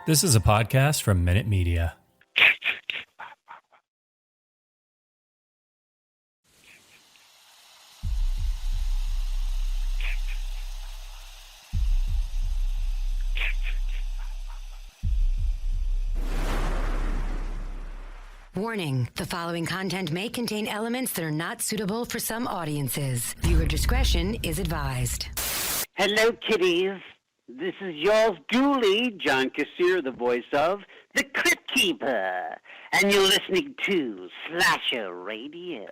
This is a podcast from Minute Media. Warning, the following content may contain elements that are not suitable for some audiences. Viewer discretion is advised. Hello, kiddies. This is yours duly, John Kassir, the voice of the Crypt Keeper. And you're listening to Slasher Radio.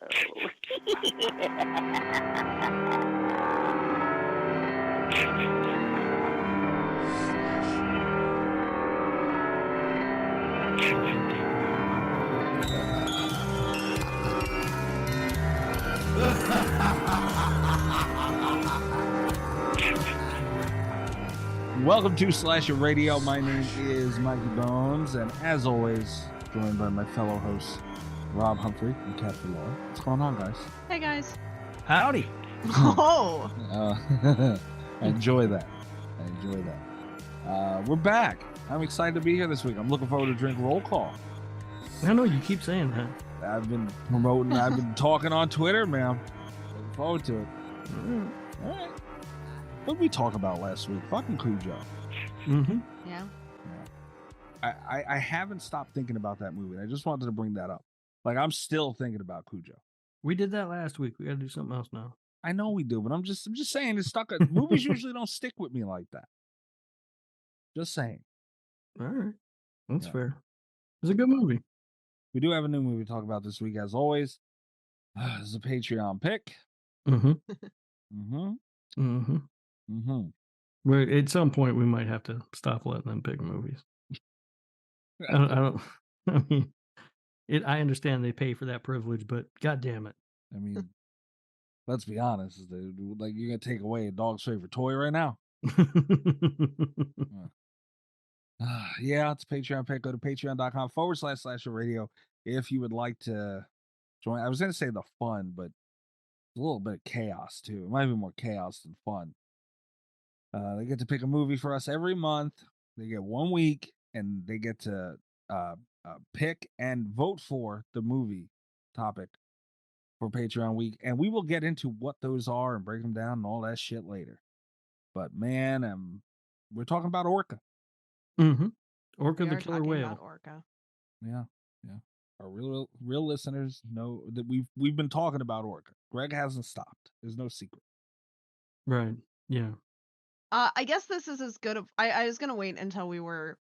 Welcome to Slasher Radio. My name is Mikey Bones, and as always, joined by my fellow hosts, Rob Humphrey and Captain Law. What's going on, guys? Hey, guys. Howdy. Oh. I enjoy that. We're back. I'm excited to be here this week. I'm looking forward to drink roll call. I know you keep saying that. I've been promoting, I've been talking on Twitter, man. Looking forward to it. All right. What did we talk about last week? Fucking Cujo. Mm-hmm. Yeah. I haven't stopped thinking about that movie. I just wanted to bring that up. Like, I'm still thinking about Cujo. We did that last week. We got to do something else now. I know we do, but I'm just saying it's stuck. Movies usually don't stick with me like that. Just saying. All right. That's fair. It's a good movie. We do have a new movie to talk about this week, as always. This is a Patreon pick. Mm-hmm. Mm-hmm. Mm-hmm. Mm-hmm. But at some point, we might have to stop letting them pick movies. I mean, I understand they pay for that privilege, but God damn it. I mean, let's be honest. Like, you're going to take away a dog's favorite toy right now? Yeah, it's a Patreon pick. Go to patreon.com/Slasher Radio if you would like to join. I was going to say the fun, but a little bit of chaos, too. It might be more chaos than fun. They get to pick a movie for us every month. They get 1 week, and they get to pick and vote for the movie topic for Patreon week. And we will get into what those are and break them down and all that shit later. But, man, we're talking about Orca. Mm-hmm. Orca the killer whale. Orca. Yeah. Our real listeners know that we've been talking about Orca. Greg hasn't stopped. There's no secret. Right. Yeah. I guess this is as good of. I was gonna wait until we were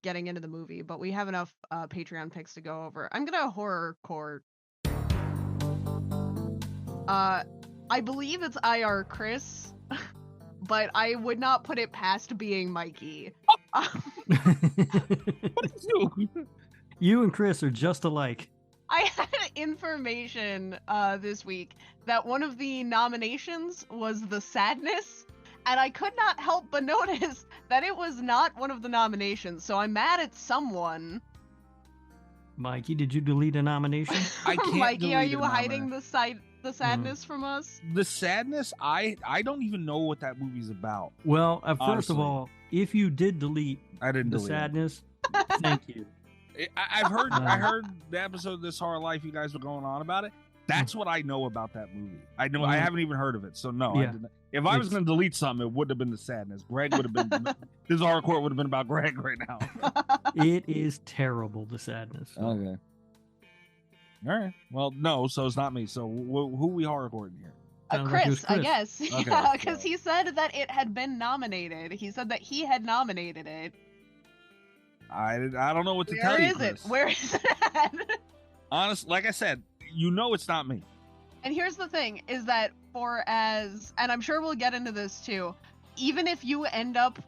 getting into the movie, but we have enough Patreon picks to go over. I'm gonna horror court. I believe it's EyeRChris, but I would not put it past being Mikey. What is you? You and Chris are just alike. I had information this week that one of the nominations was The Sadness, and I could not help but notice that it was not one of the nominations, so I'm mad at someone. Mikey, did you delete a nomination? I can't. Mikey, are you hiding the sadness from us? The sadness? I don't even know what that movie's about. Well, first Honestly. of all, if you did delete I didn't the delete sadness, thank you. I heard the episode of This Horror Life you guys were going on about it. That's what I know about that movie. I haven't even heard of it, so no. Yeah. I didn't. If I was going to delete something, it wouldn't have been the sadness. Greg would have been. This horror court would have been about Greg right now. It is terrible, the sadness. Okay. All right. Well, no, so it's not me. So who we horror courting here? Sounds like it was Chris, I Chris. guess. Okay, Yeah, because so- he said that it had been nominated. He said that he had nominated it. I don't know what to tell you. Where is it at? Honest, like I said, it's not me. And here's the thing, is that and I'm sure we'll get into this too, even if you end up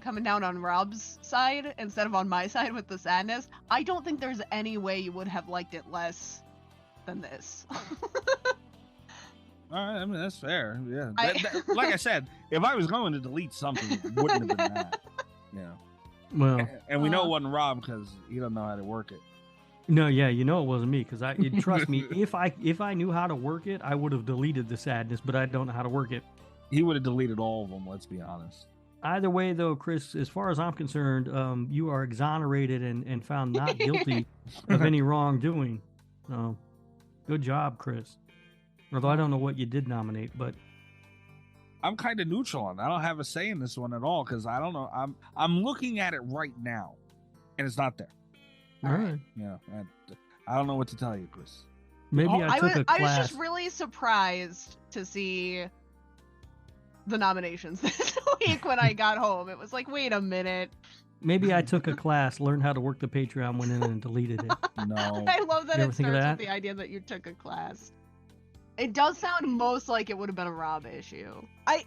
coming down on Rob's side instead of on my side with the sadness, I don't think there's any way you would have liked it less than this. All right, I mean, that's fair. Yeah. Like I said, if I was going to delete something, it wouldn't have been that. Yeah. Well, And we know it wasn't Rob because he doesn't know how to work it. no, yeah, you know it wasn't me because trust me, if I knew how to work it, I would have deleted the sadness, but I don't know how to work it. He would have deleted all of them. Let's be honest. Either way, though, Chris, as far as I'm concerned, you are exonerated and found not guilty of any wrongdoing. Good job, Chris. Although I don't know what you did nominate, but I'm kind of neutral on that. I don't have a say in this one at all because I don't know. I'm looking at it right now, and it's not there. all right. Yeah, I don't know what to tell you, Chris. Maybe I took a I was class. just really surprised to see the nominations this week when I got home. It was like, wait a minute. Maybe I took a class, learned how to work the Patreon, went in and deleted it. No. I love that You it ever think of starts that? with the idea that you took a class. It does sound most like it would have been a Rob issue.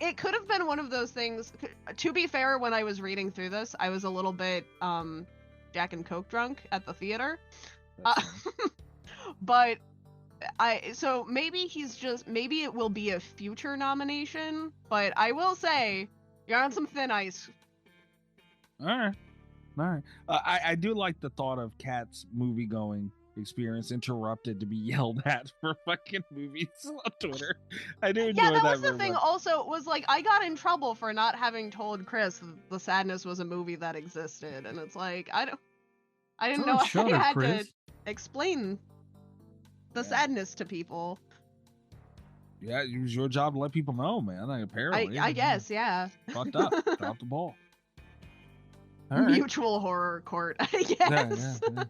It could have been one of those things. To be fair, when I was reading through this, I was a little bit Jack and Coke drunk at the theater. But so maybe maybe it will be a future nomination, but I will say you're on some thin ice. All right. I do like the thought of Kat's movie going experience interrupted to be yelled at for fucking movies on Twitter. I do enjoy Yeah, that that was the very thing. much. Also, was like I got in trouble for not having told Chris that The Sadness was a movie that existed, and it's like I didn't It's know on I Shudder, had Chris. to explain the Yeah. sadness to people. Yeah, it was your job to let people know, man. Like, apparently, I guess, yeah. fucked up, dropped the ball. All right. Mutual horror court, I guess. Yeah.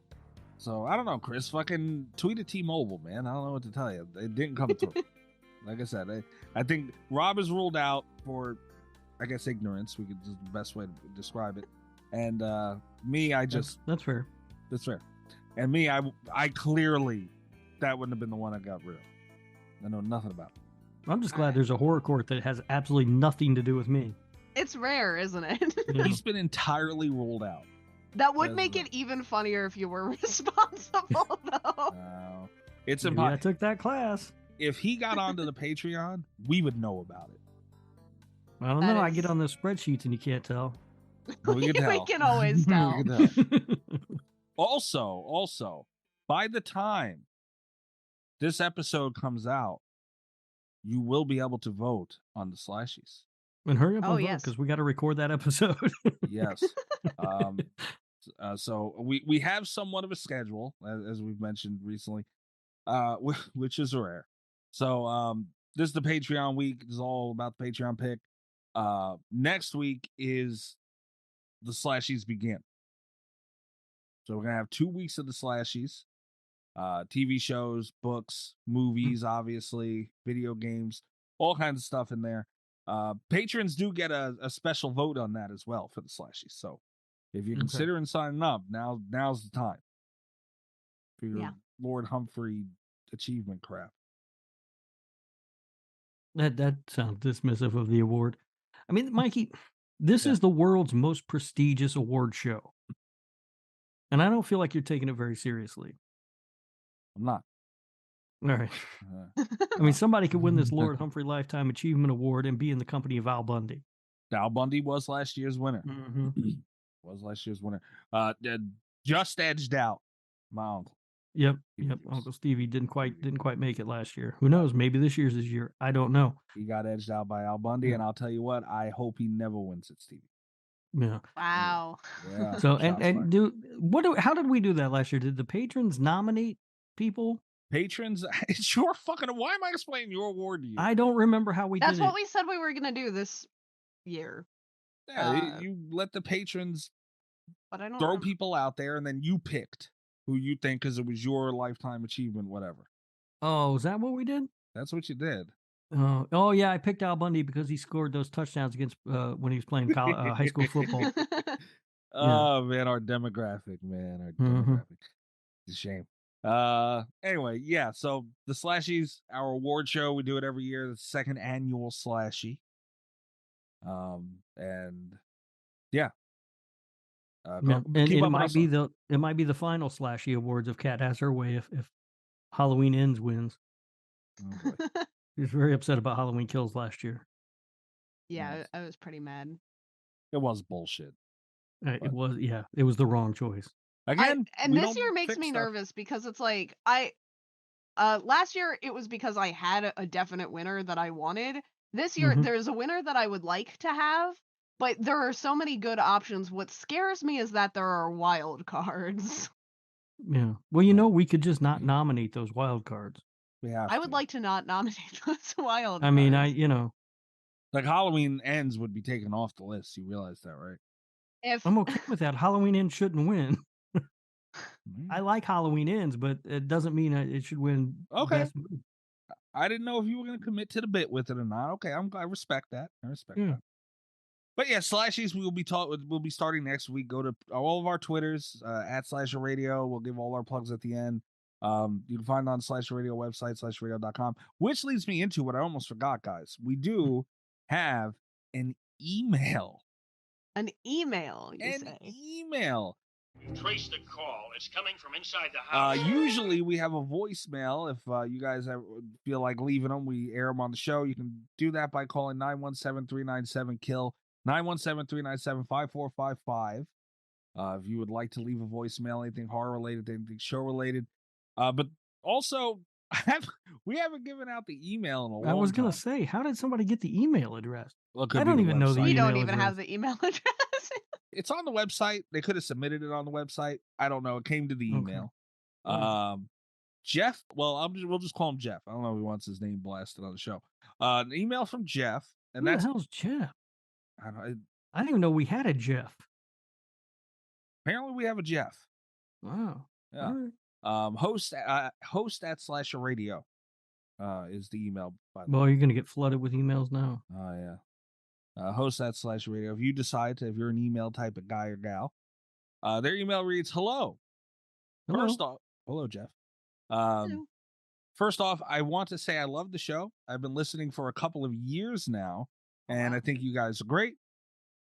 So I don't know, Chris. Fucking tweet at T-Mobile, man. I don't know what to tell you. It didn't come through. Like I said, I think Rob is ruled out for, I guess, ignorance. We could just the best way to describe it. And me, I just That's fair. that's fair. And me, I clearly that wouldn't have been the one I got rid of. I know nothing about it. I'm just glad there's a horror court that has absolutely nothing to do with me. It's rare, isn't it? Yeah. He's been entirely ruled out. That would That's make right. it even funnier if you were responsible, though. It's Maybe I impossible. took that class. If he got onto the Patreon, we would know about it. I don't That know. I is- get on the spreadsheets and you can't tell. We can tell. We can always tell. We can tell. Also, by the time this episode comes out, you will be able to vote on the slashies. And hurry up Oh, and vote yes. because we got to record that episode. Yes. So we have somewhat of a schedule, as we've mentioned recently, which is rare. So this is the Patreon week. This is all about the Patreon pick. Next week is the slashies begin. So we're gonna have 2 weeks of the slashies. TV shows, books, movies, obviously, video games, all kinds of stuff in there. Patrons do get a special vote on that as well for the slashies. So if you're Okay. considering signing up, now's the time for your Yeah. Lord Humphrey achievement crap. That sounds dismissive of the award. I mean, Mikey, this Yeah. is the world's most prestigious award show. And I don't feel like you're taking it very seriously. I'm not. All right. Uh, I mean, somebody could win this Lord Humphrey Lifetime Achievement Award and be in the company of Al Bundy. Al Bundy was last year's winner. Mm-hmm. Was last year's winner. Just edged out my uncle. Yep. He Yep. was. Uncle Stevie didn't quite make it last year. Who knows? Maybe this year's his year. I don't know. He got edged out by Al Bundy, Yeah. and I'll tell you what, I hope he never wins it, Stevie. Yeah. Wow. Yeah. So shots fired. how did we do that last year? Did the patrons nominate people? Patrons, it's your fucking. Why am I explaining your award to you? I don't remember how we That's did what it. we said we were gonna do this year, Yeah, you let the patrons but I don't throw remember. people out there, and then you picked who you think because it was your lifetime achievement, whatever. Oh, is that what we did? That's what you did. Oh yeah, I picked Al Bundy because he scored those touchdowns against when he was playing high school football. Oh man, our demographic, man, our Mhm. demographic. It's a shame. Anyway, yeah. So the Slashies, our award show, we do it every year. The second annual Slashie. And yeah. Yeah, and keep it up might with be us. the final Slashy Awards if Cat has her way if Halloween Ends wins. Oh, boy. He was very upset about Halloween Kills last year. Yeah, Yes. I was pretty mad. It was bullshit. It But- was the wrong choice. Again, And we this don't year makes fix me stuff. nervous because it's like last year it was because I had a definite winner that I wanted. This year Mhm. there's a winner that I would like to have, But there are so many good options. What scares me is that there are wild cards. Yeah. Well, we could just not nominate those wild cards. We have I would to. like to not nominate those wild I mean, cards. Like Halloween Ends would be taken off the list. You realize that, right? If I'm okay with that. Halloween Ends shouldn't win. Mm. I like Halloween Ends, but it doesn't mean it should win Okay. best movie. I didn't know if you were going to commit to the bit with it or not. Okay, I respect that. I respect that. But yeah, Slashies we'll be starting next week. Go to all of our Twitters at Slasher Radio. We'll give all our plugs at the end. You can find it on the Slasher Radio website, slasherradio.com, which leads me into what I almost forgot, guys. We do have an email. an email, you An say. email. Trace the call. It's coming from inside the house. Usually we have a voicemail. If you guys feel like leaving them, we air them on the show. You can do that by calling 917-397-KILL, 917-397-5455. If you would like to leave a voicemail, anything horror related, anything show related. But also, we haven't given out the email in a long time. I was gonna say, how did somebody get the email address? Well, it could I be don't the even know the website. We email don't even address. have the email address. It's on the website. They could have submitted it on the website. I don't know. It came to the email. Jeff. Well, we'll just call him Jeff. I don't know if he wants his name blasted on the show. An email from Jeff, and Who that's the hell's Jeff? I don't know, I didn't even know we had a Jeff. apparently we have a Jeff. Wow. Yeah. All right. Host at Slasher Radio is the email. By the way. Well, you're gonna get flooded with emails now. Oh yeah. Host at Slasher Radio. If you decide if you're an email type of guy or gal, their email reads, "Hello. Hello. First off, hello, Jeff. Hello. First off, I want to say I love the show. I've been listening for a couple of years now, and I think you guys are great.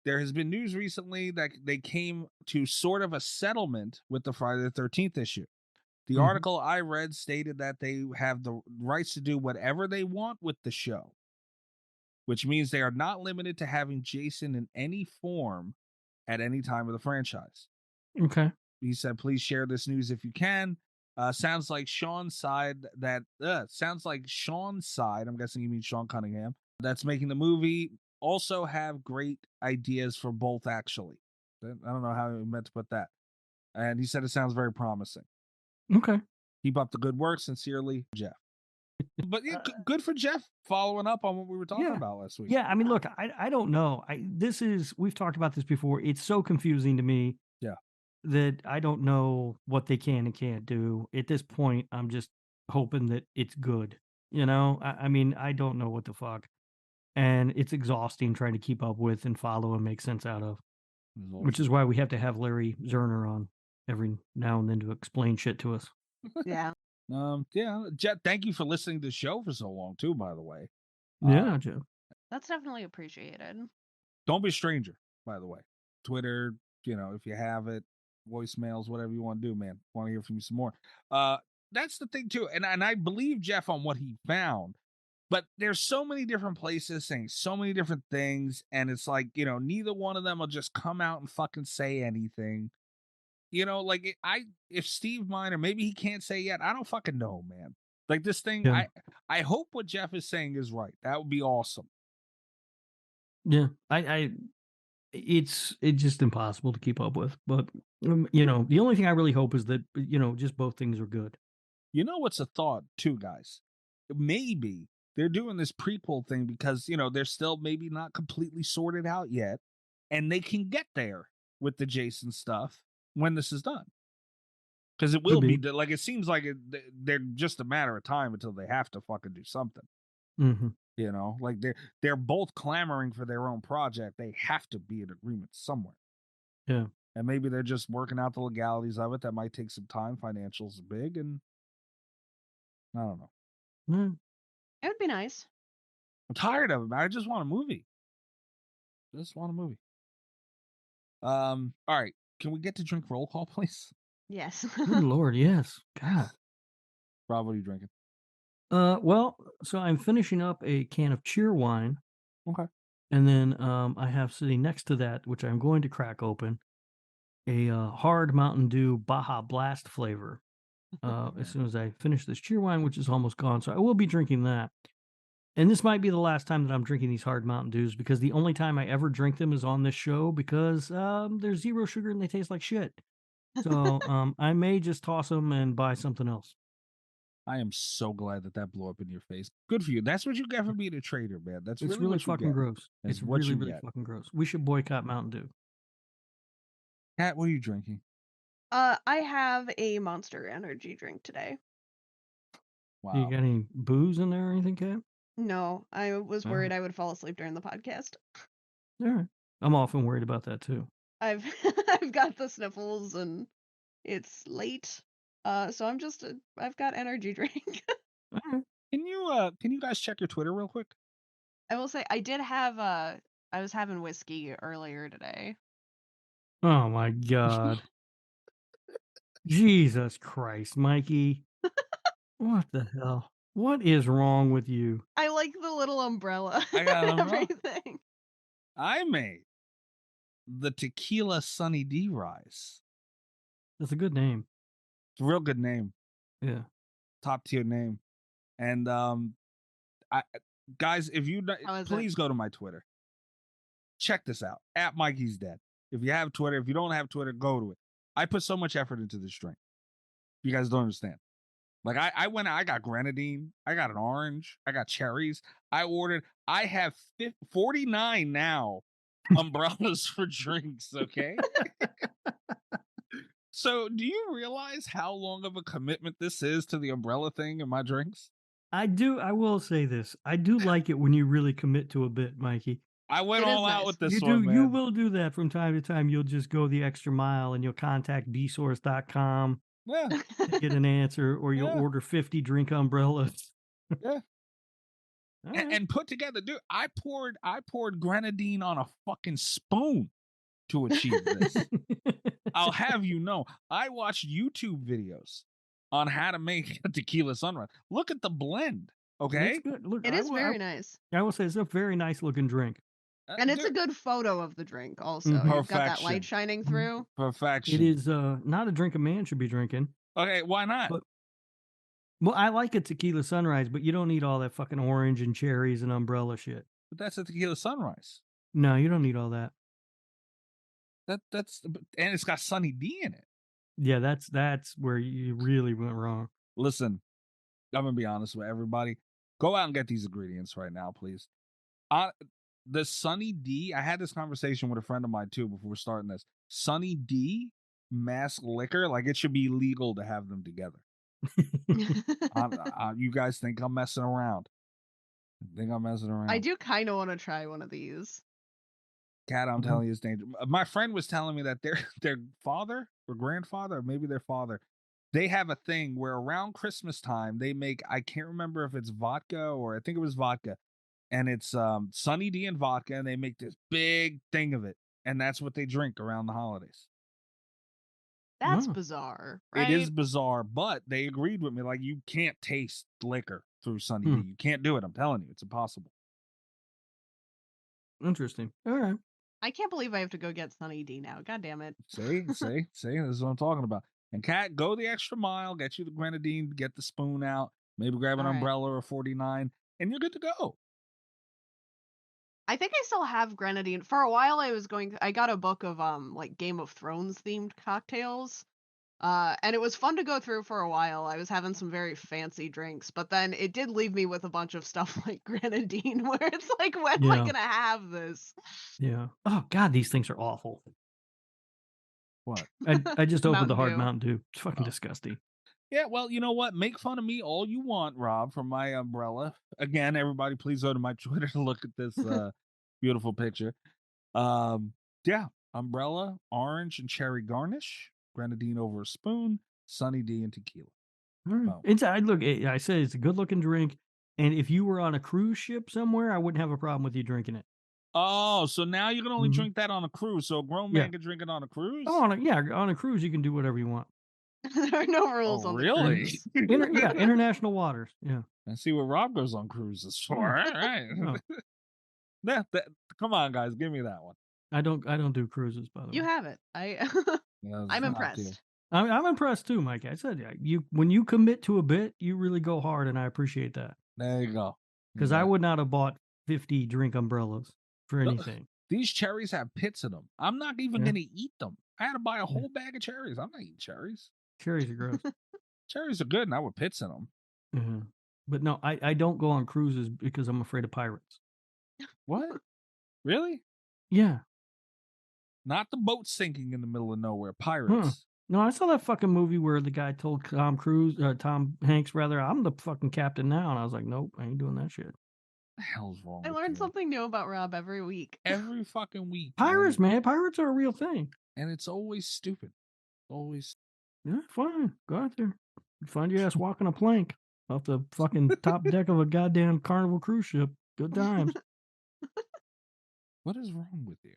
There has been news recently that they came to sort of a settlement with the Friday the 13th issue. The article I read stated that they have the rights to do whatever they want with the show, which means they are not limited to having Jason in any form at any time of the franchise. Okay. He said, please share this news if you can. Sounds like Sean's side, I'm guessing you mean Sean Cunningham, that's making the movie, also have great ideas for both, actually. I don't know how he meant to put that. And he said it sounds very promising. Okay. Keep up the good work. Sincerely, Jeff. But yeah, good for Jeff following up on what we were talking about last week. Yeah, I mean, look, I don't know. We've talked about this before. It's so confusing to me. Yeah. That I don't know what they can and can't do. At this point, I'm just hoping that it's good. I mean, I don't know what the fuck. And it's exhausting trying to keep up with and follow and make sense out of. Which is why we have to have Larry Zerner on every now and then to explain shit to us. Yeah. Jeff, thank you for listening to the show for so long too, by the way. Yeah, Jeff. That's definitely appreciated. Don't be a stranger, by the way. Twitter, if you have it, voicemails, whatever you want to do, man. Want to hear from you some more. That's the thing too. And I believe Jeff on what he found, but there's so many different places saying so many different things. And it's like, neither one of them will just come out and fucking say anything. If Steve Miner, maybe he can't say yet. I don't fucking know, man. Like this thing, Yeah. I hope what Jeff is saying is right. That would be awesome. Yeah, it's just impossible to keep up with. But the only thing I really hope is that just both things are good. What's a thought too, guys? Maybe they're doing this prequel thing because they're still maybe not completely sorted out yet, and they can get there with the Jason stuff when this is done. Because it will be like it seems like they're just a matter of time until they have to fucking do something. Mm-hmm. Like they're both clamoring for their own project. They have to be in agreement somewhere. Yeah. And maybe they're just working out the legalities of it. That might take some time. Financials are big, and I don't know. It would be nice. I'm tired of it, man. I just want a movie. All right. Can we get to drink roll call, please? Yes. Good Lord, yes. God. Rob, what are you drinking? Well, so I'm finishing up a can of cheer wine. Okay. And then I have sitting next to that, which I'm going to crack open, a hard Mountain Dew Baja Blast flavor. As soon as I finish this cheer wine, which is almost gone, so I will be drinking that. And this might be the last time that I'm drinking these hard Mountain Dews because the only time I ever drink them is on this show because there's 0 sugar and they taste like shit. So I may just toss them and buy something else. I am so glad that blew up in your face. Good for you. That's what you get for being a traitor, man. That's It's really what you fucking get. gross. That's It's what really, you really get. fucking gross. We should boycott Mountain Dew. Kat, what are you drinking? I have a Monster Energy drink today. Wow. You got any booze in there or anything, Kat? No, I was worried I would fall asleep during the podcast. All right. I'm often worried about that too. I've I've got the sniffles and it's late. So I've got energy drink. All right. Can you guys check your Twitter real quick? I will say I did have I was having whiskey earlier today. Oh my God. Jesus Christ, Mikey. What the hell? What is wrong with you? I like the little umbrella. I got an and umbrella. everything. I made the Tequila Sunny D Rise. That's a good name. It's a real good name. Yeah. Top tier name. And guys, if you please go to my Twitter. Check this out. At Mikey's Dead. If you have Twitter, if you don't have Twitter, go to it. I put so much effort into this drink. You guys don't understand. Like I got grenadine, I got an orange, I got cherries. I have 49 now umbrellas for drinks, okay? So do you realize how long of a commitment this is to the umbrella thing in my drinks? I do. I will say this. I do like it when you really commit to a bit, Mikey. I went all out with this you one, do. man. You will do that from time to time. You'll just go the extra mile and you'll contact bsource.com Yeah. to get an answer, or you'll order 50 drink umbrellas. Yeah. Right. And put together, dude, I poured grenadine on a fucking spoon to achieve this. I'll have you know, I watched YouTube videos on how to make a tequila sunrise. Look at the blend, okay? It's good. Look, It is very nice. I will say it's a very nice looking drink. And it's a good photo of the drink also. Mhm. You've got that light shining through. Perfection. It is not a drink a man should be drinking. Okay, why not? Well, I like a tequila sunrise, but you don't need all that fucking orange and cherries and umbrella shit. But that's a tequila sunrise. No, you don't need all that. That's and it's got Sunny D in it. Yeah, that's where you really went wrong. Listen, I'm gonna be honest with everybody. Go out and get these ingredients right now, please. The Sunny D, I had this conversation with a friend of mine too before starting this. Sunny D mask liquor, like it should be legal to have them together. You guys think I'm messing around? I do kind of want to try one of these. Kat, I'm telling you, it's dangerous. My friend was telling me that their father or grandfather, or maybe their father, they have a thing where around Christmas time they make, I can't remember if it's vodka or I think it was vodka, and it's Sunny D and vodka, and they make this big thing of it, and that's what they drink around the holidays. That's bizarre, right? It is bizarre, but they agreed with me. Like, you can't taste liquor through Sunny D. You can't do it. I'm telling you, it's impossible. Interesting. All right. I can't believe I have to go get Sunny D now. God damn it. See, this is what I'm talking about. And Kat, go the extra mile, get you the grenadine, get the spoon out, maybe grab an umbrella or 49, and you're good to go. I think I still have grenadine. For a while I got a book of like Game of Thrones themed cocktails. And it was fun to go through for a while. I was having some very fancy drinks, but then it did leave me with a bunch of stuff like grenadine where it's like, when am I going to have this? Yeah. Oh God, these things are awful. What? I just opened the hard Dew. Mountain Dew. It's fucking disgusting. Yeah, well, you know what? Make fun of me all you want, Rob, from my umbrella. Again, everybody, please go to my Twitter to look at this beautiful picture. Yeah, umbrella, orange and cherry garnish, grenadine over a spoon, Sunny D and tequila. Oh. I said it's a good looking drink, and if you were on a cruise ship somewhere, I wouldn't have a problem with you drinking it. Oh, so now you can only drink that on a cruise. So a grown man can drink it on a cruise? Oh, on a cruise you can do whatever you want. There are no rules on really? the cruise. International waters. Yeah. I see what Rob goes on cruises for. All right. Oh. Come on, guys, give me that one. I don't do cruises, by the way. You have it. I'm impressed. I'm impressed too, Mike. I said when you commit to a bit, you really go hard, and I appreciate that. There you go. Because I would not have bought 50 drink umbrellas for anything. These cherries have pits in them. I'm not even going to eat them. I had to buy a whole bag of cherries. I'm not eating cherries. Cherries are gross. Cherries are good, not with pits in them. Mm-hmm. But no, I don't go on cruises because I'm afraid of pirates. What? Really? Yeah. Not the boat sinking in the middle of nowhere. Pirates. No, I saw that fucking movie where the guy told Tom Hanks, rather, I'm the fucking captain now. And I was like, nope, I ain't doing that shit. What the hell's wrong I with learn you? something new about Rob every week. Every fucking week. Pirates, man. Pirates are a real thing. And it's always stupid. Always. Yeah, fine. Go out there. Find your ass walking a plank off the fucking top deck of a goddamn Carnival cruise ship. Good times. What is wrong with you?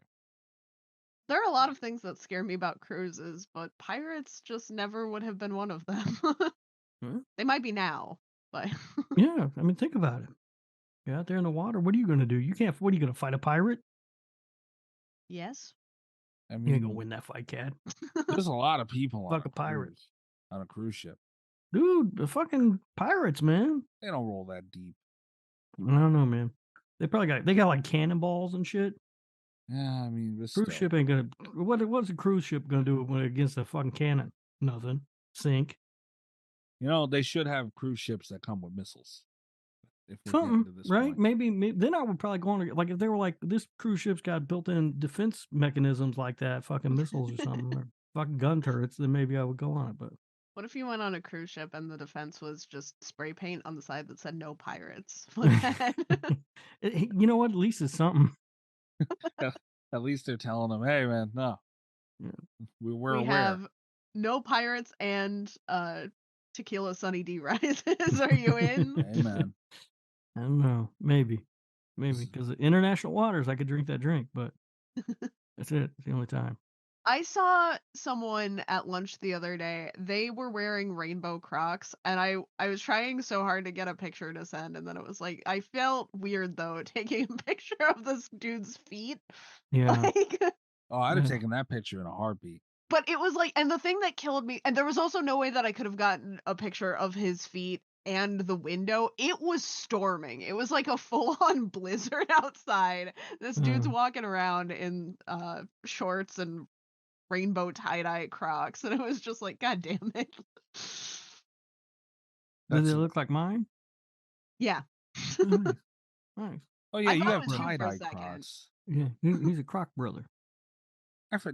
There are a lot of things that scare me about cruises, but pirates just never would have been one of them. They might be now, but yeah, I mean, think about it. You're out there in the water. What are you going to do? You can't. What are you going to fight a pirate? yes. I mean, You ain't going to win that fight, Cat. There's a lot of people Fuck a pirate. On a cruise ship. Dude, the fucking pirates, man. They don't roll that deep. I don't know, man. They got like cannonballs and shit. Yeah, I mean, this Cruise ship ain't gonna. What's a cruise ship gonna do when against a fucking cannon? Nothing. Sink. You know, they should have cruise ships that come with missiles. If we're Something, getting to this right? point. Maybe then I would probably go on. Like if they were like this cruise ship's got built-in defense mechanisms like that, fucking missiles or something, or fucking gun turrets, then maybe I would go on it. But what if you went on a cruise ship and the defense was just spray paint on the side that said "No pirates"? You know what? At least it's something. At least they're telling them, "Hey, man, no, we're we aware." have no pirates and tequila Sunny D rises. Are you in? Amen. I don't know. Maybe because international waters, I could drink that drink, but that's it. It's the only time. I saw someone at lunch the other day. They were wearing rainbow Crocs, and I was trying so hard to get a picture to send, and then it was like I felt weird though taking a picture of this dude's feet. Yeah. Like, Oh, I'd have taken that picture in a heartbeat. but it was like, and the thing that killed me, and there was also no way that I could have gotten a picture of his feet and the window. It was storming. It was like a full-on blizzard outside. This dude's walking around in shorts and rainbow tie-dye Crocs, and it was just like, God damn it. Does it look like mine? Yeah. Nice. Oh yeah, you have it was you for a tie-dye second. Crocs. Yeah, he's a Croc brother.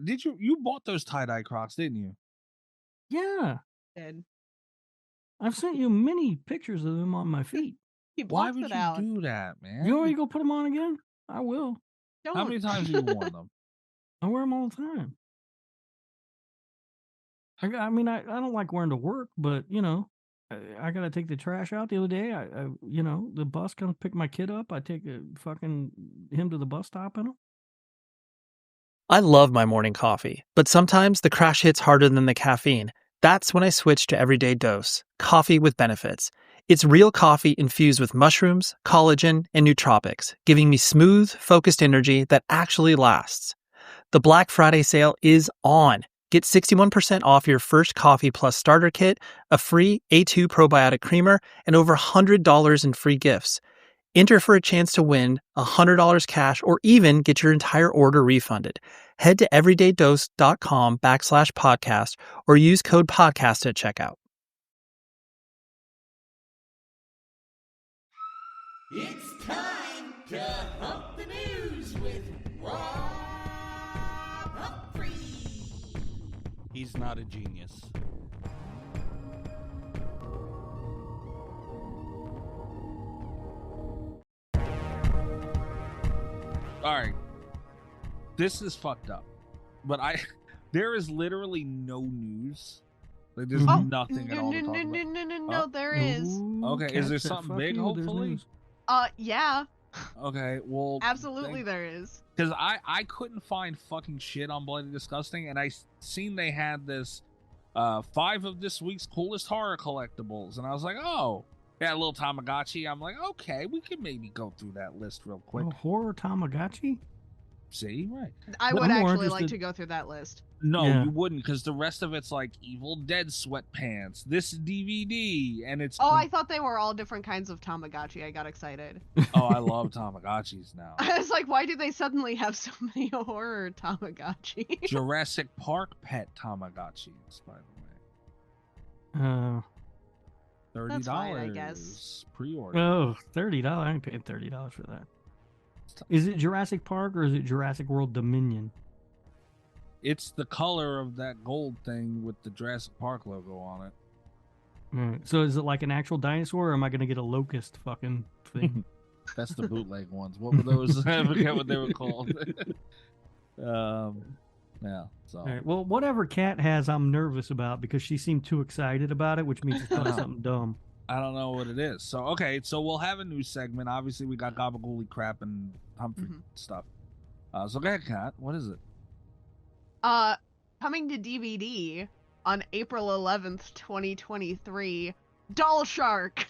Did you bought those tie-dye Crocs, didn't you? Yeah. Did. I've sent you many pictures of them on my feet. He Why blocks would it you out. do that, man? You want me to go put them on again? I will. Don't. How many times have you worn them? I wear them all the time. I mean, I don't like wearing to work, but you know, I gotta take the trash out the other day. I you know, the bus comes pick my kid up. I take him to the bus stop in them. I love my morning coffee, but sometimes the crash hits harder than the caffeine. That's when I switch to Everyday Dose, coffee with benefits. It's real coffee infused with mushrooms, collagen, and nootropics, giving me smooth, focused energy that actually lasts. The Black Friday sale is on. Get 61% off your first coffee plus starter kit, a free A2 probiotic creamer, and over $100 in free gifts. Enter for a chance to win $100 cash or even get your entire order refunded. Head to everydaydose.com/podcast or use code podcast at checkout. It's time to hump the news with Rob Humphrey. He's not a genius. All right, this is fucked up, but there is literally no news. Like there's nothing at all to talk about. No, there is. Okay, is there something big? Hopefully. Yeah. Okay, well. Absolutely, there is. Because I couldn't find fucking shit on Bloody Disgusting, and I seen they had this 5 of this week's coolest horror collectibles, and I was like, oh. Yeah, a little Tamagotchi. I'm like, okay, we can maybe go through that list real quick. A horror Tamagotchi? See, right? I But would I'm more actually like interested- to go through that list. No, Yeah. you wouldn't, because the rest of it's like Evil Dead sweatpants, this DVD, and it's. Oh, I thought they were all different kinds of Tamagotchi. I got excited. Oh, I love Tamagotchis now. I was like, why do they suddenly have so many horror Tamagotchi? Jurassic Park pet Tamagotchis, by the way. $30, That's fine, I guess. pre-order. Oh, $30. I ain't paying $30 for that. Is it Jurassic Park or is it Jurassic World Dominion? It's the color of that gold thing with the Jurassic Park logo on it. Right. So is it like an actual dinosaur, or am I going to get a locust fucking thing? That's the bootleg ones. What were those? I forget what they were called. Yeah. So. All right. Well, whatever Kat has, I'm nervous about because she seemed too excited about it, which means it's probably something dumb. I don't know what it is. So okay, so we'll have a new segment. Obviously, we got Gabagooli crap and Humphrey stuff. So go ahead, Kat. What is it? Coming to DVD on April 11th, 2023, Doll Shark.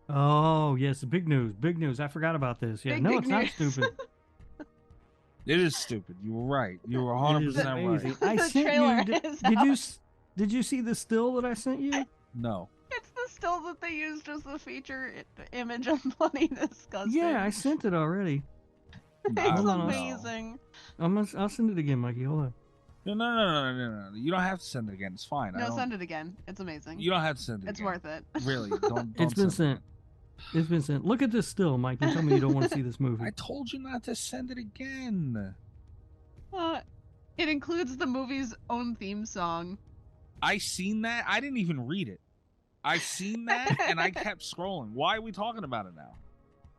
Oh yes, big news, big news. I forgot about this. Yeah, no, Big it's not news. stupid. It is stupid. You were right. You were It is 100% amazing. right. I The sent trailer you. is Did you? out. Did you see the still that I sent you? No. It's the still that they used as the feature image on Bloody Disgusting. Yeah, I sent it already. It's Hold on, amazing. I'll send it again, Mikey. Hold on. No. You don't have to send it again. It's fine. No, send it again. It's amazing. You don't have to send it It's again. worth it. Really, don't It's been send sent. It's been sent. Look at this still, Mike. You tell me you don't want to see this movie. I told you not to send it again. It includes the movie's own theme song. I seen that. I didn't even read it. I seen that and I kept scrolling. Why are we talking about it now?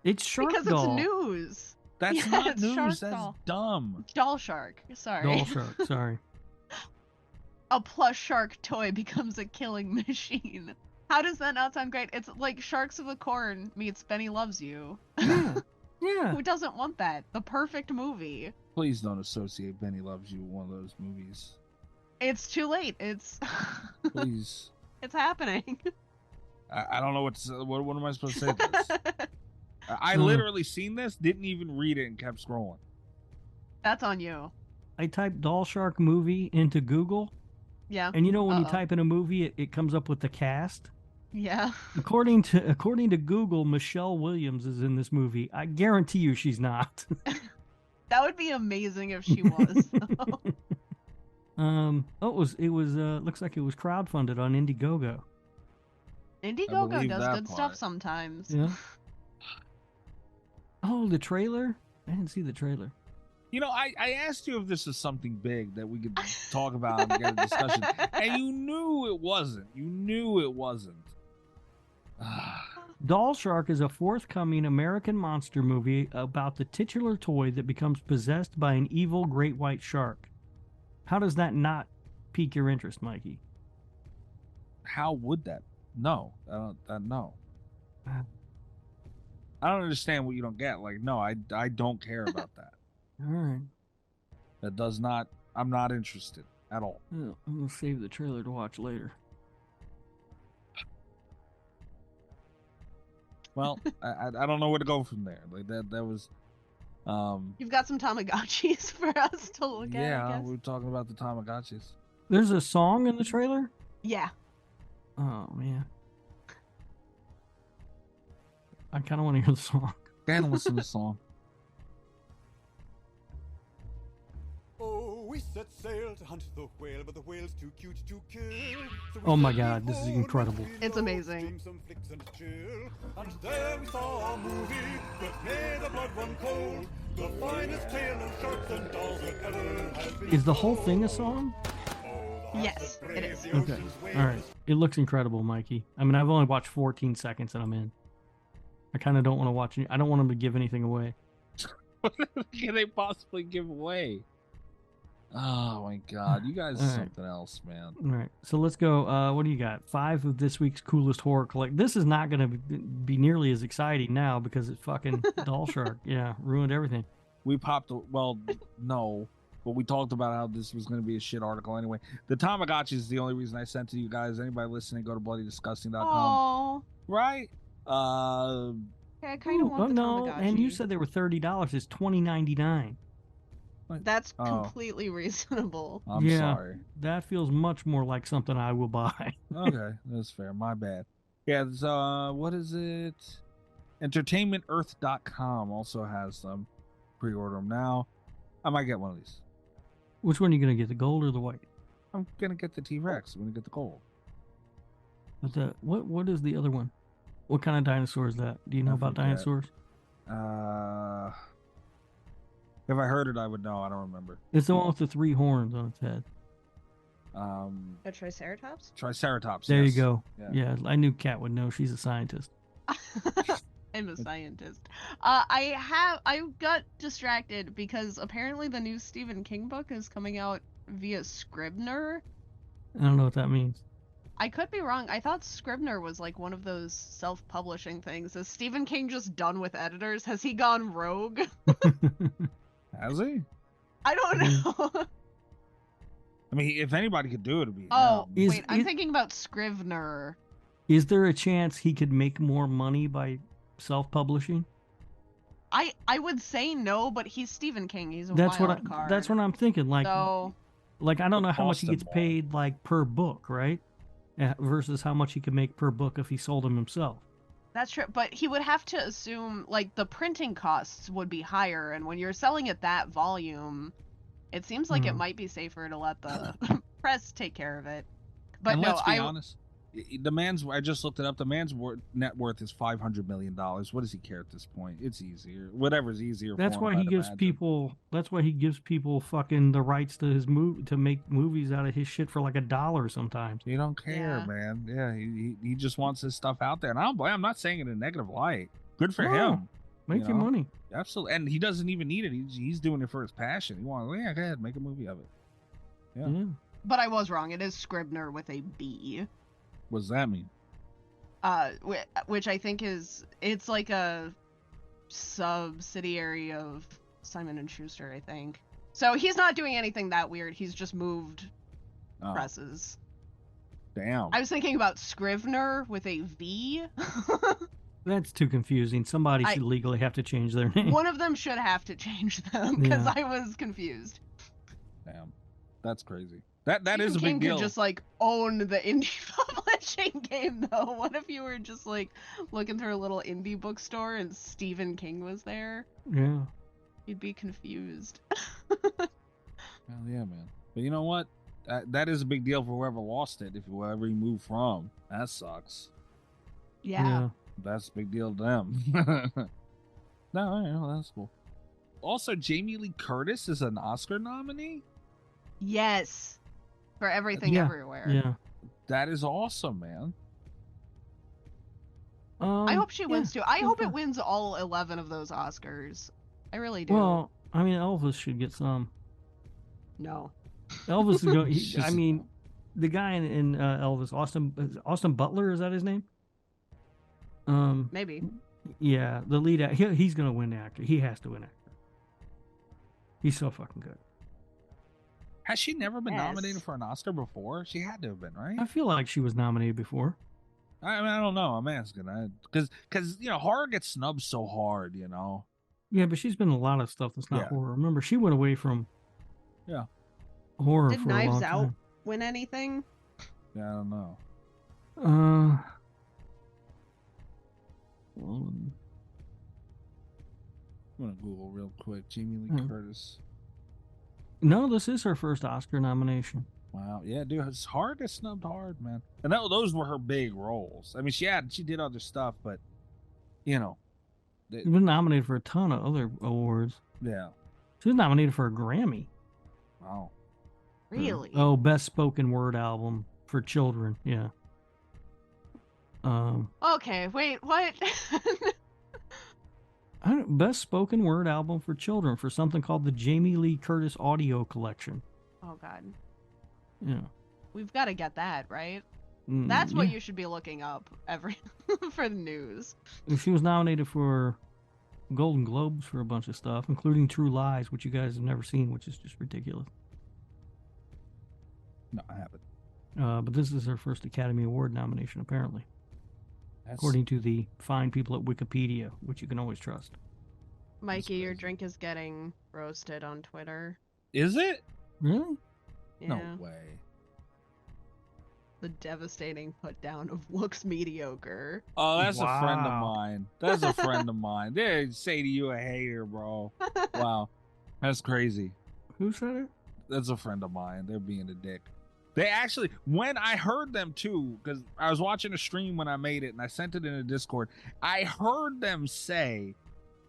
It's Shark Because Doll. it's news. That's Yeah, not it's news. Shark That's Doll. dumb. Doll Shark. Sorry. Doll Shark. Sorry. A plush shark toy becomes a killing machine. How does that not sound great? It's like Sharks of the Corn meets Benny Loves You. Yeah. Yeah. Who doesn't want that? The perfect movie. Please don't associate Benny Loves You with one of those movies. It's too late. It's Please. it's happening. I don't know what to say. What am I supposed to say to this? I literally seen this, didn't even read it, and kept scrolling. That's on you. I typed Doll Shark movie into Google, Yeah. and you know when you Uh-oh. type in a movie, it comes up with the cast. Yeah. According to Google, Michelle Williams is in this movie. I guarantee you she's not. That would be amazing if she was. though. It was looks like it was crowdfunded on Indiegogo. Indiegogo believe does that good stuff part. sometimes. Yeah. Oh, the trailer? I didn't see the trailer. You know, I asked you if this is something big that we could talk about and get a discussion, and you knew it wasn't. You knew it wasn't. Doll Shark is a forthcoming American monster movie about the titular toy that becomes possessed by an evil great white shark. How does that not pique your interest, Mikey? How would that? No, I don't. No. I don't understand what you don't get. Like, no, I don't care about that. All right. That does not. I'm not interested at all. Well, I'm gonna save the trailer to watch later. Well, I don't know where to go from there. Like that was. You've got some Tamagotchis for us to look at. I Yeah, guess. we were talking about the Tamagotchis. There's a song in the trailer? Yeah. Oh man. I kind of want to hear the song. Dan, listen to the song. Oh, we set sail to hunt the whale, but the whale's too cute to kill. So we Oh my sailed God, this is home incredible. with It's pillows, amazing. dreamed some flicks and chill. And there we saw a movie that made the blood run cold. The finest tale of sharks and dolls that ever has been Is the whole thing a song? Yes, it is. Okay. All right. It looks incredible, Mikey. I mean, I've only watched 14 seconds and I'm in. I kind of don't want to watch it. I don't want them to give anything away. What can they possibly give away? Oh my God, you guys are All right. something else, man. All right. So let's go. What do you got? 5 of this week's coolest horror collect. This is not going to be nearly as exciting now because it's fucking Doll Shark. Yeah, ruined everything. We popped. Well, no, but we talked about how this was going to be a shit article anyway. The Tamagotchi is the only reason I sent to you guys. Anybody listening, go to bloodydisgusting.com. Oh. Right? I kind of want the no, Tamagotchi. and you said they were $30. It's $20.99. That's Oh. completely reasonable. I'm Yeah. sorry. That feels much more like something I will buy. Okay, that's fair. My bad. Yeah, so what is it? EntertainmentEarth.com also has them. Pre-order them now. I might get one of these. Which one are you gonna get, the gold or the white? I'm gonna get the T-Rex. I'm gonna get the gold. But what is the other one? What kind of dinosaur is that? Do you know I about forget. dinosaurs? If I heard it, I would know. I don't remember. It's the one with the 3 horns on its head. A Triceratops? Triceratops. There yes. you go. Yeah. Yeah, I knew Kat would know. She's a scientist. I'm a scientist. I got distracted because apparently the new Stephen King book is coming out via Scribner. I don't know what that means. I could be wrong. I thought Scribner was like one of those self-publishing things. Is Stephen King just done with editors? Has he gone rogue? Has he? I don't know. I mean, if anybody could do it, it'd be Oh, him. wait, I'm thinking about Scrivener. Is there a chance he could make more money by self-publishing? I would say no, but he's Stephen King. He's a That's wild what card. that's what I'm thinking. Like So, I don't know how much he cost gets him more. paid like per book, right? Versus how much he could make per book if he sold them himself. that's true. But he would have to assume, like, the printing costs would be higher, and when you're selling at that volume, it seems like it might be safer to let the press take care of it. But And no, let's be honest. The man's. I just looked it up. The man's net worth is $500 million. What does he care at this point? It's easier. Whatever's easier. That's for him, why he I'd gives imagine. people. That's why he gives people fucking the rights to his to make movies out of his shit for like $1 sometimes. He don't care, Yeah. man. Yeah, he just wants his stuff out there, and I don't blame. I'm not saying it in a negative light. Good for No, him. Make you your know? money. Absolutely, and he doesn't even need it. He's doing it for his passion. He wants. Yeah, go ahead, make a movie of it. Yeah. but I was wrong. It is Scribner with a B. What does that mean? Which I think it's like a subsidiary of Simon and Schuster, I think. So he's not doing anything that weird. He's just moved Oh, presses. damn. I was thinking about Scrivener with a V. That's too confusing. Somebody should legally have to change their name. One of them should have to change them because Yeah. I was confused. Damn, that's crazy. That Stephen is a King big deal. could just like own the indie publishing game though. What if you were just like looking through a little indie bookstore and Stephen King was there? Yeah. You'd be confused. Hell yeah, man. But you know what? That is a big deal for whoever lost it. If wherever he moved from, that sucks. Yeah. That's a big deal to them. No, that's cool. Also, Jamie Lee Curtis is an Oscar nominee. Yes. For Everything Yeah. Everywhere. Yeah. That is awesome, man. I hope she yeah, wins too. I hope okay. it wins all 11 of those Oscars. I really do. Well, I mean, Elvis should get some. No. Elvis is going. I Jesus. mean, the guy in Elvis, Austin Butler, is that his name? Maybe. Yeah, the lead actor. He's going to win actor. He has to win actor. He's so fucking good. Has she never been Yes. nominated for an Oscar before? She had to have been, right? I feel like she was nominated before. I mean, I don't know. I'm asking. Because horror gets snubbed so hard, Yeah, but she's been in a lot of stuff that's not Yeah. horror. Remember, she went away from Yeah. horror Did for a Knives long Out time. win anything? Yeah, I don't know. Well, I'm gonna Google real quick. Jamie Lee Hmm. Curtis. no, this is her first Oscar nomination. Wow, yeah, dude, it's hard to snubbed hard, man. And those were her big roles. I mean, she did other stuff, but She's been nominated for a ton of other awards. yeah. She was nominated for a Grammy. Wow. Really? Oh, Best Spoken Word Album for Children. Yeah. Okay, wait, what? Best Spoken Word Album for Children for something called the Jamie Lee Curtis Audio Collection. Oh god. Yeah. We've got to get that, right? That's what yeah. you should be looking up for the news. She was nominated for Golden Globes for a bunch of stuff, including True Lies, which you guys have never seen, which is just ridiculous. No, I haven't. But this is her first Academy Award nomination, apparently, according to the fine people at Wikipedia, which you can always trust. Mikey, your drink is getting roasted on Twitter. Is it? Really? Yeah. No way. The devastating put down of looks mediocre. Oh, that's a friend of Wow. mine. That's a friend of mine. They say to you a hater, bro. Wow. That's crazy. Who said it? That's a friend of mine. They're being a dick. They actually, when I heard them too, because I was watching a stream when I made it and I sent it in a Discord, I heard them say,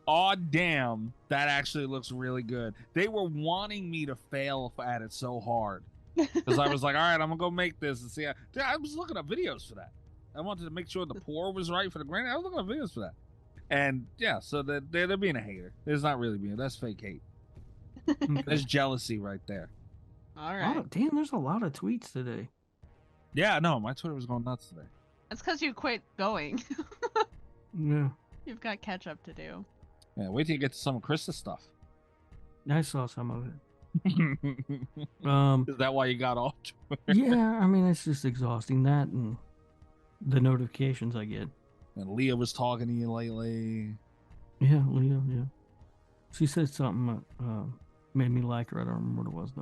"Aw, damn, that actually looks really good." They were wanting me to fail at it so hard. Because I was like, all right, I'm going to go make this and see. I was looking up videos for that. I wanted to make sure the pour was right for the grain. I was looking up videos for that. And yeah, so they're being a hater. It's not really being, that's fake hate. That's jealousy right there. All right. Damn, there's a lot of tweets today. Yeah, no, my Twitter was going nuts today. That's because you quit going. Yeah. You've got catch up to do. Yeah, wait till you get to some of Chris's stuff. I saw some of it. Is that why you got off Twitter? Yeah, I mean, it's just exhausting, that and the notifications I get. And Leah was talking to you lately. Yeah, Leah, yeah. She said something that made me like her. I don't remember what it was,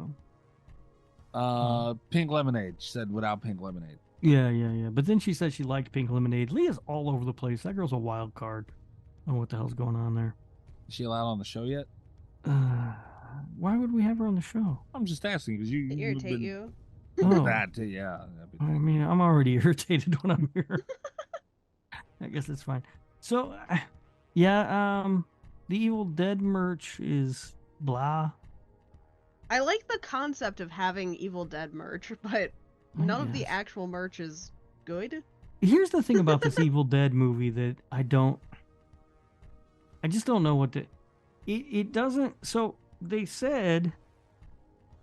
though. Pink Lemonade. She said without Pink Lemonade. Yeah. But then she said she liked Pink Lemonade. Leah's all over the place. That girl's a wild card. I don't know what the hell's going on there. Is she allowed on the show yet? Why would we have her on the show? I'm just asking because you Irritate you? Oh. That too, yeah. I mean, I'm already irritated when I'm here. I guess it's fine. So, yeah, the Evil Dead merch is blah. I like the concept of having Evil Dead merch, but none of the actual merch is good. Here's the thing about this Evil Dead movie that I just don't know what to... It doesn't... So, they said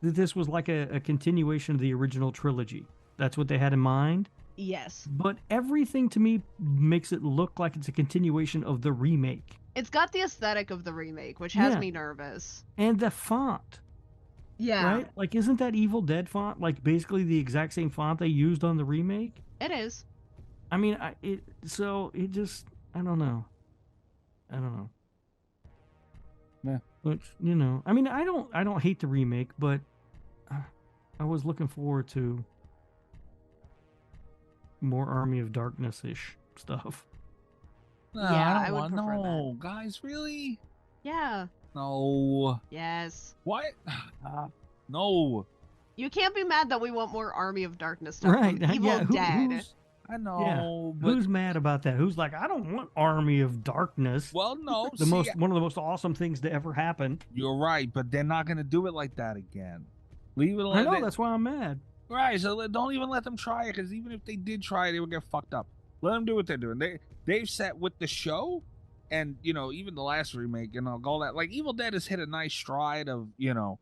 that this was like a continuation of the original trilogy. That's what they had in mind. Yes. But everything to me makes it look like it's a continuation of the remake. It's got the aesthetic of the remake, which has me nervous. And the font. Yeah. Right? Like, isn't that Evil Dead font like basically the exact same font they used on the remake? It is. I mean, I don't know. Yeah. Which, you know, I mean, I don't hate the remake, but I was looking forward to more Army of Darkness-ish stuff. Yeah, I would prefer no, guys, really? Yeah. No. Yes. What? No. You can't be mad that we want more Army of Darkness stuff Right. from Evil Dead. I know. Yeah. But Who's mad about that? Who's like, I don't want Army of Darkness. Well, no. One of the most awesome things to ever happen. You're right, but they're not going to do it like that again. Leave it alone. I know, that's why I'm mad. Right, so don't even let them try it, because even if they did try it, they would get fucked up. Let them do what they're doing. They've set with the show, and, you know, even the last remake, and all that. Like, Evil Dead has hit a nice stride of, you know,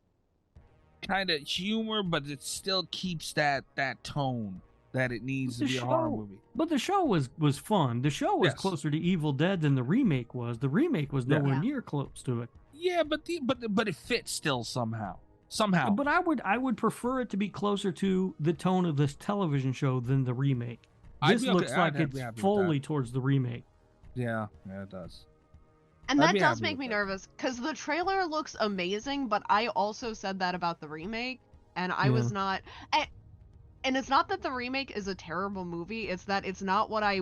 kind of humor, but it still keeps that tone that it needs to be a horror movie. But the show was fun. The show was Yes. closer to Evil Dead than the remake was. The remake was nowhere near close to it. Yeah, but it fits still somehow. But I would prefer it to be closer to the tone of this television show than the remake. This looks like it's fully towards the remake. Yeah, it does. And that does make me nervous, because the trailer looks amazing, but I also said that about the remake, and I was not... And it's not that the remake is a terrible movie, it's that it's not what I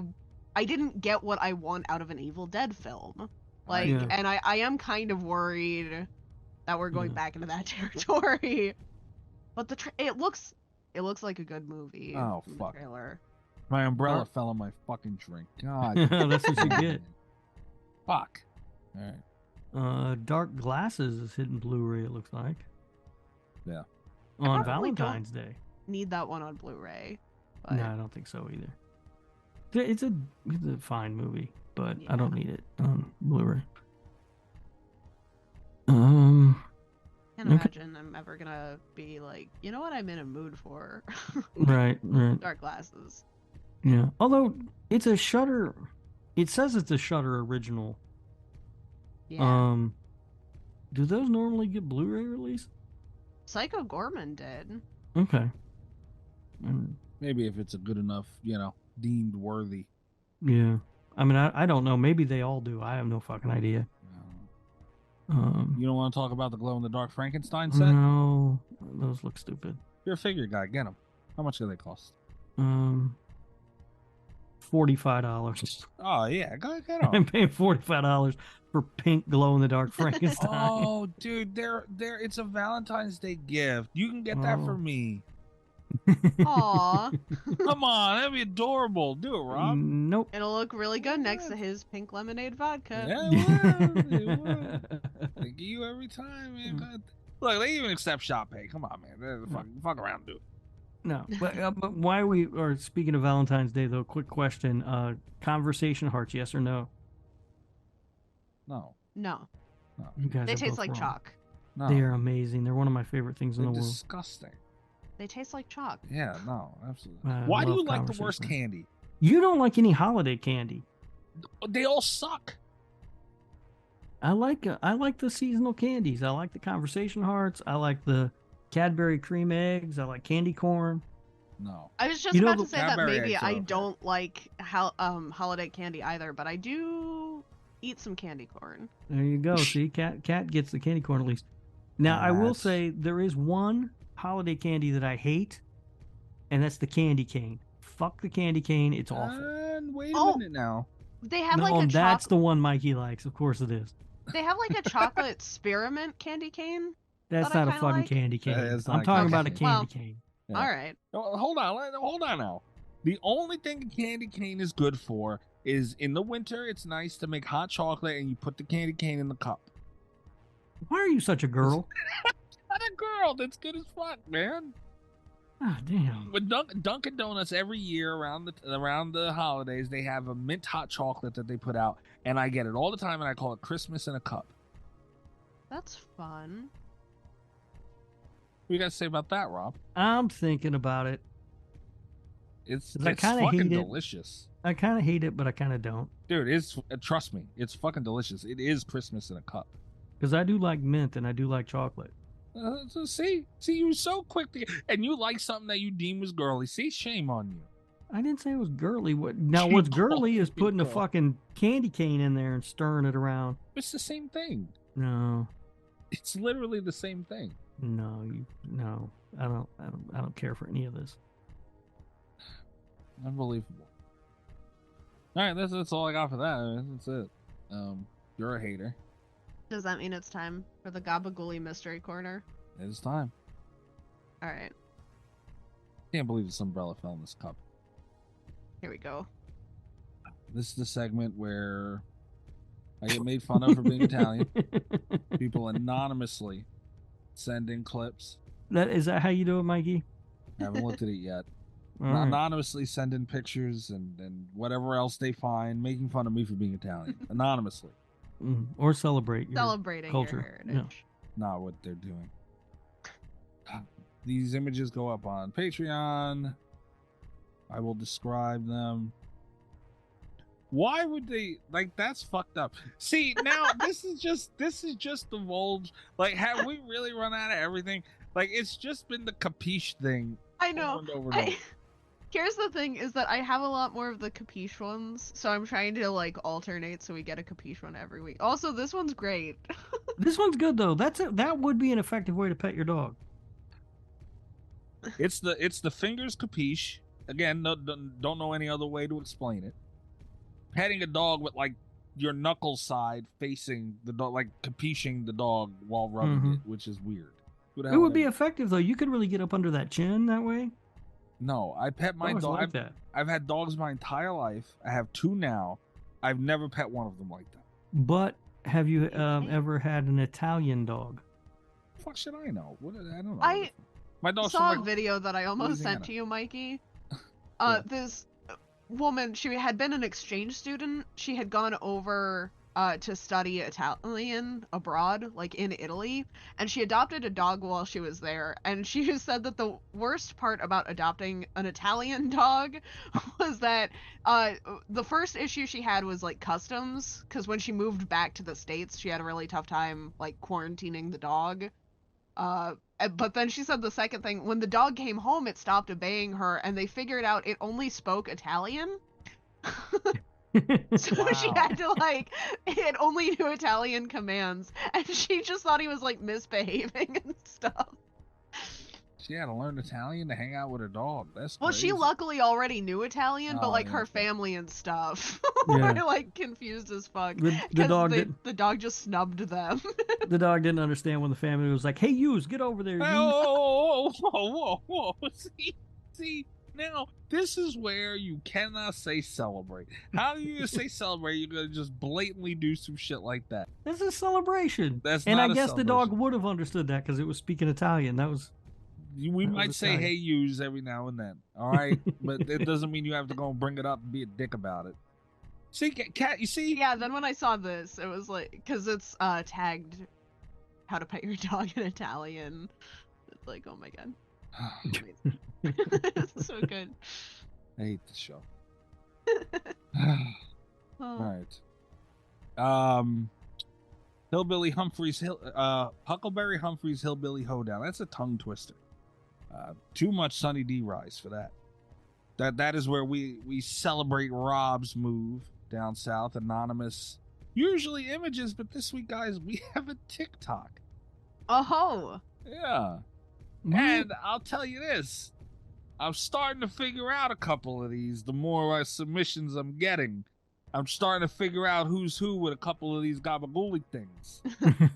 didn't get what I want out of an Evil Dead film. Like, and I am kind of worried that we're going back into that territory. But it looks like a good movie. Oh, from fuck. The trailer. My umbrella fell on my fucking drink. God. That's what you get. Fuck. All right. Dark Glasses is hitting Blu-ray, it looks like. Yeah. On Valentine's Day. Need that one on Blu-ray. But... No, I don't think so either. It's a fine movie, but I don't need it on Blu-ray. Can't imagine I'm ever gonna be like, you know what I'm in a mood for. Right. Dark Glasses. Yeah. Although it's a Shudder, it says it's a Shudder original. Yeah. Do those normally get Blu-ray release? Psycho Gorman did. Okay. Maybe if it's a good enough, you know, deemed worthy. Yeah. I mean, I don't know. Maybe they all do. I have no fucking idea. You don't want to talk about the glow-in-the-dark Frankenstein set? No, those look stupid. You're a figure guy. Get them. How much do they cost? $45. Oh, yeah. Go get I'm them. paying $45 for pink glow-in-the-dark Frankenstein. Oh, dude, it's a Valentine's Day gift. You can get that for me. Aw. Come on, that'd be adorable. Do it, Rob. Nope. It'll look really good next to his pink lemonade vodka. Yeah, it will. Thank you every time, man. Look, they even accept shop pay. Come on, man. Fuck around, dude. No, but why we are speaking of Valentine's Day though? Quick question: conversation hearts, yes or no? No. No. You guys They are taste both like wrong. chalk. No. They are amazing. They're one of my favorite things in They're the world. disgusting. They taste like chalk. Yeah, no, absolutely. I Why do love you like the worst conversation. candy? You don't like any holiday candy. They all suck. I like the seasonal candies. I like the conversation hearts. I like the Cadbury cream eggs. I like candy corn. No. I was just You know about to the say that Cadbury maybe eggs are I okay. don't like holiday candy either, but I do eat some candy corn. There you go. See, Cat gets the candy corn at least. Now I will That's- say there is one holiday candy that I hate, and that's the candy cane. Fuck the candy cane. It's awful. And wait a Oh. minute now. They have No, like a that's chocolate. the one Mikey likes. Of course it is. They have like a chocolate spearmint candy cane. That's That I not a kinda fucking like. candy cane. It's not I'm a talking candy about a cane. candy Well, cane. Yeah. All right. No, hold on now. The only thing a candy cane is good for is in the winter. It's nice to make hot chocolate and you put the candy cane in the cup. Why are you such a girl? Not a girl. That's good as fuck, man. Ah, damn. With Dunkin' Donuts every year around the holidays, they have a mint hot chocolate that they put out, and I get it all the time, and I call it Christmas in a cup. That's fun. What you got to say about that, Rob? I'm thinking about it. It's 'Cause I kinda fucking hate it. delicious. I kind of hate it, but I kind of don't. Dude, trust me, it's fucking delicious. It is Christmas in a cup. Because I do like mint and I do like chocolate. So see, you're so quick and you like something that you deem was girly. See, shame on you. I didn't say it was girly. Now, You what's called girly is it putting a girl. fucking candy cane in there and stirring it around. It's the same thing. No, It's literally the same thing. no. I don't care for any of this. Unbelievable. All right, that's all I got for that. That's it. You're a hater. Does that mean it's time for the Gabagooli Mystery Corner? It's time. All right. Can't believe this umbrella fell in this cup. Here we go. This is the segment where I get made fun of for being Italian. People anonymously send in clips. Is that how you do it, Mikey? I haven't looked at it yet. All right. Anonymously send in pictures and whatever else they find, making fun of me for being Italian. Anonymously. Or celebrate your Celebrating culture. your heritage. Not what they're doing. These images go up on Patreon. I will describe them. Why would they that's fucked up? See, now this is just the Volge. Like, have we really run out of everything? Like, it's just been the capiche thing. I know. Over and over and over. Here's the thing: is that I have a lot more of the capiche ones, so I'm trying to like alternate so we get a capiche one every week. Also, this one's great. This one's good though. That would be an effective way to pet your dog. It's the fingers capiche. Again, don't know any other way to explain it. Petting a dog with like your knuckle side facing the dog, like capiching the dog while rubbing it, which is weird. Who the It hell would be ever- effective though. You could really get up under that chin that way. No, I pet my Dogs dog. like that. I've had dogs my entire life. I have 2 now. I've never pet one of them like that. But have you ever had an Italian dog? Fuck should I know? I don't know. I My dog's saw from a video that I almost Louisiana. sent to you, Mikey. Yeah. This woman, she had been an exchange student. She had gone over to study Italian abroad, like in Italy, and she adopted a dog while she was there. And she said that the worst part about adopting an Italian dog was that the first issue she had was like customs, because when she moved back to the States, she had a really tough time like quarantining the dog. But then she said the second thing, when the dog came home, it stopped obeying her, and they figured out it only spoke Italian. So she had to it only knew Italian commands, and she just thought he was misbehaving and stuff. She had to learn Italian to hang out with her dog. That's Well, crazy. she luckily already knew Italian, but yeah, her okay. family and stuff Yeah. were confused as fuck. The dog didn't. The dog just snubbed them. The dog didn't understand when the family was like, "Hey, Hughes, get over there." Whoa. See, now this is where you cannot say celebrate. How are you gonna say celebrate? You're gonna just blatantly do some shit like that. This is a celebration. That's and not I a guess the dog celebration. would have understood that because it was speaking Italian. That was. We might say "hey, use" every now and then, all right? But it doesn't mean you have to go and bring it up and be a dick about it. See, Cat, you see? Yeah, then when I saw this, it was because it's tagged how to pet your dog in Italian. It's oh my god. It's so good. I hate the show. All right. Hillbilly Humphrey's Huckleberry Humphrey's Hillbilly Hoedown. That's a tongue twister. Too much Sunny D Rise for that. That is where we celebrate Rob's move down south. Anonymous, usually images, but this week, guys, we have a TikTok. Oh. Yeah. And I'll tell you this, I'm starting to figure out a couple of these. The more submissions I'm getting, I'm starting to figure out who's who with a couple of these gabagool things.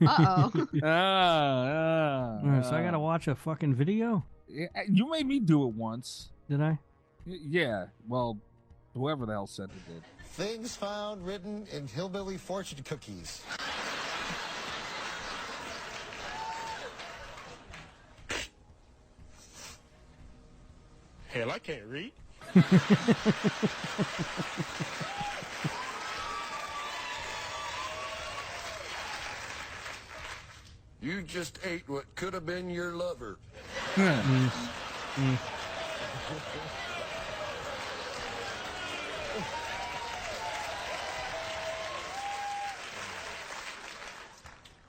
Uh-oh. So I gotta watch a fucking video? Yeah, you made me do it once. Did I? Yeah, well, whoever the hell said it did. Things found written in hillbilly fortune cookies. Hell, I can't read. You just ate what could have been your lover.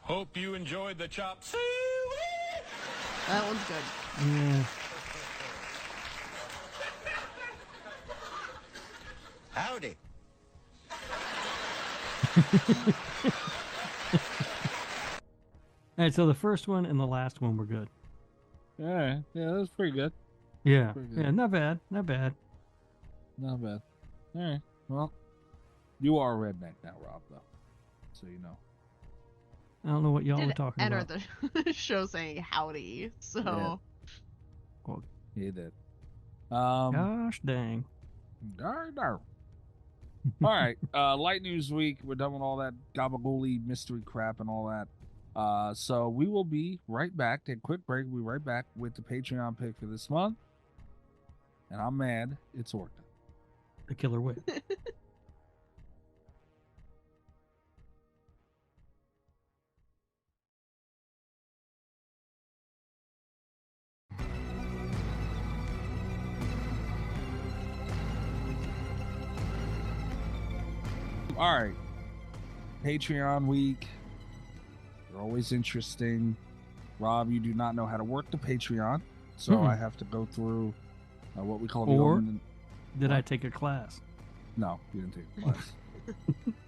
Hope you enjoyed the chop suey. That one's good. Yeah. Howdy. All right, so the first one and the last one were good. All right. Yeah, that was pretty good. Yeah. Pretty good. Yeah, not bad. Not bad. Not bad. All right. Well, you are a redneck now, Rob, though. So you know. I don't know what y'all were talking enter about. the show saying howdy, so. Yeah. Well, he did. Gosh dang. All right. Light news week. We're done with all that gabagool mystery crap and all that. So we will be right back. Take a quick break. We'll be right back with the Patreon pick for this month. And I'm mad. It's Orca. The killer whale. All right. Patreon week. They're always interesting. Rob, you do not know how to work the Patreon, so I have to go through what we call the Or open. did I take a class? No, you didn't take a class.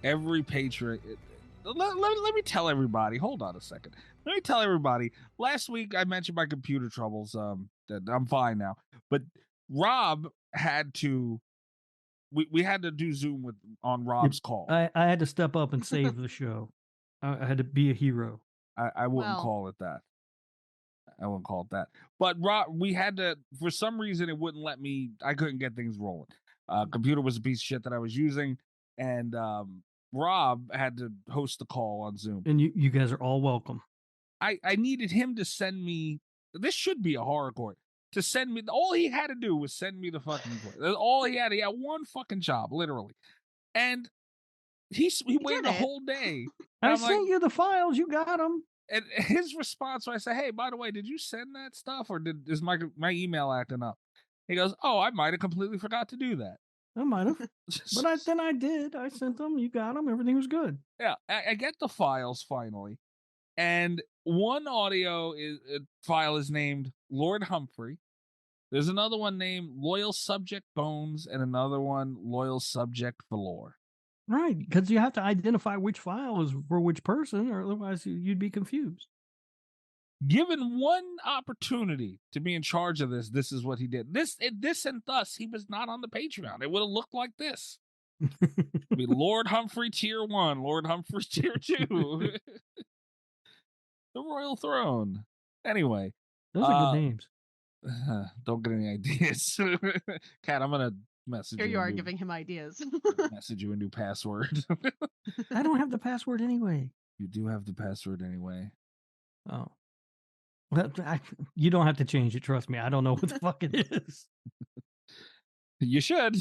Every patron. Let me tell everybody. Hold on a second. Let me tell everybody. Last week I mentioned my computer troubles. That I'm fine now. But Rob had to. We had to do Zoom on Rob's call. I had to step up and save the show. I had to be a hero. I wouldn't call it that. I wouldn't call it that. But Rob, we had to, for some reason, it wouldn't let me. I couldn't get things rolling. Computer was a piece of shit that I was using, and Rob had to host the call on Zoom. And you guys are all welcome. I needed him to send me. This should be a horror court. To send me, all he had to do was send me the fucking court. That's all he had. He had one fucking job, literally, and he waited a whole day. I sent you the files. You got them. And his response, when I say, "Hey, by the way, did you send that stuff, or is my email acting up?" He goes, "Oh, I might have completely forgot to do that." I might have, but then I did. I sent them. You got them. Everything was good. Yeah, I get the files finally, and one audio file is named Lord Humphrey. There's another one named Loyal Subject Bones, and another one Loyal Subject Valor. Right, because you have to identify which file is for which person, or otherwise you'd be confused. Given one opportunity to be in charge of this, this is what he did. This and thus he was not on the Patreon. It would have looked like this. Be Lord Humphrey Tier 1, Lord Humphrey Tier 2. The Royal Throne. Anyway. Those are good names. Don't get any ideas. Kat, I'm going to message Here you. You are giving him ideas. Message you a new password. I don't have the password anyway. You do have the password anyway. Oh. Well, you don't have to change it. Trust me. I don't know what the fuck it is. You should.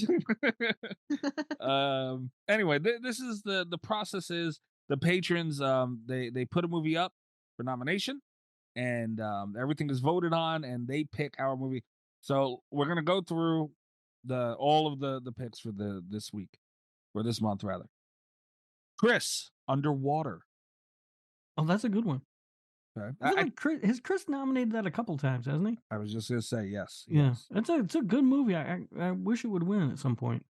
Anyway, this is the process is the patrons, they put a movie up for nomination, and everything is voted on, and they pick our movie. So we're gonna go through all of the picks for this week, or this month rather. Chris, Underwater. Oh, that's a good one. Okay. Chris nominated that a couple times, hasn't he? I was just gonna say yes. Yeah, it's a good movie. I wish it would win at some point.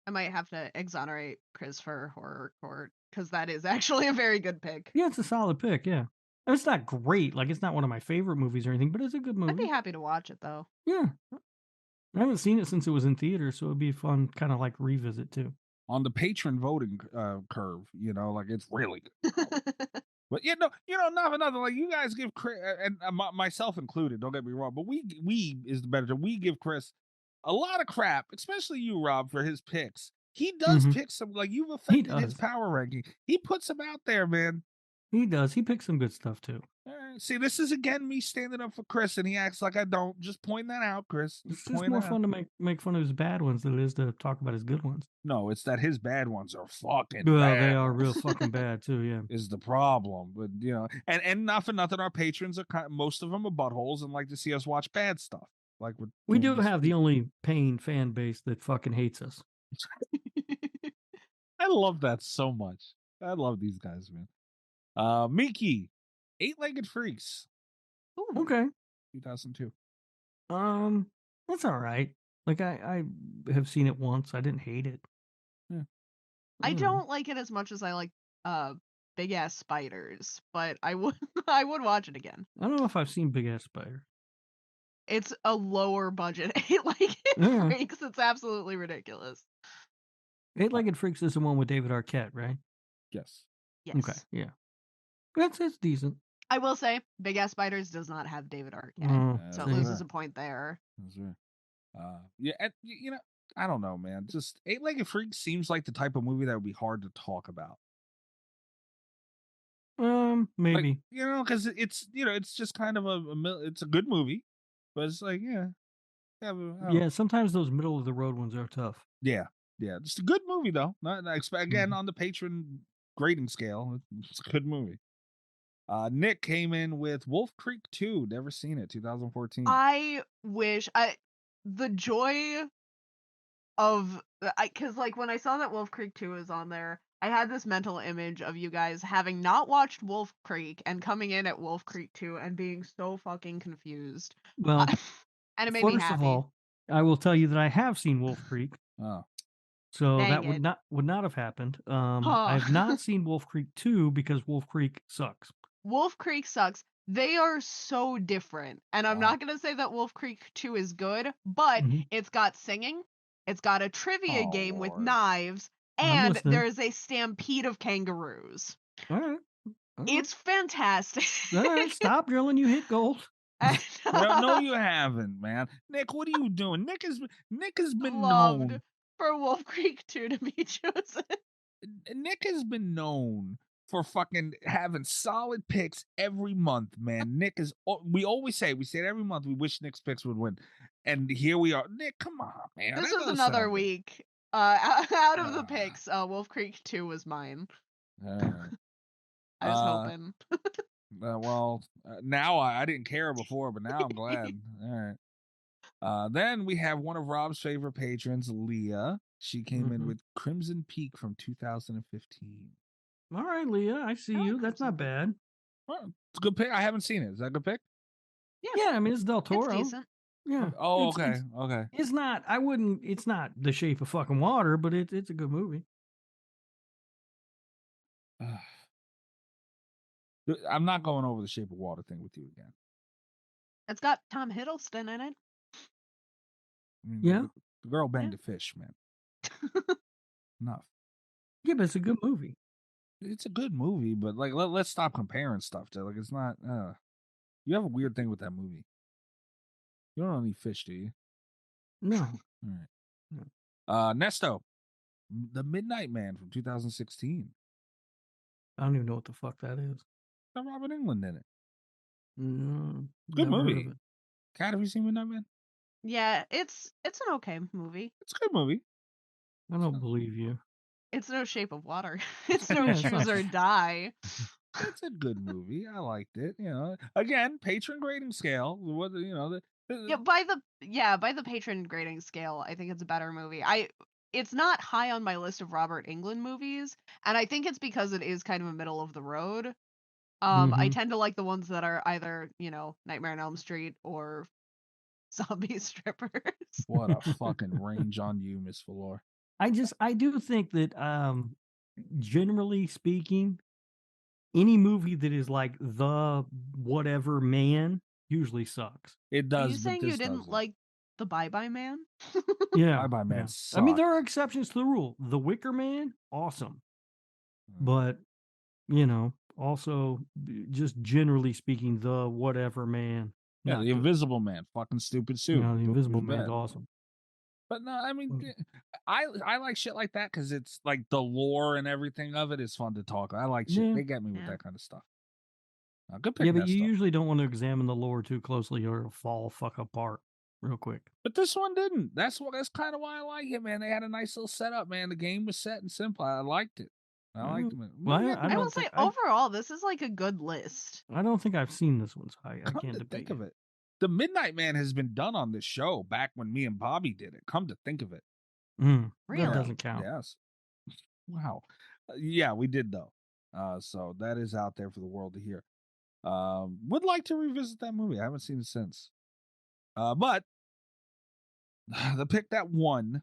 I might have to exonerate Chris for Horror Court, because that is actually a very good pick. Yeah, it's a solid pick. Yeah, it's not great. Like, it's not one of my favorite movies or anything, but it's a good movie. I'd be happy to watch it though. Yeah, I haven't seen it since it was in theaters, so it'd be fun, kind of like revisit too. On the patron voting curve, like it's really good. But not for nothing. Like, you guys give Chris, and myself included, don't get me wrong, but we is the better term. We give Chris a lot of crap, especially you, Rob, for his picks. He does pick some, like, you've affected his power ranking. He puts them out there, man. He does. He picks some good stuff too. See, this is again me standing up for Chris, and he acts like I don't. Just pointing that out, Chris. It's just more fun to make fun of his bad ones than it is to talk about his good ones. No, it's that his bad ones are fucking well, bad. They are real fucking bad too, yeah. Is the problem. But, and not for nothing, our patrons are most of them are buttholes and like to see us watch bad stuff. Like, we do have the only paying fan base that fucking hates us. I love that so much. I love these guys, man. Miki, Eight-Legged Freaks. Ooh. Okay. 2002. That's all right. Like, I have seen it once. I didn't hate it. Yeah. I don't like it as much as I like Big Ass Spiders, but I would watch it again. I don't know if I've seen Big Ass Spider. It's a lower budget Eight-Legged Freaks. It's absolutely ridiculous. Eight-Legged Freaks is the one with David Arquette, right? Yes. Yes. Okay, yeah. It's decent. I will say, Big Ass Spiders does not have David Arquette, so it loses a point there. That's right. Yeah, and, I don't know, man. Just Eight-Legged Freaks seems like the type of movie that would be hard to talk about. Maybe. Like, because it's it's just kind of it's a good movie, but it's like yeah. Sometimes those middle of the road ones are tough. Yeah, just a good movie though. Not again on the patron grading scale, it's a good movie. Nick came in with Wolf Creek 2. Never seen it. 2014. I wish the joy of because like when I saw that Wolf Creek 2 was on there, I had this mental image of you guys having not watched Wolf Creek and coming in at Wolf Creek 2 and being so fucking confused. Well, and it made me happy. First of all, I will tell you that I have seen Wolf Creek. Oh. So Dang that it. would not have happened. I have not seen Wolf Creek 2 because Wolf Creek sucks. Wolf Creek sucks. They are so different. And I'm not going to say that Wolf Creek 2 is good, but it's got singing, it's got a trivia game with knives, and there's a stampede of kangaroos. All right. It's fantastic. All right, stop drilling, you hit gold. No, you haven't, man. Nick, what are you doing? Nick has been known for Wolf Creek 2 to be chosen. Nick has been known for fucking having solid picks every month, man. Nick is. We always say it every month. We wish Nick's picks would win, and here we are. Nick, come on, man. This was another week. Out of the picks, Wolf Creek 2 was mine. I was hoping. Now I didn't care before, but now I'm glad. All right. Then we have one of Rob's favorite patrons, Leah. She came in with Crimson Peak from 2015. All right, Leah, I see you. That's not bad. Well, it's a good pick. I haven't seen it. Is that a good pick? Yeah, I mean, it's Del Toro. It's decent. Yeah. Oh, okay. Okay. It's not. It's not The Shape of Fucking Water, but it's a good movie. I'm not going over the Shape of Water thing with you again. It's got Tom Hiddleston in it. I mean, Yeah. the girl banged a fish, man. Enough. Yeah, but it's a good movie. It's a good movie, but like let's stop comparing stuff to like it's not. You have a weird thing with that movie. You don't eat fish, do you? No. All right. No. Nesto, The Midnight Man from 2016. I don't even know what the fuck that is. Got Robert Englund in it. No, Good never heard movie. of it. Kat, have you seen Midnight Man? Yeah, it's an okay movie. It's a good movie. I don't believe you. It's no Shape of Water. It's no Yeah, it's Choose not- or Die. It's a good movie. I liked it. You know, again, patron grading scale. What you know? Yeah, by the patron grading scale, I think it's a better movie. It's not high on my list of Robert Englund movies, and I think it's because it is kind of a middle of the road. I tend to like the ones that are either, Nightmare on Elm Street or Zombie Strippers. What a fucking range on you, Miss Valor. I do think that generally speaking, any movie that is like the whatever man usually sucks. It does. Are you but saying you this didn't doesn't. like The Bye Bye Man? Yeah. Bye Bye Man. I mean, there sucked. are exceptions to the rule. The Wicker Man, awesome. Mm. But, also just generally speaking, the whatever man. Yeah, not the good. Invisible Man, fucking stupid suit. The Invisible It was Man's bad. awesome. But no, I mean, Mm. I like shit like that because it's like the lore and everything of it is fun to talk. I like shit. Yeah. They get me with Yeah. that kind of stuff. Good pick, Yeah, but you Nesto. usually don't want to examine the lore too closely or it'll fall fuck apart real quick. But this one didn't. That's kind of why I like it, man. They had a nice little setup, man. The game was set and simple. I liked it. I liked it. Well, We I got I don't will say, think- I- overall, this is like a good list. I don't think I've seen this one, so I Come can't to debate think of it, The Midnight Man has been done on this show back when me and Bobby did it. Come to think of it. Really? That doesn't count. Yes. Wow. Yeah, we did though. So that is out there for the world to hear. Would like to revisit that movie. I haven't seen it since. But the pick that won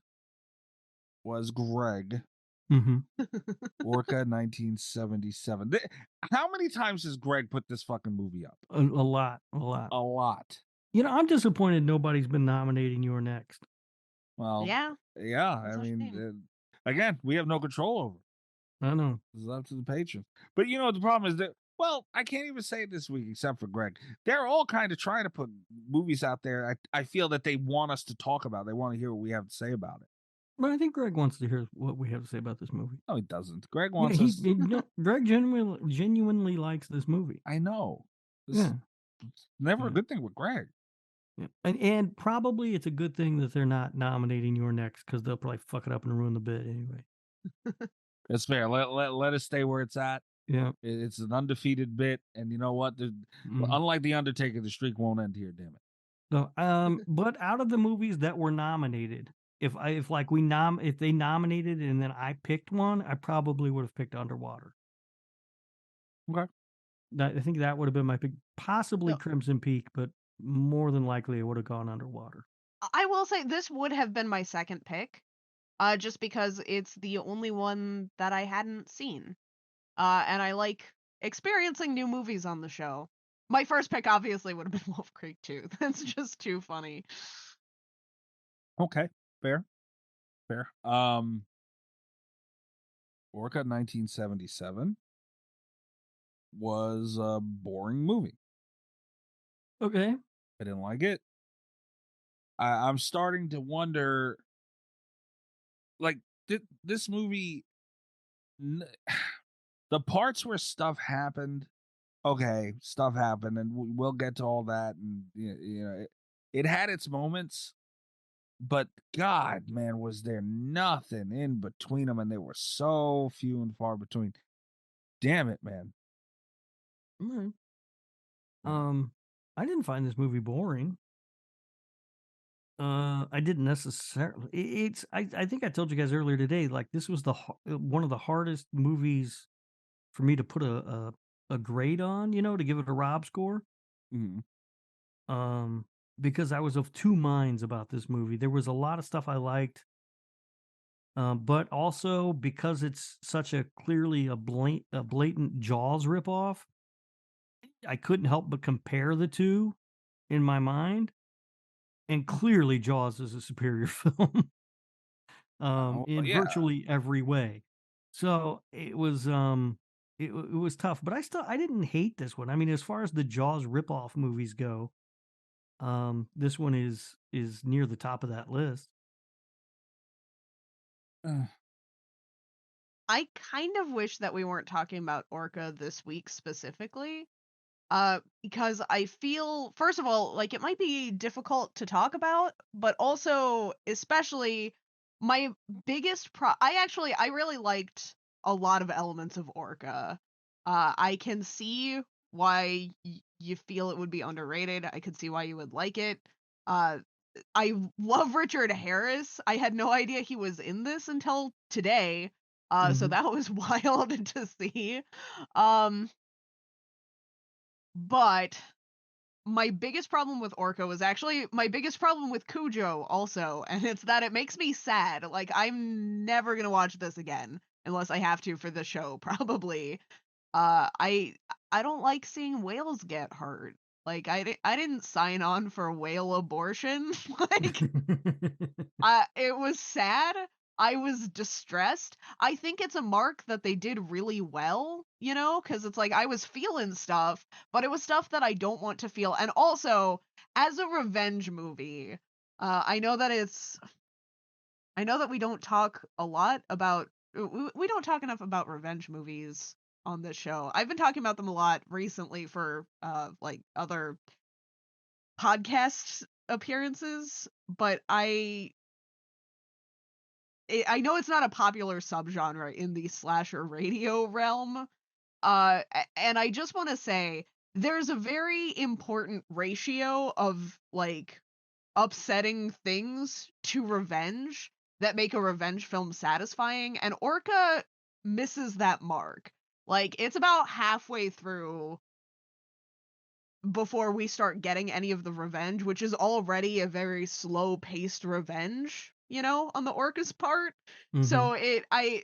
was Greg. Mm-hmm. Orca 1977. How many times has Greg put this fucking movie up? A lot. A lot. I'm disappointed nobody's been nominating Your Next. Well, Yeah. yeah. That's I a mean, shame. again, we have no control over it. I know. It's up to the patrons. But the problem is that, well, I can't even say it this week except for Greg. They're all kind of trying to put movies out there. I feel that they want us to talk about. They want to hear what we have to say about it. But I think Greg wants to hear what we have to say about this movie. No, he doesn't. Greg Yeah, wants us. Greg genuinely likes this movie. I know. Yeah. It's never a Yeah. good thing with Greg. Yeah. And probably it's a good thing that they're not nominating Your Next because they'll probably fuck it up and ruin the bit anyway. That's fair. Let us stay where it's at. Yeah. It's an undefeated bit, and you know what? Unlike the Undertaker, the streak won't end here. Damn it. So, but out of the movies that were nominated, if they nominated and then I picked one, I probably would have picked Underwater. Okay. I think that would have been my pick. Possibly No. Crimson Peak, but more than likely I would have gone Underwater. I will say this would have been my second pick, just because it's the only one that I hadn't seen. And I like experiencing new movies on the show. My first pick obviously would have been Wolf Creek 2. That's just too funny. Okay. Fair. Orca 1977 was a boring movie. Okay. I didn't like it. I'm starting to wonder, like, this movie, the parts where stuff happened, okay, stuff happened, and we'll get to all that, and it had its moments, but God, man, was there nothing in between them, and they were so few and far between. Damn it, man. All right. I didn't find this movie boring. I didn't necessarily. I think I told you guys earlier today. Like this was one of the hardest movies for me to put a grade on. To give it a Rob score. Mm-hmm. Because I was of two minds about this movie. There was a lot of stuff I liked, but also because it's such a clearly a blatant Jaws ripoff. I couldn't help but compare the two in my mind, and clearly Jaws is a superior film in yeah. virtually every way. So it was it was tough, but I didn't hate this one. I mean, as far as the Jaws ripoff movies go, this one is near the top of that list. I kind of wish that we weren't talking about Orca this week specifically. Because I feel, first of all, like it might be difficult to talk about, but also, especially, my biggest I really liked a lot of elements of Orca. I can see why you feel it would be underrated. I could see why you would like it. I love Richard Harris. I had no idea he was in this until today. So that was wild to see. But my biggest problem with Orca was actually my biggest problem with Cujo also, and it's that it makes me sad. Like, I'm never gonna watch this again unless I have to for the show, probably. I don't like seeing whales get hurt. Like, I didn't sign on for whale abortion. Like, it was sad. I was distressed. I think it's a mark that they did really well, you know, because it's like I was feeling stuff, but it was stuff that I don't want to feel. And also, as a revenge movie, I know that we don't talk a lot about, we don't talk enough about revenge movies on this show. I've been talking about them a lot recently for like other podcast appearances, but I know it's not a popular subgenre in the slasher radio realm. And I just want to say there's a very important ratio of like upsetting things to revenge that make a revenge film satisfying, and Orca misses that mark. Like, it's about halfway through before we start getting any of the revenge, which is already a very slow-paced revenge, you know, on the Orca's part. So I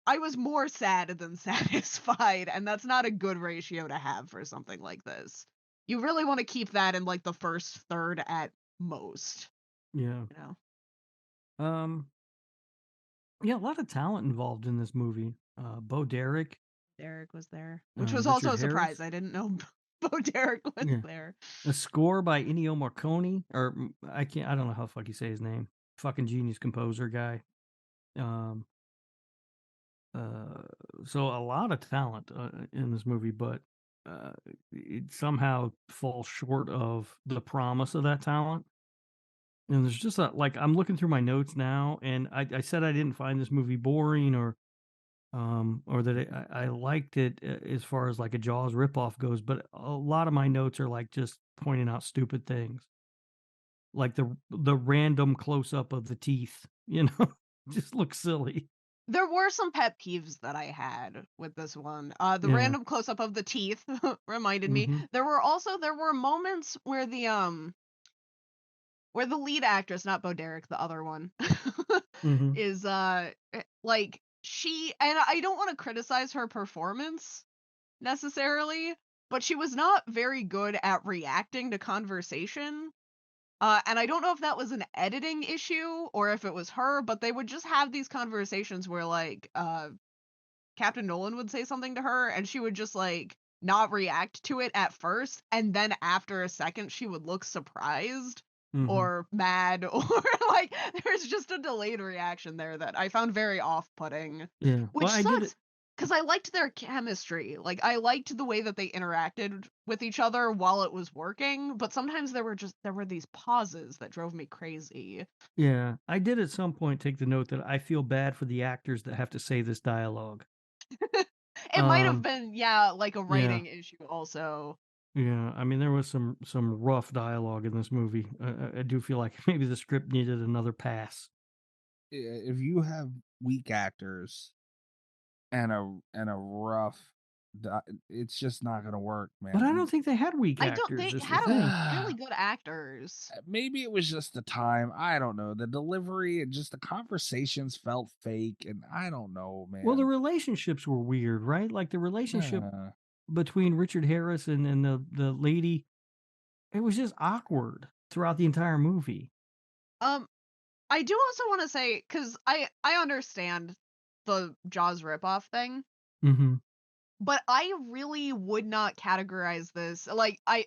was more sad than satisfied, and that's not a good ratio to have for something like this. You really want to keep that in like the first third at most. Yeah. You know. Yeah, a lot of talent involved in this movie. Bo Derek. Derek was there, which was Richard also a Harris. surprise. I didn't know Bo Derek was there. A score by Ennio Morricone, or I don't know how the fuck you say his name. Fucking genius composer guy. So a lot of talent in this movie, but it somehow falls short of the promise of that talent. And there's just like, I'm looking through my notes now, and I said I didn't find this movie boring or that I liked it as far as like a Jaws ripoff goes, but a lot of my notes are like just pointing out stupid things, like the random close up of the teeth, you know, just looks silly. There were some pet peeves that I had with this one. The random close up of the teeth reminded me. There were moments where the lead actress, not Bo Derek, the other one, is like, she, and I don't want to criticize her performance necessarily, but she was not very good at reacting to conversation. And I don't know if that was an editing issue or if it was her, but they would just have these conversations where like Captain Nolan would say something to her and she would just like not react to it at first, and then after a second she would look surprised or mad, or like there's just a delayed reaction there that I found very off-putting. Yeah. Which sucks, because I liked their chemistry. Like, I liked the way that they interacted with each other while it was working, but sometimes there were these pauses that drove me crazy. Yeah, I did at some point take the note that I feel bad for the actors that have to say this dialogue. It might have been, like a writing issue also. Yeah, I mean, there was some rough dialogue in this movie. I do feel like maybe the script needed another pass. If you have weak actors and a rough, it's just not gonna work, man. But I don't think they had weak actors. They had really good actors. Maybe it was just the time. I don't know. The delivery and just the conversations felt fake, and I don't know, man. Well, the relationships were weird, right? Like the relationship between Richard Harris and the lady, it was just awkward throughout the entire movie. I do also want to say, because I understand the Jaws ripoff thing, Mm-hmm. but I really would not categorize this. Like, I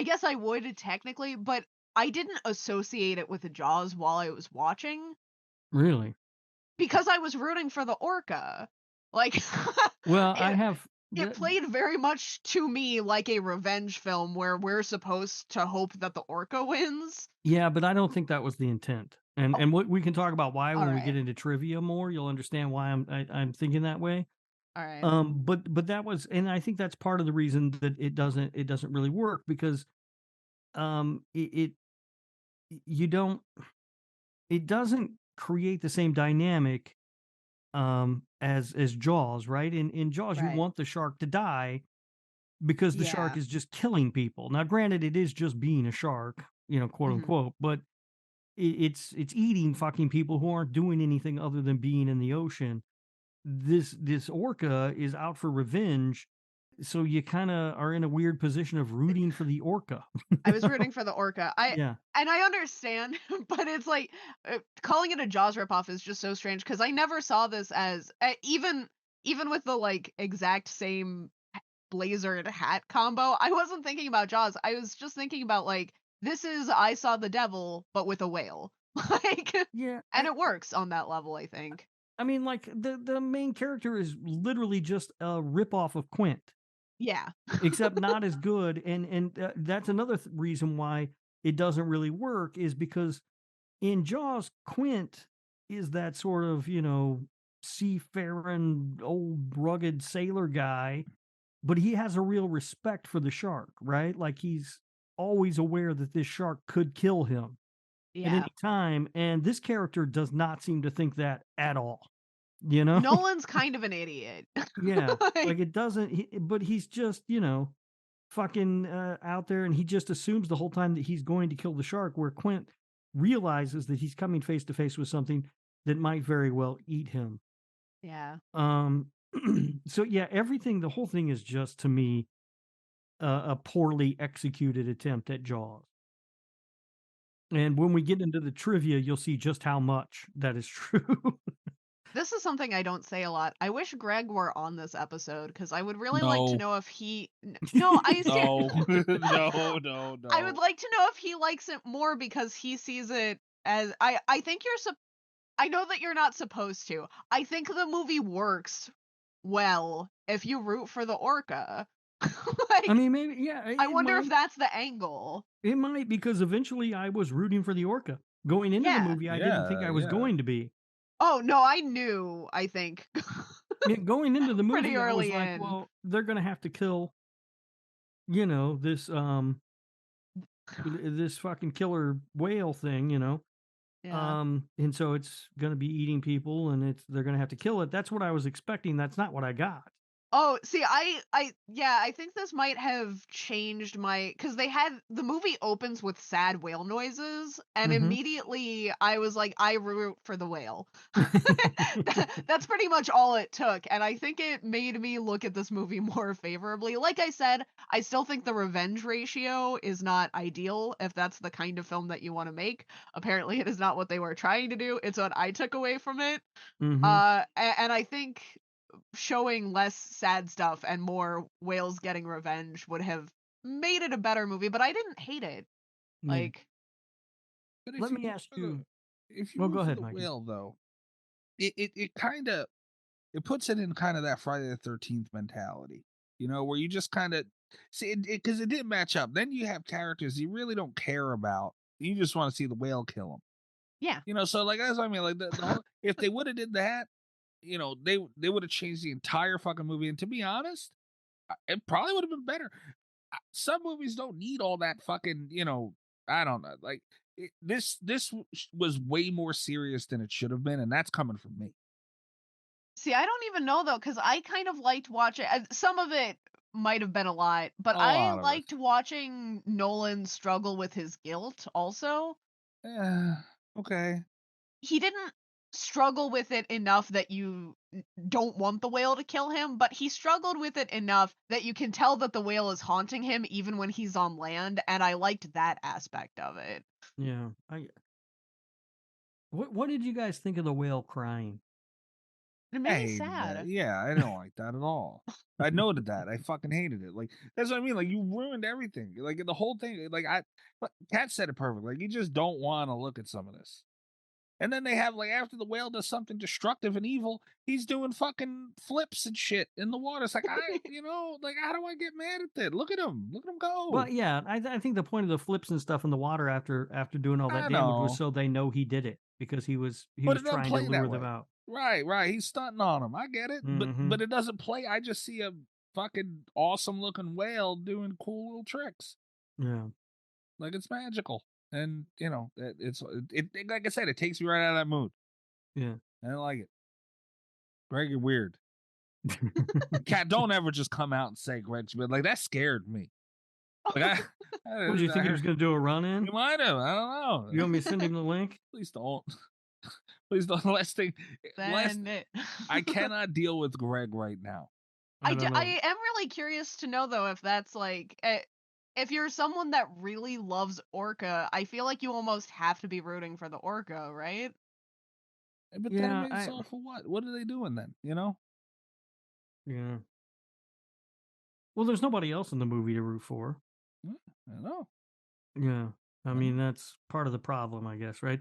guess I would technically, but I didn't associate it with the Jaws while I was watching Really? because I was rooting for the Orca. Like, Well, I it, have. it played very much to me like a revenge film where we're supposed to hope that the Orca wins. Yeah, but I don't think that was the intent. And what we can talk about why All when we right. get into trivia more, you'll understand why I'm thinking that way. All right. But that was, and I think that's part of the reason that it doesn't really work because it you don't it doesn't create the same dynamic as Jaws, right? In Jaws, you Right. want the shark to die because the shark Yeah. is just killing people. Now, granted, it is just being a shark, quote Mhm. unquote, but it's eating fucking people who aren't doing anything other than being in the ocean. This orca is out for revenge, so you kind of are in a weird position of rooting for the orca. I was rooting for the Orca. Yeah. And I understand, but it's like calling it a Jaws ripoff is just so strange because I never saw this as even with the like exact same blazer and hat combo. I wasn't thinking about Jaws. I was just thinking about like this is I Saw the Devil but with a whale. Like, Yeah, and it works on that level, I think. I mean, like the main character is literally just a ripoff of Quint, Yeah. except not as good. And that's another reason why it doesn't really work is because in Jaws, Quint is that sort of seafaring old rugged sailor guy, but he has a real respect for the shark, right? Like he's always aware that this shark could kill him at Yeah. any time, and this character does not seem to think that at all. You know? Nolan's kind of an idiot. Yeah, like it doesn't. But he's just fucking out there, and he just assumes the whole time that he's going to kill the shark. Where Quint realizes that he's coming face to face with something that might very well eat him. Yeah. So yeah, the whole thing is just to me a poorly executed attempt at Jaws. And when we get into the trivia, you'll see just how much that is true. This is something I don't say a lot. I wish Greg were on this episode because I would really like to No. know if he. No, I No, no. I would like to know if he likes it more because he sees it as I think I know that you're not supposed to. I think the movie works well if you root for the Orca. I Like, mean, maybe yeah. I it wonder if might. that's the angle. It might, because eventually I was rooting for the orca. Going into the Yeah. movie, I didn't think I was Yeah. going to be. Oh no, I knew. I think Going into the movie, pretty I was early like, in. well, they're going to have to kill, this fucking killer whale thing, Yeah. and so it's going to be eating people, and they're going to have to kill it. That's what I was expecting. That's not what I got. Oh, see, I think this might have changed because the movie opens with sad whale noises, and Mhm. immediately I was like, I root for the whale. That's pretty much all it took, and I think it made me look at this movie more favorably. Like I said, I still think the revenge ratio is not ideal if that's the kind of film that you want to make. Apparently, it is not what they were trying to do. It's what I took away from it. Mhm. And I think showing less sad stuff and more whales getting revenge would have made it a better movie, but I didn't hate it. Yeah. Like, But if Let you me root ask for the- you. if you Well, root go for ahead, the Mikey. whale, though, it kind of puts it in kind of that Friday the 13th mentality, where you just kind of see it because it didn't match up. Then you have characters you really don't care about. You just want to see the whale kill them. yeah. So like that's what I mean. Like the whole, if they would have did that, they would have changed the entire fucking movie. And to be honest, it probably would have been better. Some movies don't need all that fucking, I don't know. Like this was way more serious than it should have been, and that's coming from me. See, I don't even know though, because I kind of liked watching. Some of it might have been a lot, but A I lot of it. liked watching Nolan struggle with his guilt. Also, Okay. he didn't. struggle with it enough that you don't want the whale to kill him, but he struggled with it enough that you can tell that the whale is haunting him even when he's on land, and I liked that aspect of it. Yeah. What did you guys think of the whale crying? It I made me hated that. sad. Yeah, I didn't like that at all. I noted that. I fucking hated it. Like that's what I mean. Like you ruined everything. Like the whole thing. Like Kat said it perfect. Like you just don't want to look at some of this. And then they have like after the whale does something destructive and evil, he's doing fucking flips and shit in the water. It's like like how do I get mad at that? Look at him go. Well, yeah, I think the point of the flips and stuff in the water after doing all that I damage was know, so they know he did it because he was but it doesn't trying to play lure that them way. out. Right. He's stunting on him. I get it, Mm-hmm. but it doesn't play. I just see a fucking awesome looking whale doing cool little tricks. Yeah. Like it's magical, and it's like I said, it takes me right out of that mood. Yeah. I don't like it. Greg, you're weird. Cat, don't ever just come out and say Greg's weird. Like that scared me. Like What did you think he was going to do a run in? He might have. I don't know. You want me to send him the link? Please don't. Please don't. Last thing. I cannot deal with Greg right now. I am really curious to know though if that's like if you're someone that really loves Orca, I feel like you almost have to be rooting for the Orca, right? But Yeah, that means all for what? What are they doing then? Yeah. Well, there's nobody else in the movie to root for. I know. Yeah. I mean, that's part of the problem, I guess, right?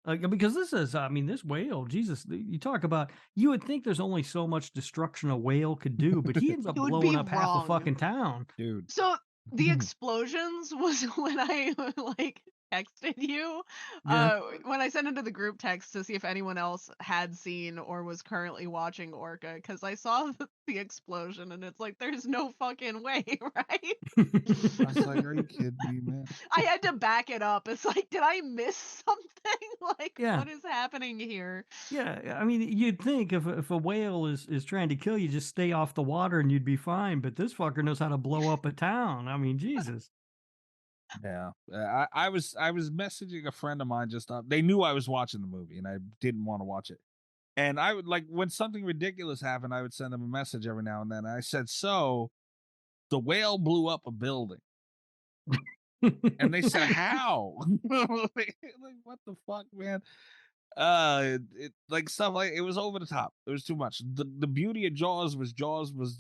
Because this is, this whale, Jesus, you talk about, you would think there's only so much destruction a whale could do, but he ends up You would blowing be up half the wrong. fucking town. Dude. So the explosions was when I texted you when I sent into the group text to see if anyone else had seen or was currently watching Orca, because I saw the explosion and it's like there's no fucking way, right? I was like, are you kidding me, man? I had to back it up. It's like, did I miss something? Like, Yeah. what is happening here? Yeah, I mean, you'd think if a whale is trying to kill you, just stay off the water and you'd be fine. But this fucker knows how to blow up a town. I mean, Jesus. Yeah, I was messaging a friend of mine just up. They knew I was watching the movie and I didn't want to watch it. And I would when something ridiculous happened, I would send them a message every now and then. I said, "So, the whale blew up a building," and they said, "How?" like, what the fuck, man? Stuff like it was over the top. It was too much. The beauty of Jaws was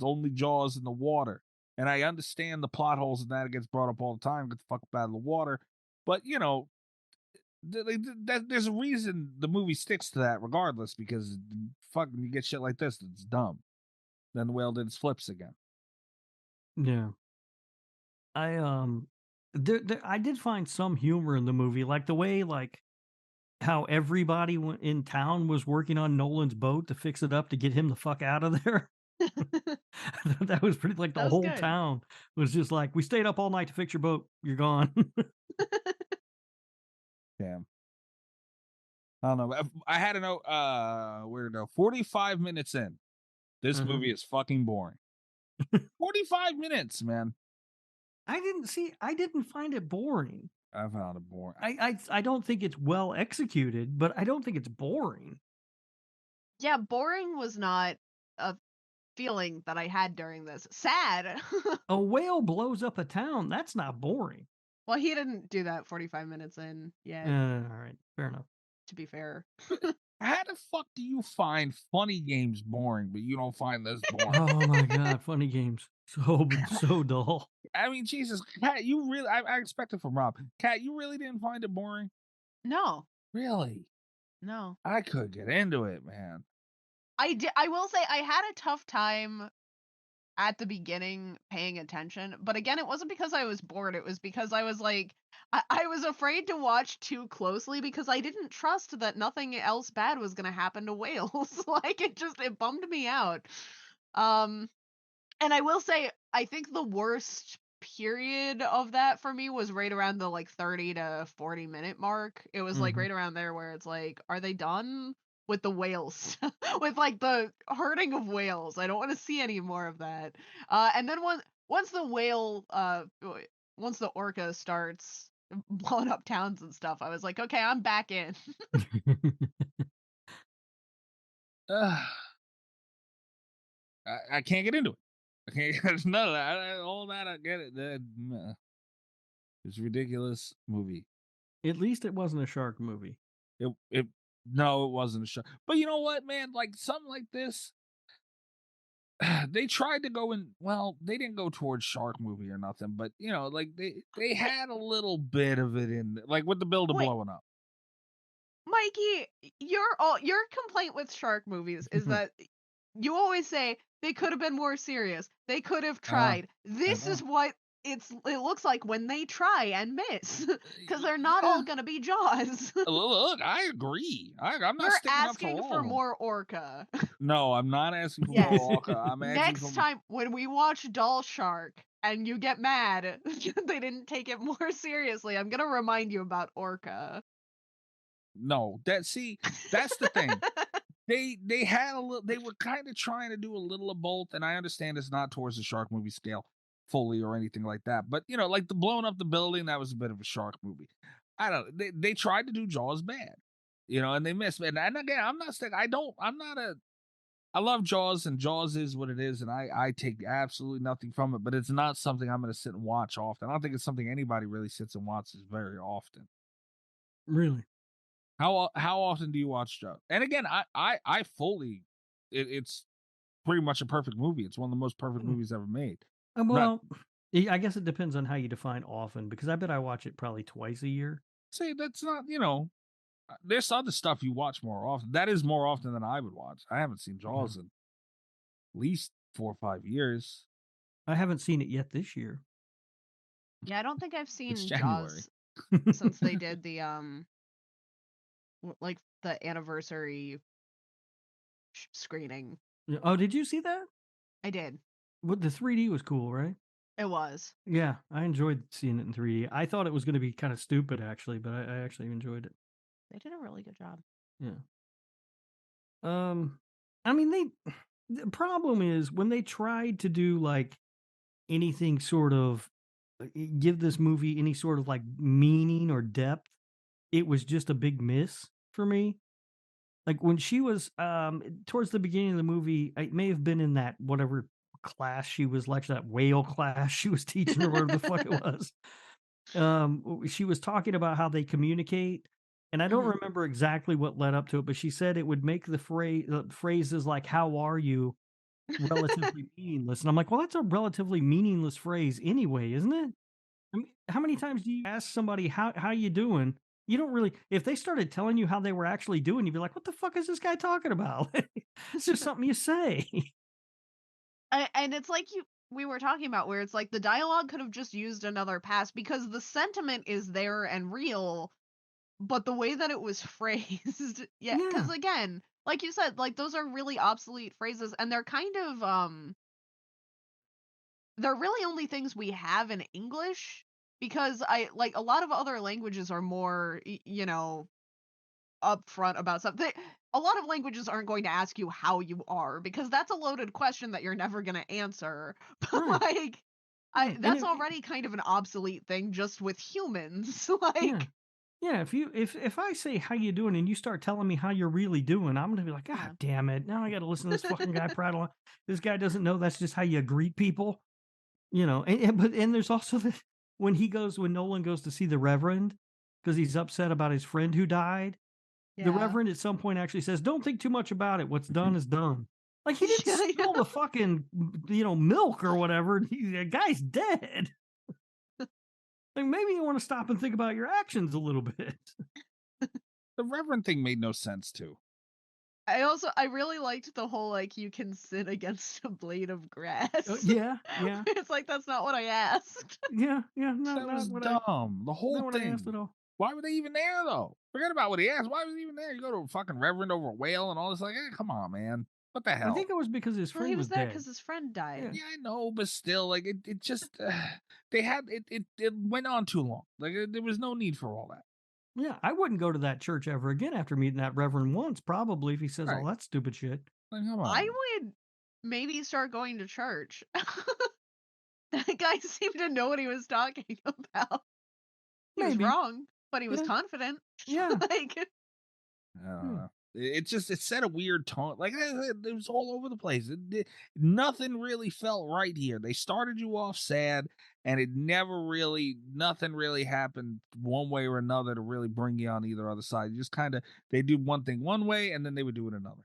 only Jaws in the water. And I understand the plot holes and that it gets brought up all the time. Get the fuck up out of the water. But, there's a reason the movie sticks to that regardless because fucking you get shit like this that's dumb. Then the whale did its flips again. Yeah. I did find some humor in the movie, like the way, how everybody in town was working on Nolan's boat to fix it up to get him the fuck out of there. That was pretty like the whole good. town was just like, we stayed up all night to fix your boat. You're gone. Damn. I don't know. I had to know where to go. 45 minutes in. This movie is fucking boring. 45 minutes, man. I didn't find it boring. I found it boring. I don't think it's well executed, but I don't think it's boring. Yeah, boring was not a feeling that I had during this. Sad. A whale blows up a town. That's not boring. Well, he didn't do that 45 minutes in yet. All right, fair enough. To be fair. How the fuck do you find funny games boring, but you don't find this boring? Oh my god, funny games. So dull. I mean, Jesus, Kat, you really I expected from Rob. Kat, you really didn't find it boring? No. Really? No. I could get into it, man. I will say I had a tough time at the beginning paying attention, but again, it wasn't because I was bored. It was because I was like, I was afraid to watch too closely because I didn't trust that nothing else bad was going to happen to whales. Like it bummed me out. And I will say, I think the worst period of that for me was right around the 30 to 40 minute mark. It was right around there where it's like, are they done with the whales? With the herding of whales. I don't want to see any more of that. And then once the Orca starts blowing up towns and stuff, I was like, okay, I'm back in. I can't get into it. I can't. None of that. All that I get it. It's a ridiculous movie. At least it wasn't a shark movie. No, it wasn't a shark. But you know what, man? Like something like this, they tried to go in. Well, they didn't go towards shark movie or nothing, but you know, like they had a little bit of it in, like with the builder Wait. blowing up. Mikey, your complaint with shark movies is that you always say they could have been more serious. They could have tried. This is what it looks like when they try and miss, because they're not all gonna be Jaws. Look, I agree. I'm not You're sticking asking up for, for more Orca. No, I'm not asking for Yes. more Orca. I'm asking Next time when we watch Doll Shark and you get mad they didn't take it more seriously, I'm gonna remind you about Orca. No, that's the thing. They had a little. They were kind of trying to do a little of both, and I understand it's not towards the shark movie scale fully or anything like that. But you know, like the blowing up the building, that was a bit of a shark movie. I don't. They tried to do Jaws bad, you know, and they missed. And again, I'm not saying I love Jaws, and Jaws is what it is, and I take absolutely nothing from it. But it's not something I'm going to sit and watch often. I don't think it's something anybody really sits and watches very often. Really? How often do you watch Jaws? And again, I fully, it's pretty much a perfect movie. It's one of the most perfect movies ever made. Well, I guess it depends on how you define often, because I bet I watch it probably twice a year. See, that's not, you know, there's other stuff you watch more often. That is more often than I would watch. I haven't seen Jaws in at least 4 or 5 years. I haven't seen it yet this year. Yeah, I don't think I've seen January. Jaws since they did the like the anniversary screening. Oh, did you see that? I did. But the 3D was cool, right? It was. Yeah, I enjoyed seeing it in 3D. I thought it was going to be kind of stupid, actually, but I actually enjoyed it. They did a really good job. Yeah. I mean, the problem is when they tried to do like anything sort of give this movie any sort of like meaning or depth, it was just a big miss for me. Like when she was towards the beginning of the movie, it may have been in that whatever class she was lecturing, that whale class she was teaching or whatever the fuck it was. She was talking about how they communicate, and I don't remember exactly what led up to it, but she said it would make the phrases like "How are you?" relatively meaningless, and I'm like, well, that's a relatively meaningless phrase anyway, isn't it? I mean, how many times do you ask somebody how you doing? You don't really. If they started telling you how they were actually doing, you'd be like, what the fuck is this guy talking about? It's just something you say. And it's like we were talking about, where it's like the dialogue could have just used another pass, because the sentiment is there and real, but the way that it was phrased, because again, like you said, like those are really obsolete phrases, and they're kind of they're really only things we have in English, because a lot of other languages are more you know, upfront about something. A lot of languages aren't going to ask you how you are, because that's a loaded question that you're never going to answer. But like, that's already kind of an obsolete thing just with humans. Like, yeah. If I say how you doing and you start telling me how you're really doing, I'm gonna be like, God damn it! Now I got to listen to this fucking guy prattle on. This guy doesn't know that's just how you greet people, you know. And there's also when Nolan goes to see the Reverend because he's upset about his friend who died. The Reverend at some point actually says, "Don't think too much about it. What's done is done." Like he didn't spill the fucking milk or whatever. The guy's dead. Like maybe you want to stop and think about your actions a little bit. The Reverend thing made no sense too. I really liked the whole like you can sit against a blade of grass. Yeah. It's like that's not what I asked. Yeah. No, that was dumb. The whole thing. I asked at all. Why were they even there though? Forget about what he asked. Why was he even there? You go to a fucking Reverend over a whale and all this. Like, come on, man. What the hell? I think it was because his friend he was there dead. because his friend died. Yeah, I know, but still, like it just they had it went on too long. Like there was no need for all that. Yeah, I wouldn't go to that church ever again after meeting that Reverend once, probably, if he says all that stupid shit. Like, come on. I would maybe start going to church. That guy seemed to know what he was talking about. He was wrong, but he was confident. Yeah. Like, I don't know. It set a weird tone. Like it was all over the place. Nothing really felt right here. They started you off sad, and nothing really happened one way or another to really bring you on either other side. You just kind of, they do one thing one way, and then they would do it another.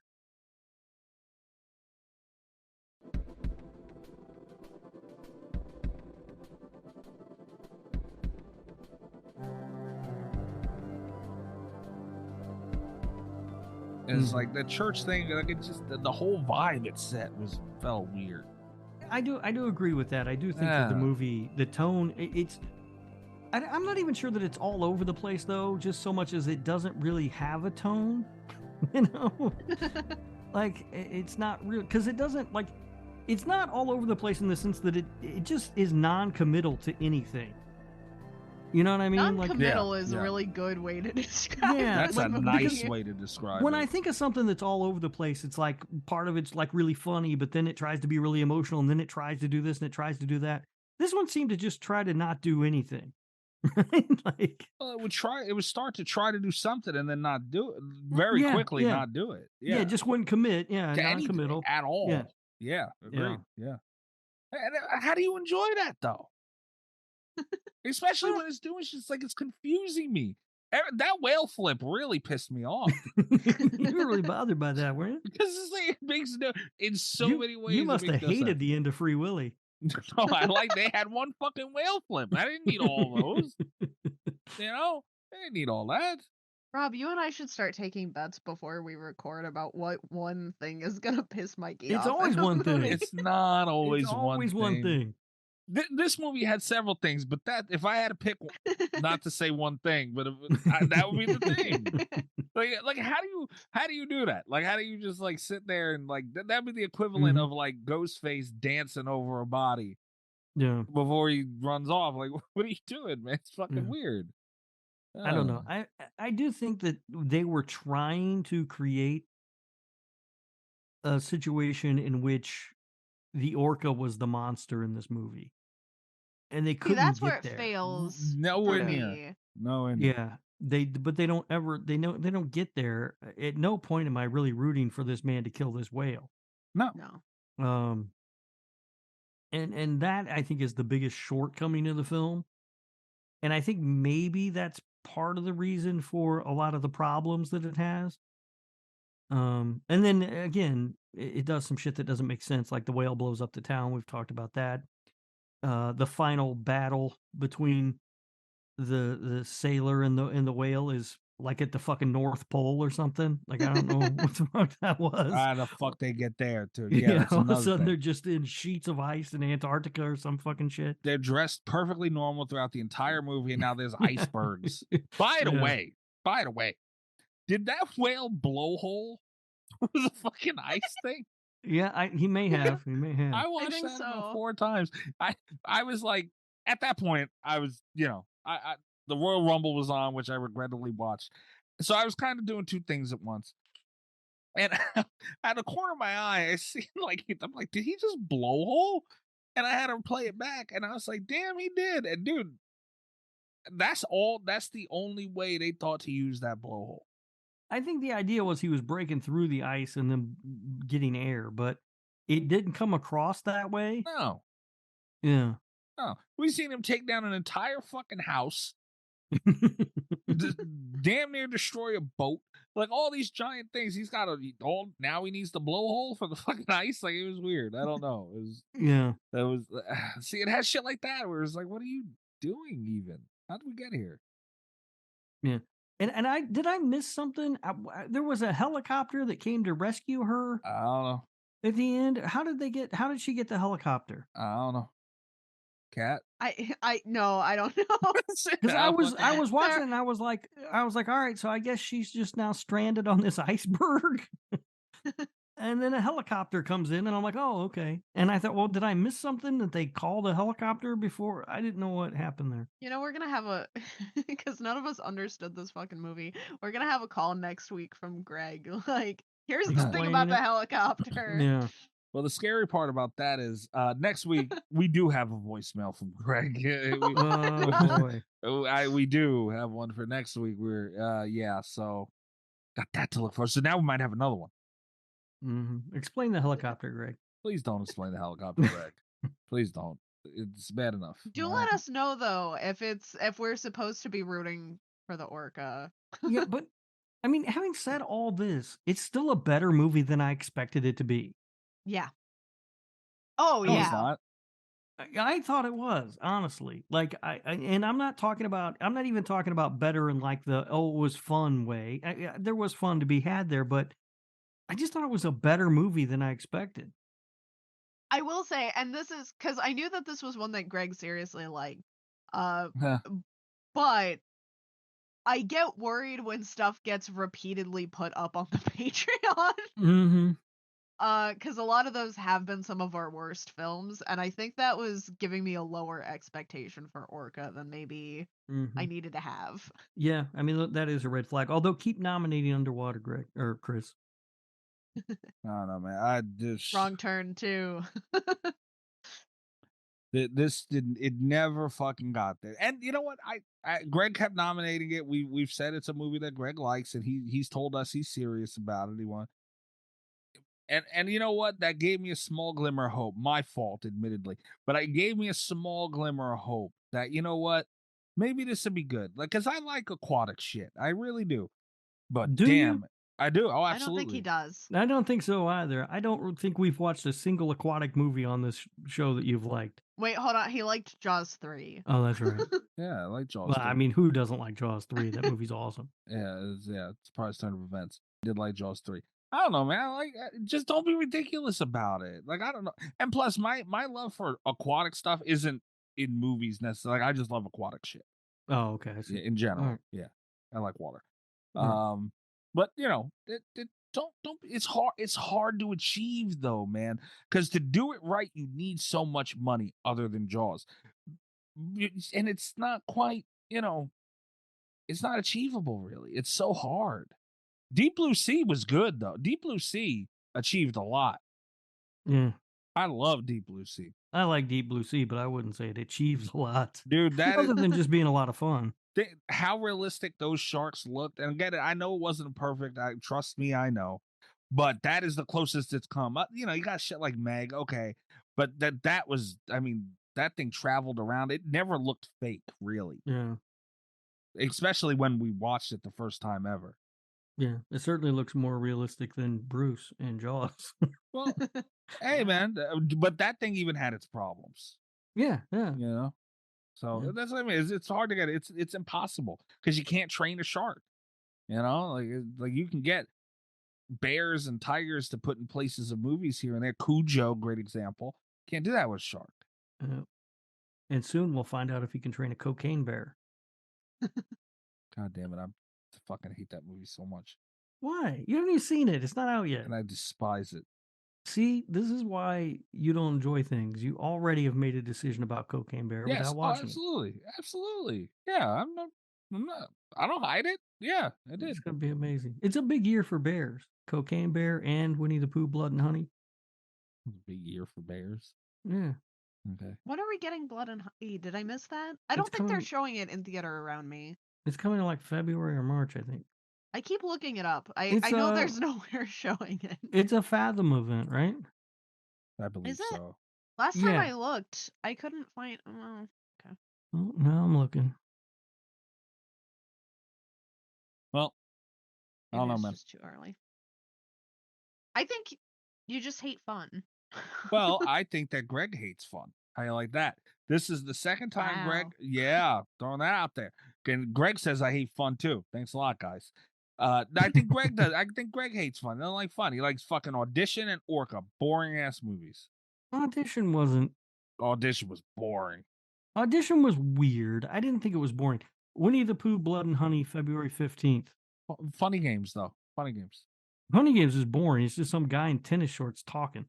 And it's like the church thing, like it just the whole vibe it set felt weird. I do agree with that. I do think that the movie, the tone, I'm not even sure that it's all over the place though, just so much as it doesn't really have a tone, you know? Like it's not real, because it doesn't, like, it's not all over the place in the sense that it just is non-committal to anything. You know what I mean? Non-committal is a really good way to describe it. That's a nice way to describe it. When I think of something that's all over the place, it's like part of it's like really funny, but then it tries to be really emotional, and then it tries to do this and it tries to do that. This one seemed to just try to not do anything. Right? Like, well, it would start to try to do something and then not do it very quickly, not do it. Yeah, it just wouldn't commit. Yeah, to non-committal at all. Yeah, agreed. Yeah. How do you enjoy that though? Especially when it's doing shit, like it's confusing me. That whale flip really pissed me off. You were really bothered by that, weren't you? Because it's like, it makes in so many ways. You must have hated the end of Free Willy. No, they had one fucking whale flip. I didn't need all those. You know, I didn't need all that. Rob, you and I should start taking bets before we record about what one thing is gonna piss Mikey off. It's always one thing. It's not always, one thing. This movie had several things, but that, if I had to pick, not to say one thing, but that would be the thing. Like how do you do that? Like, how do you just like sit there and like that'd be the equivalent of like Ghostface dancing over a body, before he runs off. Like, what are you doing, man? It's fucking weird. I don't know. I do think that they were trying to create a situation in which the Orca was the monster in this movie, and they couldn't. That's get where it there. fails. Nowhere near. Nowhere near. Yeah, they don't get there. At no point am I really rooting for this man to kill this whale. No. And that I think is the biggest shortcoming of the film, and I think maybe that's part of the reason for a lot of the problems that it has. And then again, it does some shit that doesn't make sense, like the whale blows up the town. We've talked about that. The final battle between the sailor and the whale is like at the fucking North Pole or something. Like, I don't know what the fuck that was. How the fuck they get there too? Yeah, that's all of a another sudden thing. they're just in sheets of ice in Antarctica or some fucking shit. They're dressed perfectly normal throughout the entire movie, and now there's icebergs. By the way, did that whale blowhole was a fucking ice thing? Yeah, he may have. He may have. I watched that about 4 times. I was like, at that point, I was, I the Royal Rumble was on, which I regrettably watched. So I was kind of doing 2 things at once. And out of the corner of my eye, I seen I'm like, did he just blowhole? And I had to play it back, and I was like, damn, he did. And dude, that's the only way they thought to use that blowhole. I think the idea was he was breaking through the ice and then getting air, but it didn't come across that way. No. Yeah. No. We've seen him take down an entire fucking house. Damn near destroy a boat. Like, all these giant things. He's got now he needs the blowhole for the fucking ice. Like, it was weird. I don't know. It was, yeah. That was, see, it has shit like that where it's like, what are you doing even? How did we get here? Yeah. And I miss something? There was a helicopter that came to rescue her. I don't know. At the end, how did she get the helicopter? I don't know. Cat? No, I don't know. Because I was watching and I was like, all right, so I guess she's just now stranded on this iceberg. And then a helicopter comes in and I'm like, oh, okay. And I thought, well, did I miss something that they called a helicopter before? I didn't know what happened there. We're going to have because none of us understood this fucking movie. We're going to have a call next week from Greg. Like, here's the thing about the helicopter. Yeah. Well, the scary part about that is next week we do have a voicemail from Greg. Oh, boy. We do have one for next week. So Got that to look for. So now we might have another one. Explain the helicopter, Greg. Please don't explain the helicopter, Greg. Please don't. It's bad enough. Do let us know though if we're supposed to be rooting for the Orca. Yeah, but I mean, having said all this, it's still a better movie than I expected it to be. Yeah. Oh No, yeah. it's not. I thought it was, honestly. Like and I'm not even talking about better in like the it was fun way. There was fun to be had there, but I just thought it was a better movie than I expected. I will say, and this is because I knew that this was one that Greg seriously liked. Huh. But I get worried when stuff gets repeatedly put up on the Patreon. Mm-hmm. Because a lot of those have been some of our worst films, and I think that was giving me a lower expectation for Orca than maybe I needed to have. Yeah, I mean that is a red flag. Although keep nominating Underwater, Greg or Chris. I don't know, man. I just Wrong turn too. this didn't. It never fucking got there. And you know what? Greg kept nominating it. We've said it's a movie that Greg likes, and he's told us he's serious about it. He won. And you know what? That gave me a small glimmer of hope. My fault, admittedly, but it gave me a small glimmer of hope that you know what? Maybe this would be good. Like, cause I like aquatic shit. I really do. But Do damn, you? I do. Oh, I absolutely. don't think he does. I don't think so either. I don't think we've watched a single aquatic movie on this show that you've liked. Wait, hold on. He liked Jaws 3. Oh, that's right. Yeah, I like Jaws. Well, 3. I mean, who doesn't like Jaws 3? That movie's awesome. It's probably turn of events. I did like Jaws 3. I don't know, man. Like, just don't be ridiculous about it. Like, I don't know. And plus, my love for aquatic stuff isn't in movies necessarily. Like, I just love aquatic shit. Oh, okay. I see. In general, Right. yeah, I like water. Right. But you know, don't. It's hard. It's hard to achieve though, man. Because to do it right, you need so much money other than Jaws, and it's not quite. You know, it's not achievable really. It's so hard. Deep Blue Sea was good though. Deep Blue Sea achieved a lot. Yeah. I love Deep Blue Sea. I like Deep Blue Sea, but I wouldn't say it achieves a lot. Dude, that other than just being a lot of fun. How realistic those sharks looked. And again, I know it wasn't perfect. Trust me, I know. But that is the closest it's come. You know, you got shit like Meg, okay. But that was, I mean, that thing traveled around. It never looked fake, really. Yeah. Especially when we watched it the first time ever. Yeah, it certainly looks more realistic than Bruce and Jaws. Well, hey, man, but that thing even had its problems. Yeah. You know? So that's what I mean. It's hard to get. It's impossible because you can't train a shark. You know, like you can get bears and tigers to put in places of movies here and there. Cujo, great example. Can't do that with a shark. And soon we'll find out if he can train a cocaine bear. God damn it! I fucking hate that movie so much. Why? You haven't even seen it. It's not out yet. And I despise it. See, this is why you don't enjoy things. You already have made a decision about Cocaine Bear without watching absolutely. Absolutely. Yeah, I'm not, I don't hide it. Yeah, I did. It's going to be amazing. It's a big year for bears. Cocaine Bear and Winnie the Pooh, Blood and Honey. It's a big year for bears. Yeah. Okay. When are we getting Blood and Honey? Did I miss that? I don't think they're showing it in theater around me. It's coming in like February or March, I think. I keep looking it up. I know there's nowhere showing it. It's a Fathom event, right? I believe so. Last time I looked, I couldn't find. Oh, okay. Oh, now I'm looking. Well, I don't know, man. It's just too early. I think you just hate fun. Well, I think that Greg hates fun. How you like that? This is the second time Greg. Yeah, throwing that out there. And Greg says I hate fun too. Thanks a lot, guys. I think Greg does. I think Greg hates fun. He doesn't like fun. He likes fucking Audition and Orca. Boring ass movies. Audition wasn't. Audition was boring. Audition was weird. I didn't think it was boring. Winnie the Pooh, Blood and Honey, February 15th. Funny Games, though. Funny Games. Funny Games is boring. It's just some guy in tennis shorts talking.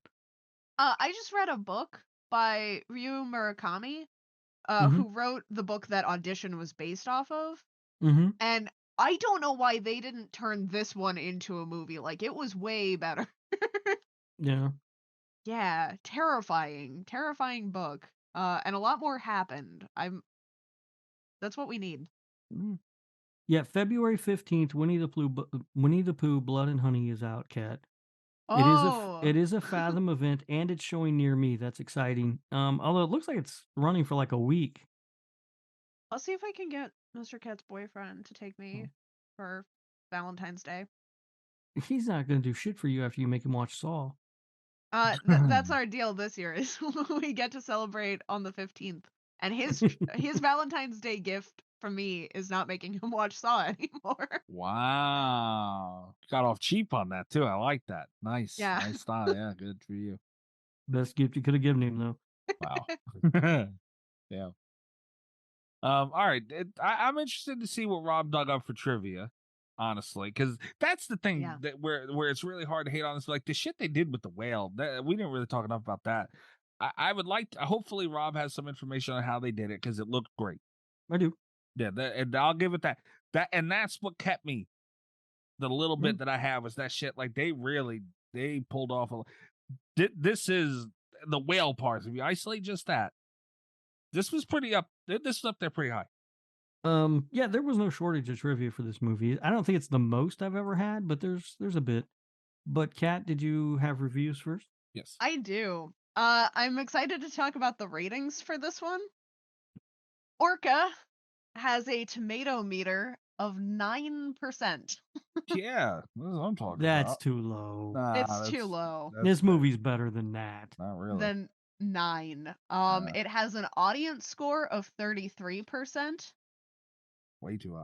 I just read a book by Ryu Murakami, who wrote the book that Audition was based off of. And I don't know why they didn't turn this one into a movie. Like, it was way better. Yeah. Yeah, terrifying book. And a lot more happened. That's what we need. Yeah, February 15th, Winnie the Pooh, Blood and Honey is out, Cat. Oh, It is a Fathom event, and it's showing near me. That's exciting. Although it looks like it's running for like a week. I'll see if I can get Mr. Cat's boyfriend to take me for Valentine's Day. He's not going to do shit for you after you make him watch Saw. That's our deal this year is we get to celebrate on the 15th. And his Valentine's Day gift from me is not making him watch Saw anymore. Wow. Got off cheap on that too. I like that. Nice. Yeah. Nice style. Yeah, good for you. Best gift you could have given him, though. Wow. Yeah. All right. I'm interested to see what Rob dug up for trivia, honestly, because that's the thing that where it's really hard to hate on this. Like the shit they did with the whale, we didn't really talk enough about that. I would like to, hopefully Rob has some information on how they did it because it looked great. I do. Yeah, and I'll give it that. And that's what kept me. The little bit that I have was that shit. Like they pulled off. This is the whale parts. If you isolate just that, this was pretty up. This was up there pretty high. Yeah, there was no shortage of trivia for this movie. I don't think it's the most I've ever had, but there's a bit. But Kat, did you have reviews first? Yes, I do. I'm excited to talk about the ratings for this one. Orca has a tomato meter of 9%. Yeah, that's what I'm talking That's about. too low. It's too low. This movie's better than that. Not really. Than 9. It has an audience score of 33%. Way too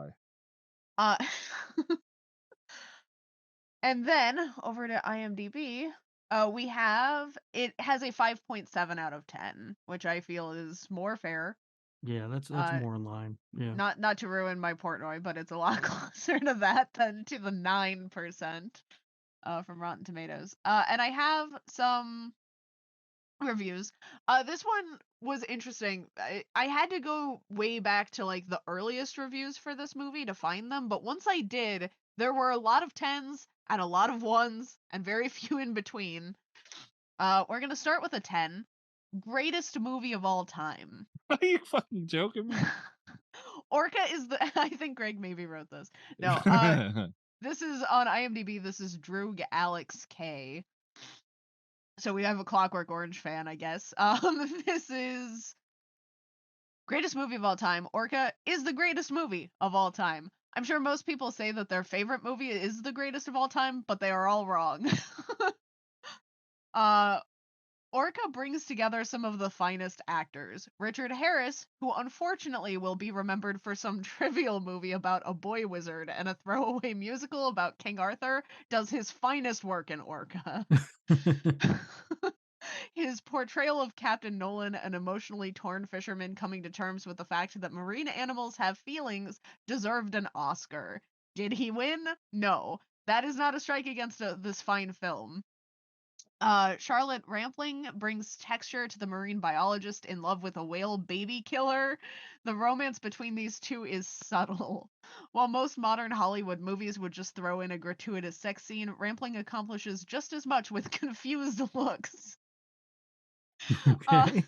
high. And then over to IMDb, it has a 5.7 out of 10, which I feel is more fair. Yeah, that's more in line. Yeah. Not to ruin my Portnoy, but it's a lot closer to that than to the 9% from Rotten Tomatoes. And I have some reviews. This one was interesting. I had to go way back to like the earliest reviews for this movie to find them, but once I did, there were a lot of 10s and a lot of 1s and very few in between. We're gonna start with a 10. Greatest movie of all time. Are you fucking joking me? Orca is I think Greg maybe wrote this. No, this is on IMDb. This is Droog Alex K. So we have a Clockwork Orange fan, I guess. This is greatest movie of all time. Orca is the greatest movie of all time. I'm sure most people say that their favorite movie is the greatest of all time, but they are all wrong. Orca brings together some of the finest actors. Richard Harris, who unfortunately will be remembered for some trivial movie about a boy wizard and a throwaway musical about King Arthur, does his finest work in Orca. His portrayal of Captain Nolan, an emotionally torn fisherman coming to terms with the fact that marine animals have feelings, deserved an Oscar. Did he win? No. That is not a strike against this fine film. Charlotte Rampling brings texture to the marine biologist in love with a whale baby killer. The romance between these two is subtle. While most modern Hollywood movies would just throw in a gratuitous sex scene, Rampling accomplishes just as much with confused looks. Okay.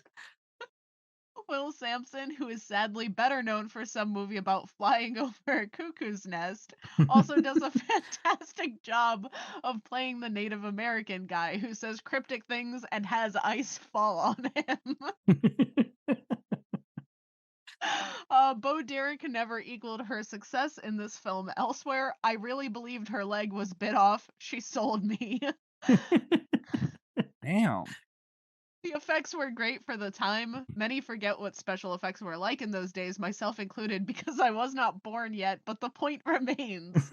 Will Sampson, who is sadly better known for some movie about flying over a cuckoo's nest, also does a fantastic job of playing the Native American guy who says cryptic things and has ice fall on him. Bo Derek never equaled her success in this film elsewhere. I really believed her leg was bit off. She sold me. Damn. The effects were great for the time. Many forget what special effects were like in those days, myself included, because I was not born yet, but the point remains.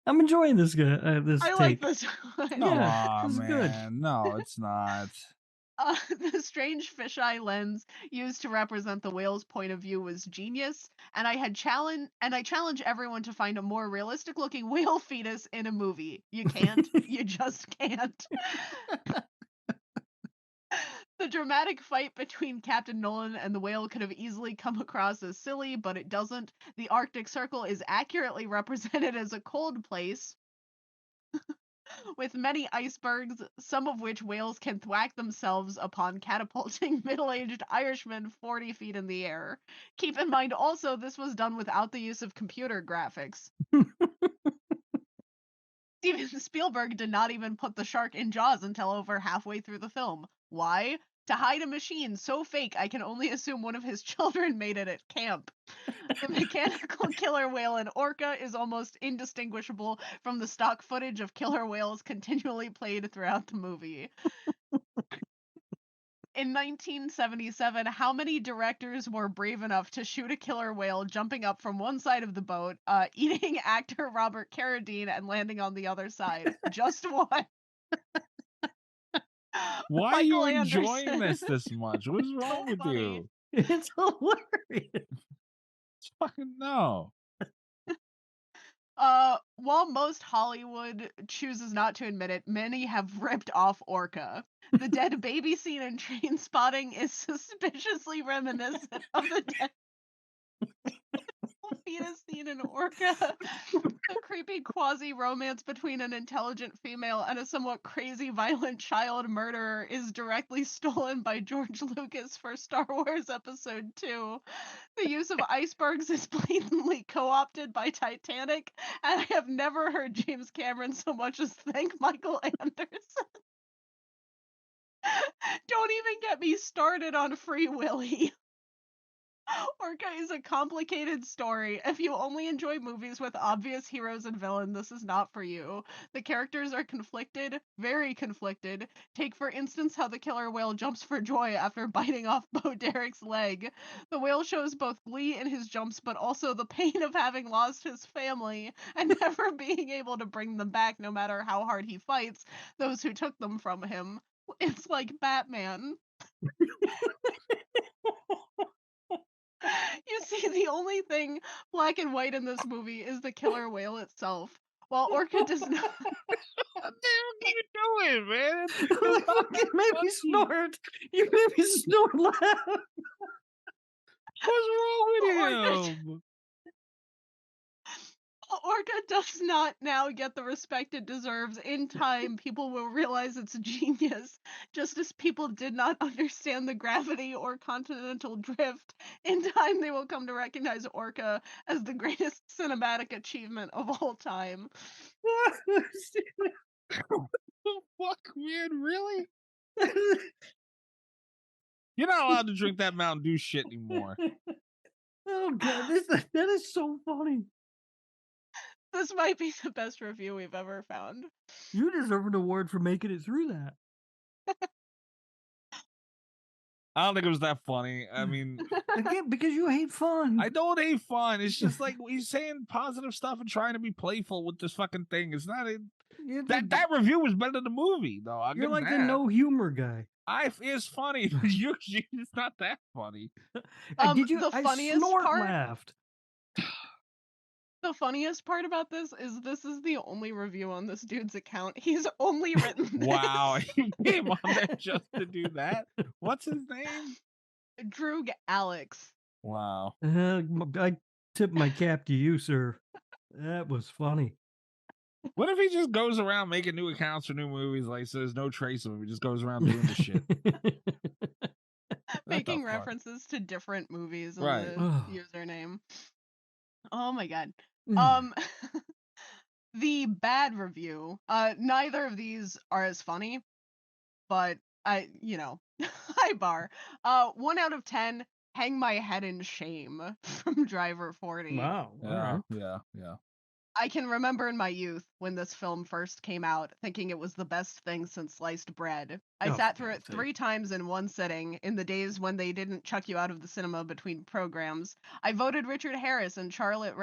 I'm enjoying this guy. I like this one. Yeah, this is man. good. No, it's not. The strange fisheye lens used to represent the whale's point of view was genius, and I challenge everyone to find a more realistic looking whale fetus in a movie. You can't. You just can't. The dramatic fight between Captain Nolan and the whale could have easily come across as silly, but it doesn't. The Arctic Circle is accurately represented as a cold place. with many icebergs, some of which whales can thwack themselves upon catapulting middle-aged Irishmen 40 feet in the air. Keep in mind also this was done without the use of computer graphics. Steven Spielberg did not even put the shark in Jaws until over halfway through the film. Why? To hide a machine so fake I can only assume one of his children made it at camp. The mechanical killer whale in Orca is almost indistinguishable from the stock footage of killer whales continually played throughout the movie. In 1977, how many directors were brave enough to shoot a killer whale jumping up from one side of the boat, eating actor Robert Carradine, and landing on the other side? Just one. Why are you Michael enjoying Anderson. this much? What's wrong with funny. you? It's hilarious. Fucking no. While most Hollywood chooses not to admit it, many have ripped off Orca. The dead baby scene in Train Spotting is suspiciously reminiscent of the dead fetus scene in Orca. The creepy quasi-romance between an intelligent female and a somewhat crazy violent child murderer is directly stolen by George Lucas for Star Wars Episode 2. The use of icebergs is blatantly co-opted by Titanic, and I have never heard James Cameron so much as thank Michael Anderson. Don't even get me started on Free Willy. Orca is a complicated story. If you only enjoy movies with obvious heroes and villains, this is not for you. The characters are conflicted, very conflicted. Take, for instance, how the killer whale jumps for joy after biting off Bo Derek's leg. The whale shows both glee in his jumps, but also the pain of having lost his family and never being able to bring them back no matter how hard he fights those who took them from him. It's like Batman. You see, the only thing black and white in this movie is the killer whale itself. While Orca does not. What the hell are you doing, man? You fucking made me snort. You made me snort loud. What's wrong with him? Orca does not now get the respect it deserves. In time, people will realize it's genius, just as people did not understand the gravity or continental drift. In time, they will come to recognize Orca as the greatest cinematic achievement of all time. What the fuck, man? Really? You're not allowed to drink that Mountain Dew shit anymore. Oh god, that is so funny. This might be the best review we've ever found. You deserve an award for making it through that. I don't think it was that funny. I mean, again, because you hate fun. I don't hate fun. It's just like he's saying positive stuff and trying to be playful with this fucking thing. It's not that review was better than the movie, though. You're like the no humor guy. It's funny. It's not that funny. Did you? The funniest part. Laughed. The funniest part about this is the only review on this dude's account. He's only written this. Wow, he came on there just to do that. What's his name? Droog Alex. Wow. I tip my cap to you, sir. That was funny. What if he just goes around making new accounts for new movies? Like, so there's no trace of him. He just goes around doing the shit. Making references to different movies in right. the username. Oh my god. The bad review. Neither of these are as funny, but high bar. 1 out of 10. Hang my head in shame from Driver 40. Wow. Yeah. I can remember in my youth when this film first came out thinking it was the best thing since sliced bread. I sat through it 3 times in one sitting in the days when they didn't chuck you out of the cinema between programs. I voted Richard Harris and Charlotte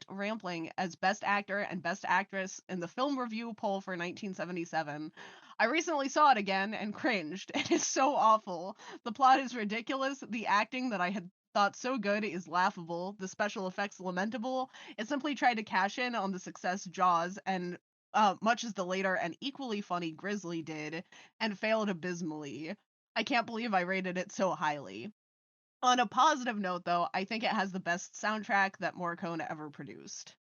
Rampling as Best Actor and Best Actress in the film review poll for 1977. I recently saw it again and cringed. It is so awful. The plot is ridiculous. The acting that I had thought so good is laughable. The special effects lamentable. It simply tried to cash in on the success Jaws and much as the later and equally funny Grizzly did, and failed abysmally. I can't believe I rated it so highly. On a positive note, though, I think it has the best soundtrack that Morricone ever produced.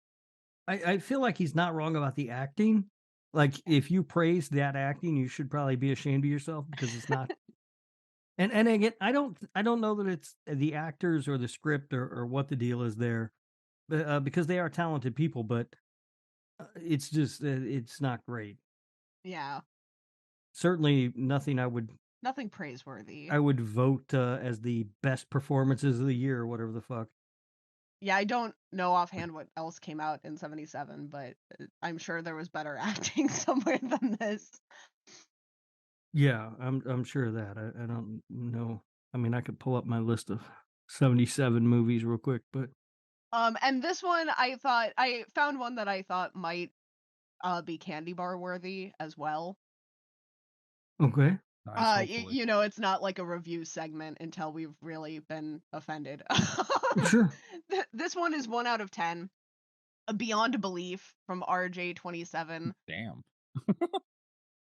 I feel like he's not wrong about the acting. Like, if you praise that acting, you should probably be ashamed of yourself because it's not. And again, I don't know that it's the actors or the script or what the deal is there, because they are talented people, but it's just it's not great. Yeah, Certainly nothing nothing praiseworthy. I would vote as the best performances of the year or whatever the fuck. Yeah, I don't know offhand what else came out in 77, but I'm sure there was better acting somewhere than this. Yeah, I'm sure of that. I don't know. I mean, I could pull up my list of 77 movies real quick, but And this one I found one that I thought might be candy bar worthy as well. okay. Nice, You know, it's not like a review segment until we've really been offended. Sure. This one is 1 out of 10. Beyond Belief from RJ27. Damn.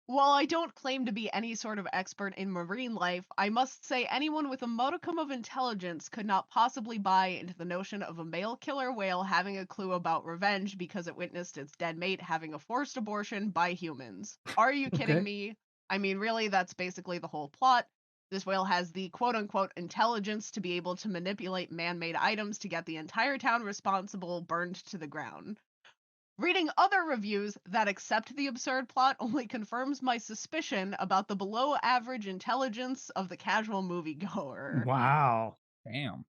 While I don't claim to be any sort of expert in marine life, I must say anyone with a modicum of intelligence could not possibly buy into the notion of a male killer whale having a clue about revenge because it witnessed its dead mate having a forced abortion by humans. Are you kidding Okay. me? I mean, really, that's basically the whole plot. This whale has the quote-unquote intelligence to be able to manipulate man-made items to get the entire town responsible burned to the ground. Reading other reviews that accept the absurd plot only confirms my suspicion about the below-average intelligence of the casual moviegoer. Wow. Damn.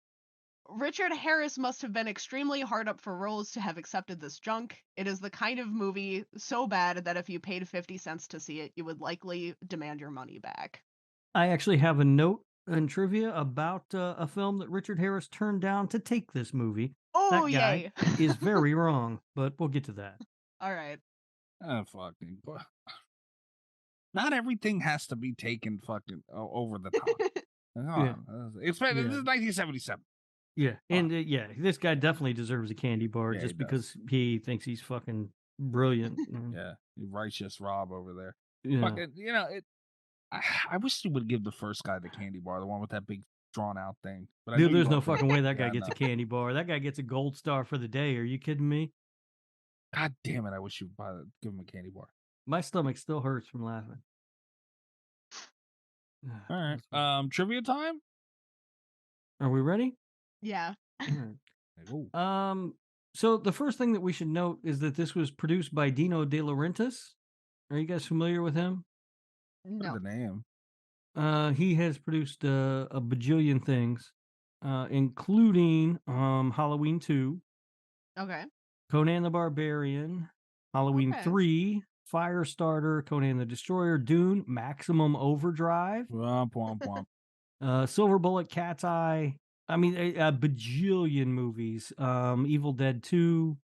Richard Harris must have been extremely hard up for roles to have accepted this junk. It is the kind of movie so bad that if you paid 50 cents to see it, you would likely demand your money back. I actually have a note in trivia about a film that Richard Harris turned down to take this movie. Oh, That guy yay. is very wrong, but we'll get to that. All right. Fucking. Not everything has to be taken fucking over the top. Come on. This is 1977. Yeah, and yeah, this guy definitely deserves a candy bar Yeah, just he because he thinks he's fucking brilliant. Yeah, righteous Rob over there. Yeah. Fucking, you know, I wish you would give the first guy the candy bar, the one with that big drawn out thing. But I Dude, know you there's no don't think- fucking way that Yeah, guy I gets a know. candy bar. That guy gets a gold star for the day. Are you kidding me? God damn it! I wish you'd give him a candy bar. My stomach still hurts from laughing. All right, trivia time. Are we ready? Yeah. Ooh. So the first thing that we should note is that this was produced by Dino De Laurentiis. Are you guys familiar with him? No. The name. He has produced a bajillion things, including Halloween 2, Okay. Conan the Barbarian, Halloween Okay. 3, Firestarter, Conan the Destroyer, Dune, Maximum Overdrive, Womp, womp, womp. Silver Bullet, Cat's Eye. I mean, a bajillion movies. Evil Dead 2,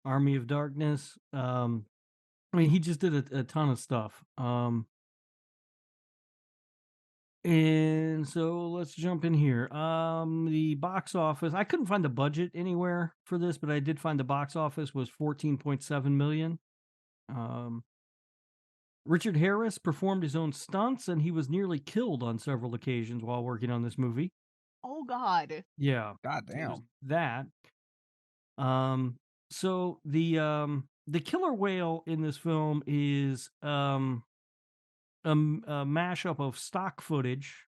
Army of Darkness. I mean, he just did a ton of stuff. And so let's jump in here. The box office, I couldn't find the budget anywhere for this, but I did find the box office was 14.7 million. Richard Harris performed his own stunts, and he was nearly killed on several occasions while working on this movie. Oh, God. Yeah. God There's damn. that. So the killer whale in this film is a mashup of stock footage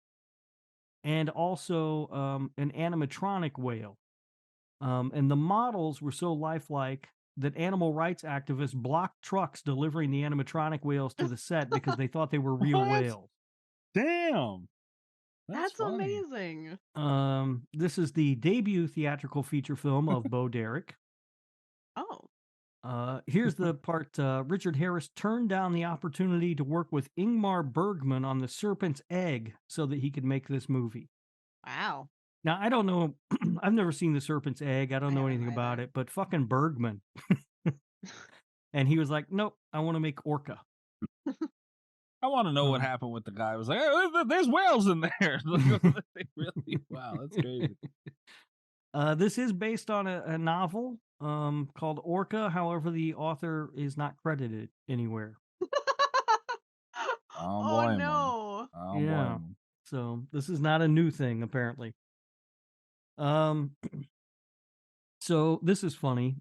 and also an animatronic whale. And the models were so lifelike that animal rights activists blocked trucks delivering the animatronic whales to the set because they thought they were real What? whales. Damn. That's funny. amazing. This is the debut theatrical feature film of Bo Derek. Oh. Here's the part. Richard Harris turned down the opportunity to work with Ingmar Bergman on The Serpent's Egg so that he could make this movie. Wow. Now, I don't know. I've never seen The Serpent's Egg. I don't know anything about it, but fucking Bergman. And he was like, nope, I want to make Orca. I want to know what happened with the guy. It was like, hey, there's whales in there. Wow, that's crazy. This is based on a novel called Orca. However, the author is not credited anywhere. Oh, no. Yeah. So this is not a new thing, apparently. So this is funny.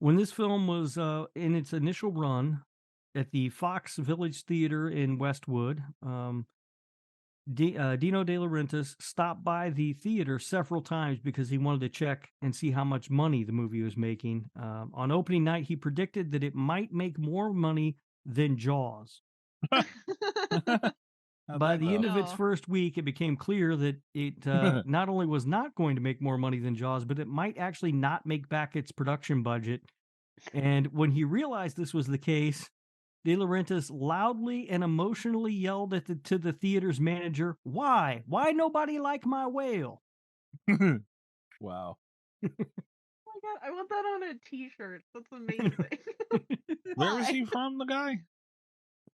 When this film was in its initial run at the Fox Village Theater in Westwood, Dino De Laurentiis stopped by the theater several times because he wanted to check and see how much money the movie was making. On opening night, he predicted that it might make more money than Jaws. By the end of its first week, it became clear that it not only was not going to make more money than Jaws, but it might actually not make back its production budget. And when he realized this was the case, De Laurentiis loudly and emotionally yelled to the theater's manager, "Why? Why nobody like my whale?" Wow. Oh my god, I want that on a t-shirt. That's amazing. Where is he from, the guy?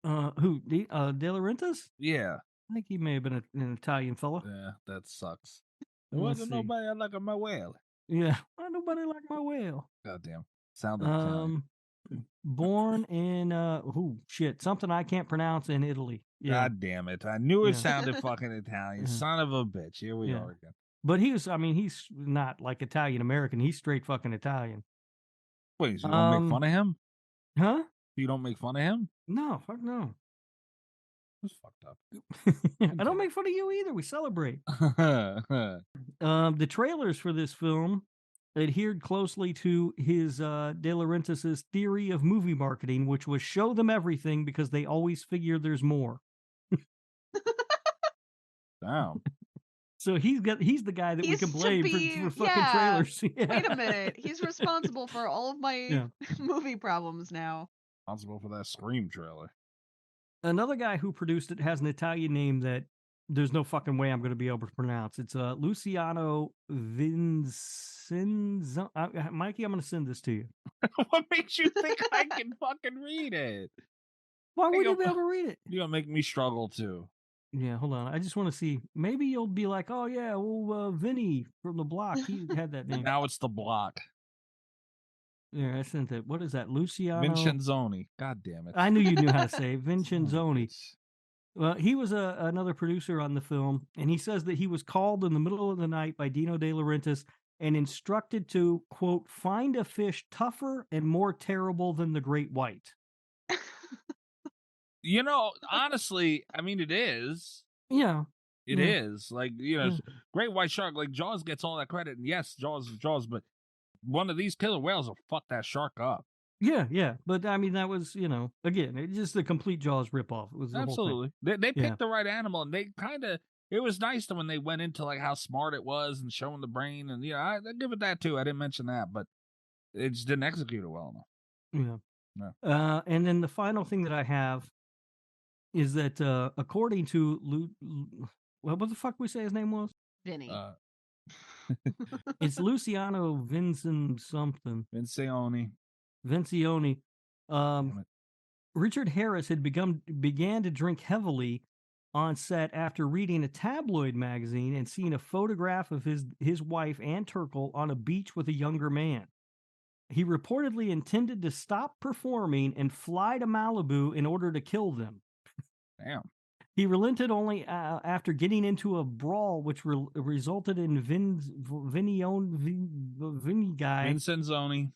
Who? De Laurentiis? Yeah. I think he may have been an Italian fellow. Yeah, that sucks. Let's There wasn't see. nobody like my whale. Yeah. Why nobody like my whale? Goddamn. Sounded Italian. Born in something I can't pronounce in Italy. Yeah. God damn it. I knew it Yeah. sounded fucking Italian. Yeah. Son of a bitch. Here we Yeah. are again. But he's not like Italian American. He's straight fucking Italian. Wait, so you don't make fun of him? Huh? You don't make fun of him? No, fuck no. That's fucked up. I don't make fun of you either. We celebrate. The trailers for this film adhered closely to his De Laurentiis' theory of movie marketing, which was show them everything because they always figure there's more. Damn. So he's the guy that we can blame for fucking trailers. Yeah. Wait a minute. He's responsible for all of my movie problems now. Responsible for that Scream trailer. Another guy who produced it has an Italian name that there's no fucking way I'm going to be able to pronounce. It's Luciano Vincenzo. Mikey, I'm going to send this to you. What makes you think I can fucking read it? Why would you be able to read it? You're going to make me struggle too. Yeah, hold on. I just want to see. Maybe you'll be like, oh, yeah, well, Vinny from the block, he had that name. Now it's the block. Yeah, I sent it. What is that? Luciano? Vincenzoni. God damn it. I knew you knew how to say it. Vincenzoni. Well, he was another producer on the film, and he says that he was called in the middle of the night by Dino De Laurentiis and instructed to, quote, find a fish tougher and more terrible than the great white. You know, honestly, I mean, it is. Yeah. It is. Like, you know, great white shark, like Jaws gets all that credit. And yes, Jaws, but one of these killer whales will fuck that shark up. Yeah. But I mean, that was, you know, again, it's just a complete Jaws ripoff. It was the Absolutely. Whole thing. They picked the right animal, and they kind of, it was nice when they went into like how smart it was and showing the brain. And, you know, I give it that too. I didn't mention that, but it just didn't execute it well enough. Yeah. No. And then the final thing that I have is that according to what the fuck we say his name was? Vinny. It's Luciano Vincent something. Vincioni. Richard Harris had began to drink heavily on set after reading a tabloid magazine and seeing a photograph of his wife Ann Turkle on a beach with a younger man. He reportedly intended to stop performing and fly to Malibu in order to kill them. Damn. He relented only after getting into a brawl, which resulted in Vinny guy Vincenzoni.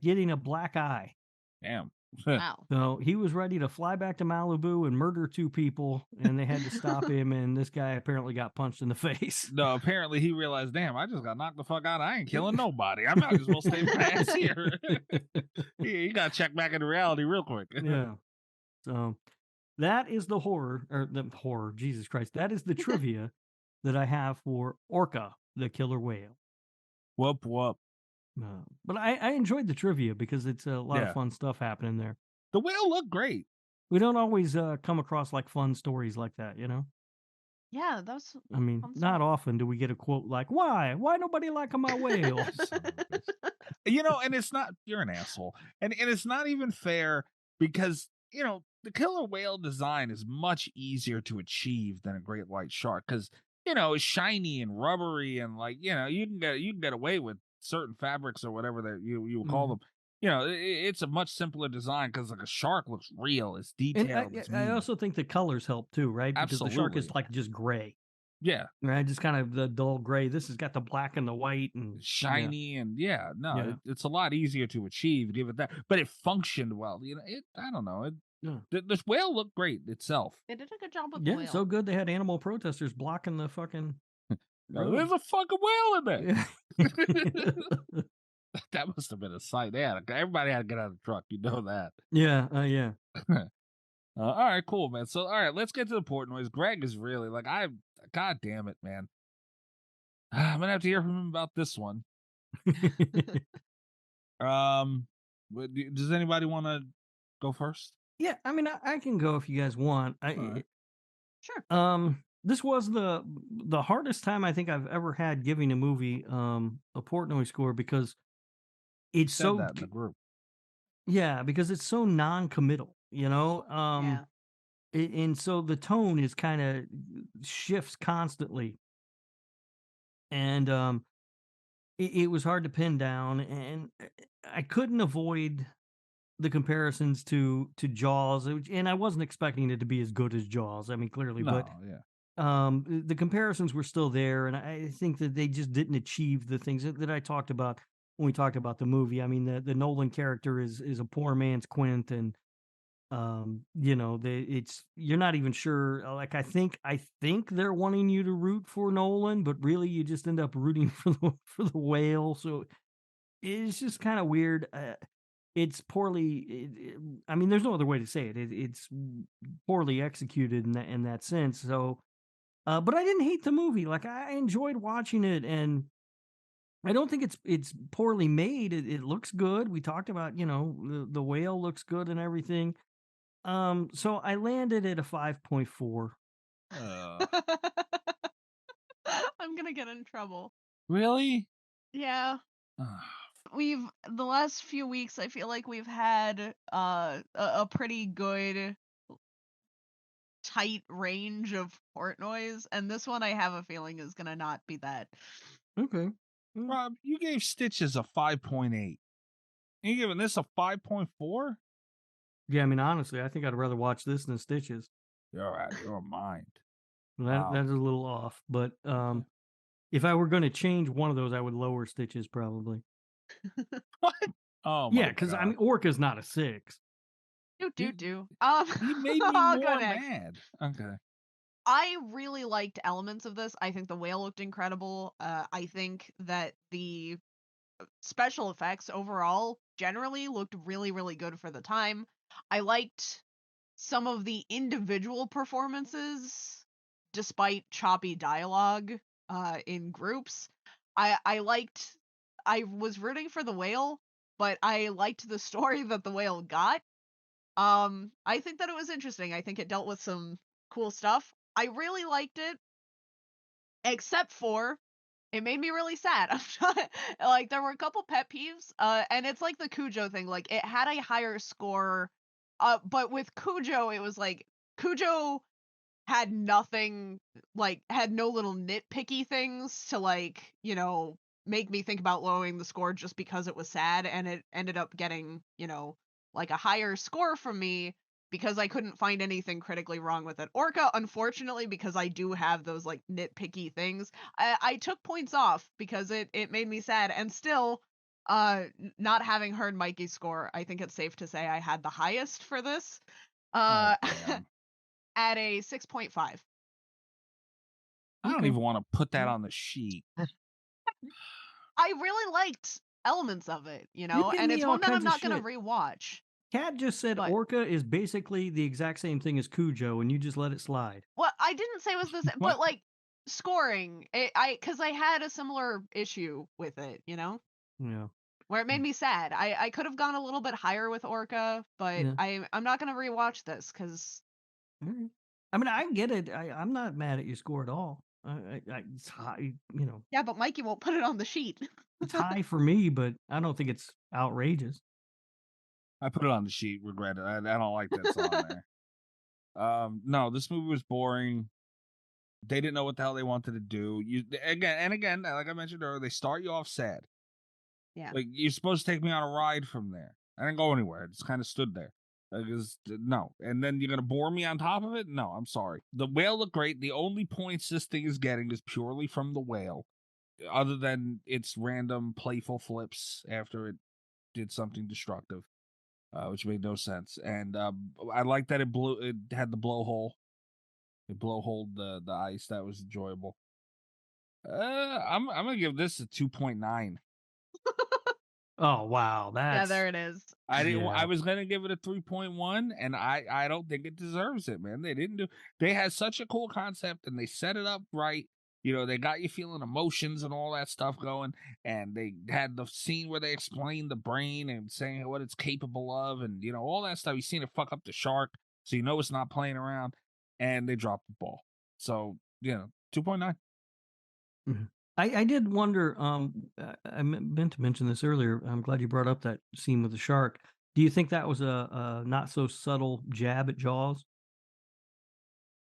Getting a black eye. Damn. Wow. So he was ready to fly back to Malibu and murder two people, and they had to stop him. And this guy apparently got punched in the face. No, apparently he realized, damn, I just got knocked the fuck out. I ain't killing nobody. I might as well stay my ass here. He got checked back into reality real quick. Yeah. So that is the horror. Jesus Christ. That is the trivia that I have for Orca, the killer whale. Whoop, whoop. But I enjoyed the trivia because it's a lot of fun stuff happening there. The whale looked great. We don't always come across like fun stories like that, you know? Yeah, that was. I mean, not often do we get a quote like, why nobody like my whale? You know, and it's not, you're an asshole. And it's not even fair because, you know, the killer whale design is much easier to achieve than a great white shark because, you know, it's shiny and rubbery and like, you know, you can get away with certain fabrics or whatever that you call them. You know, it's a much simpler design because like a shark looks real, it's detailed. And I also think the colors help too, right? Because Absolutely. the shark is like just gray. Yeah. Right, just kind of the dull gray. This has got the black and the white and Shiny and no, Yeah. it's a lot easier to achieve. Give it that, but it functioned well. I don't know. This whale looked great itself. They did a good job with the Yeah, whale. so good they had animal protesters blocking the fucking There's a fucking whale in there. Yeah. That must have been a sight. Everybody had to get out of the truck. You know that. Yeah. All right, cool, man. So, all right, let's get to the port noise. Greg is really God damn it, man. I'm gonna have to hear from him about this one. Does anybody want to go first? Yeah, I mean, I can go if you guys want. Sure. This was the hardest time I think I've ever had giving a movie a Portnoy score because it's Said so that in the group. Yeah, because it's so non-committal, Yeah. and so the tone is kind of shifts constantly, and it was hard to pin down, and I couldn't avoid the comparisons to Jaws, and I wasn't expecting it to be as good as Jaws. I mean, clearly, No, but yeah. the comparisons were still there, and I think that they just didn't achieve the things that I talked about when we talked about the movie. I mean, the Nolan character is a poor man's Quint, and it's you're not even sure. Like I think they're wanting you to root for Nolan, but really you just end up rooting for the whale. So it's just kind of weird. It's poorly. I mean, there's no other way to say it. It's poorly executed in that sense. So, but I didn't hate the movie. Like I enjoyed watching it, and I don't think it's poorly made. It looks good. We talked about the whale looks good and everything. So I landed at a 5.4. I'm gonna get in trouble. Really? Yeah. The last few weeks I feel like we've had a pretty good tight range of port noise, and this one I have a feeling is gonna not be that. Okay. Rob, you gave Stitches a 5.8. You giving this a 5.4? Yeah, I mean, honestly, I think I'd rather watch this than Stitches. You're out of your mind. That is a little off, but if I were going to change one of those, I would lower Stitches probably. What? Oh my Yeah, because I mean, Orca's not a 6. Do. He made me I'll more go next. mad. Okay. I really liked elements of this. I think the whale looked incredible. I think that the special effects overall generally looked really, really good for the time. I liked some of the individual performances, despite choppy dialogue in groups. I was rooting for the whale, but I liked the story that the whale got. I think that it was interesting. I think it dealt with some cool stuff. I really liked it, except for it made me really sad. I'm trying, like there were a couple pet peeves, and it's like the Cujo thing. Like it had a higher score, but with Cujo, it was like Cujo had nothing, like had no little nitpicky things to make me think about lowering the score just because it was sad, and it ended up getting like a higher score from me because I couldn't find anything critically wrong with it. Orca, unfortunately, because I do have those like nitpicky things, I took points off because it made me sad, and still not having heard Mikey's score, I think it's safe to say I had the highest for this at a 6.5. I don't even want to put that on the sheet. I really liked elements of it, and it's one that I'm not going to rewatch. Kat just said Orca is basically the exact same thing as Cujo, and you just let it slide. Well, I didn't say it was the same, but like scoring, because I had a similar issue with it, Yeah. where it made me sad. I could have gone a little bit higher with Orca, but Yeah. I'm not going to rewatch this because. I mean, I get it. I'm not mad at your score at all. It's high, Yeah, but Mikey won't put it on the sheet. It's high for me, but I don't think it's outrageous. I put it on the sheet. Regret it. I don't like that song there. No, this movie was boring. They didn't know what the hell they wanted to do. Again, like I mentioned earlier, they start you off sad. Yeah. Like you're supposed to take me on a ride from there. I didn't go anywhere. I just kind of stood there. No. And then you're gonna bore me on top of it? No, I'm sorry. The whale looked great. The only points this thing is getting is purely from the whale, other than its random playful flips after it did something destructive, which made no sense. And I like that it had the blowhole. It blowholed the ice. That was enjoyable. I'm gonna give this a 2.9. Oh wow, Yeah, that's there it is. I didn't. Yeah. I was gonna give it a 3.1, and I don't think it deserves it, man. They didn't do. They had such a cool concept, and they set it up right. You know, they got you feeling emotions and all that stuff going, and they had the scene where they explained the brain and saying what it's capable of, and you know all that stuff. You seen it fuck up the shark, so you know it's not playing around, and they dropped the ball. So 2.9. Mhm. I did wonder. I meant to mention this earlier. I'm glad you brought up that scene with the shark. Do you think that was a not so subtle jab at Jaws?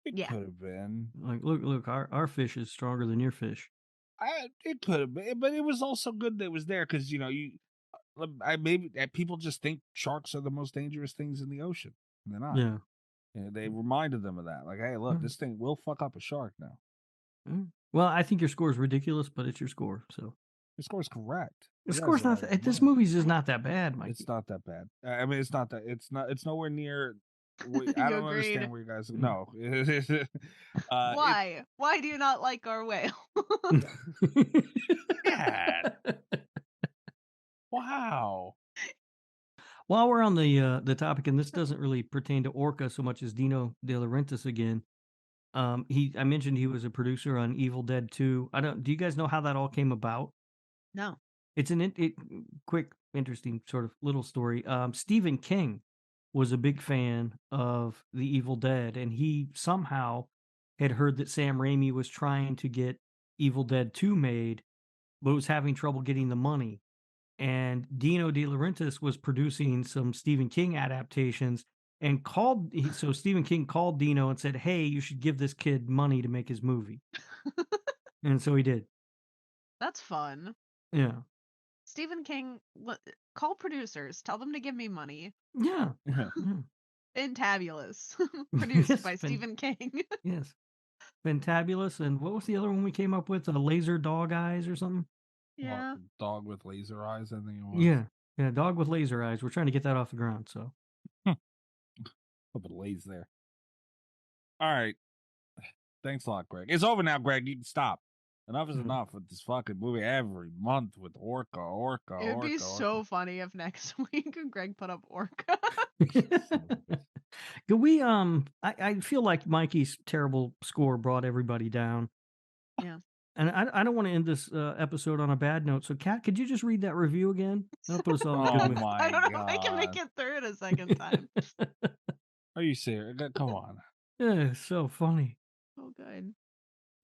It Yeah. could have been. Like, look, our fish is stronger than your fish. It could have been, but it was also good that it was there because maybe people just think sharks are the most dangerous things in the ocean, and they're not. Yeah. And they reminded them of that. Like, hey, look, Mhm. this thing will fuck up a shark now. Well, I think your score is ridiculous, but it's your score, so Your score's correct. the You score's guys not. are This wrong. movie's just not that bad, Mikey. It's not that bad. I mean, it's not that. It's not. It's nowhere near. I You don't agreed. understand where you guys. Mm. No. Why? Why do you not like our whale? Yeah. Wow. While we're on the topic, and this doesn't really pertain to Orca so much as Dino De Laurentiis again. I mentioned he was a producer on Evil Dead 2. Do you guys know how that all came about? No. It's quick, interesting sort of little story. Stephen King was a big fan of the Evil Dead, and he somehow had heard that Sam Raimi was trying to get Evil Dead 2 made, but was having trouble getting the money. And Dino De Laurentiis was producing some Stephen King adaptations and so Stephen King called Dino and said, "Hey, you should give this kid money to make his movie." And so he did. That's fun. Yeah. Stephen King, call producers. Tell them to give me money. Yeah. Fantabulous. Produced Yes, by Stephen King. Yes. Fantabulous. And what was the other one we came up with? Laser Dog Eyes or something? Yeah. Dog with laser eyes, I think it was. Yeah. Yeah. Dog with Laser Eyes. We're trying to get that off the ground. So. Hope it lays there. All right. Thanks a lot, Greg. It's over now, Greg. You can stop. Enough is enough with this fucking movie every month with Orca. It would be so funny if next week Greg put up Orca. Could we I feel like Mikey's terrible score brought everybody down. Yeah. And I don't want to end this episode on a bad note. So Kat, could you just read that review again? That'll put us all in a good mood. I don't know if I can make it through it a second time. Are you serious? Come on. Yeah, it's so funny. Oh, good.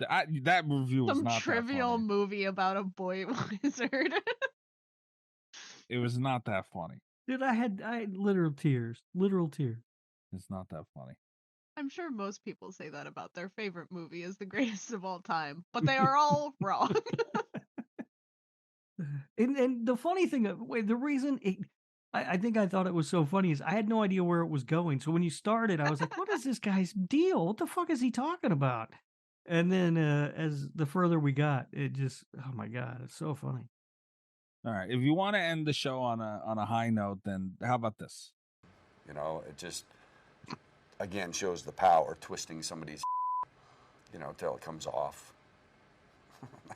That review was Some not trivial that funny. movie about a boy wizard. It was not that funny. Dude, I had literal tears. Literal tears. It's not that funny. I'm sure most people say that about their favorite movie is the greatest of all time, but they are all wrong. And the funny thing, the reason I think I thought it was so funny is I had no idea where it was going. So when you started, I was like, what is this guy's deal? What the fuck is he talking about? And then as the further we got, it just, oh my God, it's so funny. All right. If you want to end the show on a high note, then how about this? You know, it just, again, shows the power, twisting somebody's, till it comes off.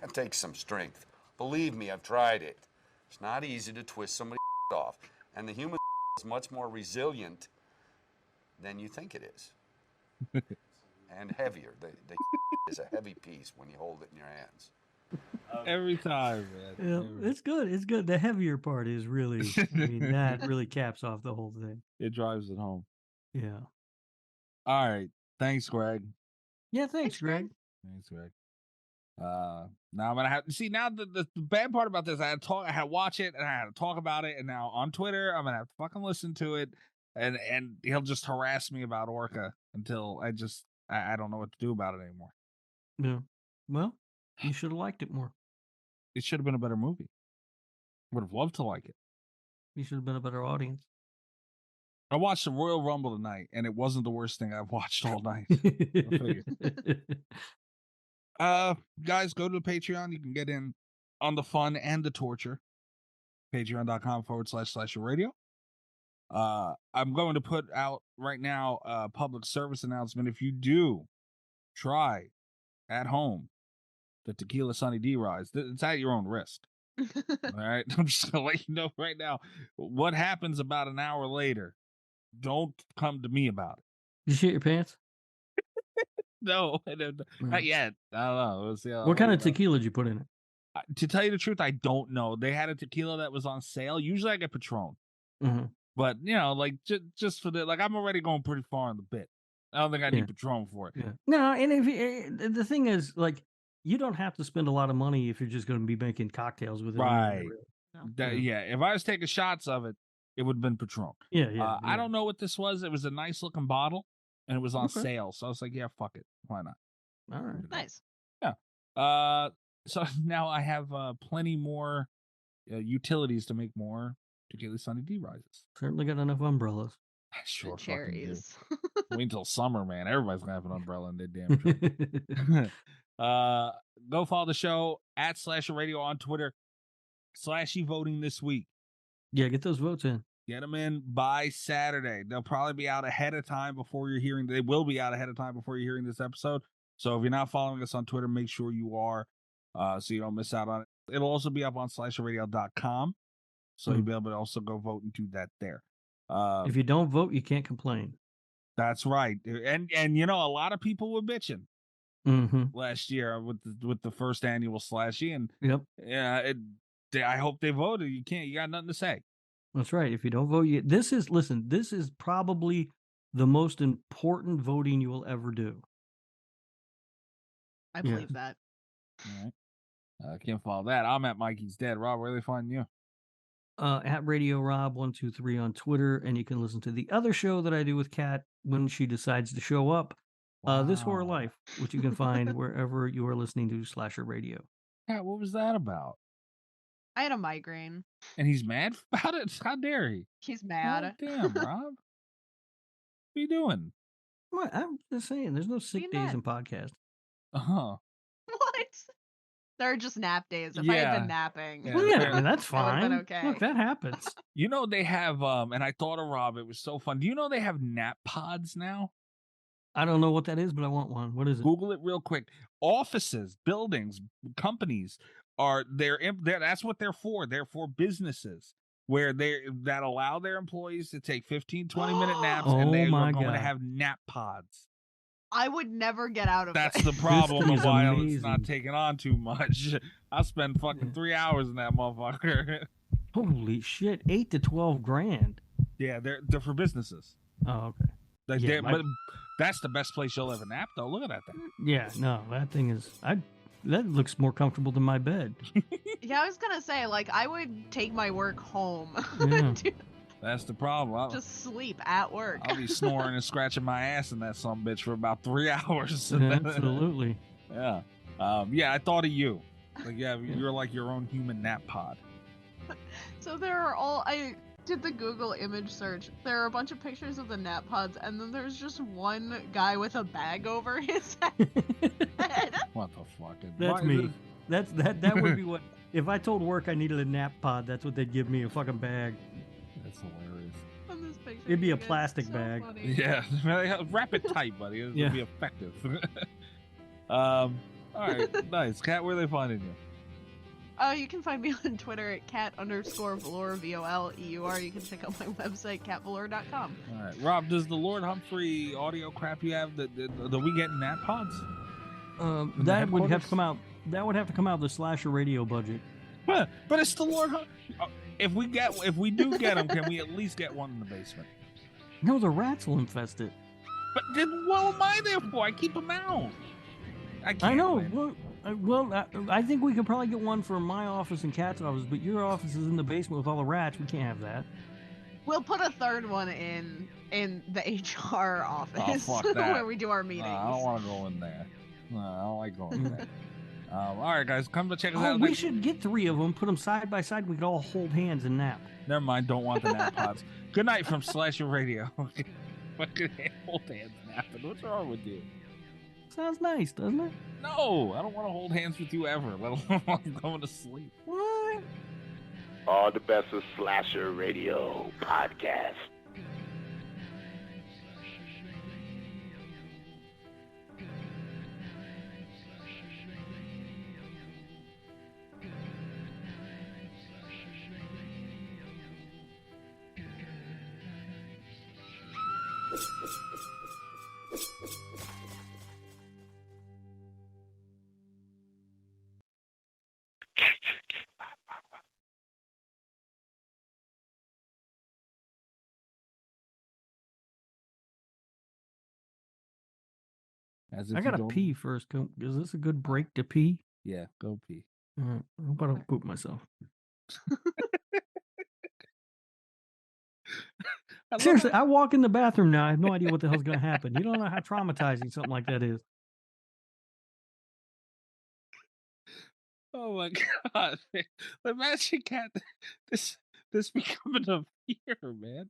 That takes some strength. Believe me, I've tried it. It's not easy to twist somebody's off. And the human is much more resilient than you think it is. And heavier. The is a heavy piece when you hold it in your hands. Every time, man. Yeah, it's good. It's good. The heavier part is really, that really caps off the whole thing. It drives it home. Yeah. All right. Thanks, Greg. Yeah, thanks, Greg. Thanks, Greg. Now I'm gonna have to see. Now the bad part about this, I had to watch it, and I had to talk about it, and now on Twitter, I'm gonna have to fucking listen to it, and he'll just harass me about Orca until I don't know what to do about it anymore. Yeah. Well, you should have liked it more. It should have been a better movie. Would have loved to like it. You should have been a better audience. I watched the Royal Rumble tonight, and it wasn't the worst thing I've watched all night. I figured. Guys, go to the Patreon. You can get in on the fun and the torture. Patreon.com//radio. I'm going to put out right now a public service announcement. If you do try at home the Tequila Sunny D rise, it's at your own risk. All right. I'm just going to let you know right now what happens about an hour later. Don't come to me about it. You shit your pants? No, not yet. I don't know. We'll see what kind of tequila did you put in it? To tell you the truth, I don't know. They had a tequila that was on sale. Usually I get Patron. Mm-hmm. But, like, just for the, I'm already going pretty far in the bit. I don't think I need Patron for it. Yeah. No, and if the thing is, like, you don't have to spend a lot of money if you're just going to be making cocktails with it. Right. Yeah. If I was taking shots of it, it would have been Patron. Yeah. I don't know what this was. It was a nice looking bottle, and it was on sale. So I was like, yeah, fuck it. Why not? All right. Nice. Yeah. So now I have plenty more utilities to make more Tequila Sunny D rises. Certainly got enough umbrellas. Sure. Cherries. Wait until summer, man. Everybody's gonna have an umbrella in their damn truck. Go follow the show at Slasher Radio on Twitter. Slashy voting this week. Yeah, get those votes in. Get them in by Saturday. They'll probably be out ahead of time before you're hearing. They will be out ahead of time before you're hearing this episode. So if you're not following us on Twitter, make sure you are, so you don't miss out on it. It'll also be up on slasherradio.com. So you'll be able to also go vote and do that there. If you don't vote, you can't complain. That's right. And a lot of people were bitching last year with the first annual Slashy. And I hope they voted. You got nothing to say. That's right. If you don't vote, this is probably the most important voting you will ever do. I believe that. All right. I can't follow that. I'm at Mikey's Dead. Rob, where are they finding you? At Radio Rob 123 on Twitter, and you can listen to the other show that I do with Kat when she decides to show up. This Horror Life, which you can find wherever you are listening to Slasher Radio. Kat, what was that about? I had a migraine. And he's mad about it? How dare he? He's mad. Oh, damn, Rob. What are you doing? What? I'm just saying, there's no sick days in podcast. Uh-huh. What? There are just nap days. If I had been napping. That's fine. Okay. Look, that happens. They have, and I thought of Rob, it was so fun. Do you know they have nap pods now? I don't know what that is, but I want one. What is it? Google it real quick. Offices, buildings, companies that's what they're for. They're for businesses where that allow their employees to take 15, 20-minute naps, and they're going to have nap pods. I would never get out of That's the problem of why it's not taking on too much. I spend fucking 3 hours in that motherfucker. Holy shit, 8 to 12 grand. Yeah, they're for businesses. Oh, okay. But that's the best place you'll ever nap, though. Look at that thing. Yeah, no, that thing is. That looks more comfortable than my bed. Yeah, I was gonna say, I would take my work home. Yeah. That's the problem. Just sleep at work. I'll be snoring and scratching my ass in that sumbitch for about 3 hours. Absolutely. Yeah. I thought of you. You're like your own human nap pod. So I did the Google image search. There are a bunch of pictures of the nap pods, and then there's just one guy with a bag over his head. What the fuck? That's me. That would be what. If I told work I needed a nap pod, that's what they'd give me, a fucking bag. That's hilarious. On this picture, it'd be a plastic bag. Funny. Yeah, wrap it tight, buddy. It'll be effective. All right, nice. Kat, where are they finding you? You can find me on Twitter at cat_Valor, VOLEUR. You can check out my website, catvalor.com. All right, Rob, does the Lord Humphrey audio crap you have, do we get nap pods? That would have to come out. That would have to come out of the Slasher Radio budget. But it's the Lord Humphrey. If we do get them, can we at least get one in the basement? No, the rats will infest it. But then what am I there for? I keep them out. I know. I think we could probably get one for my office and Kat's office, but your office is in the basement with all the rats. We can't have that. We'll put a third one in the HR office where we do our meetings. I don't want to go in there. No, I don't like going in there. All right, guys, come to check us out. We should get 3 of them, put them side by side. We could all hold hands and nap. Never mind. Don't want the nap pods. Good night from Slasher Radio. Fucking hold hands napping. What's wrong with you? Sounds nice, doesn't it? No, I don't want to hold hands with you ever, let alone while I'm going to sleep. What? All the best of Slasher Radio podcast. I gotta pee first. Is this a good break to pee? Yeah, go pee. All right, I'm about to poop myself. Seriously, I walk in the bathroom now. I have no idea what the hell's going to happen. You don't know how traumatizing something like that is. Oh my god! Imagine cat this becoming a fear, man.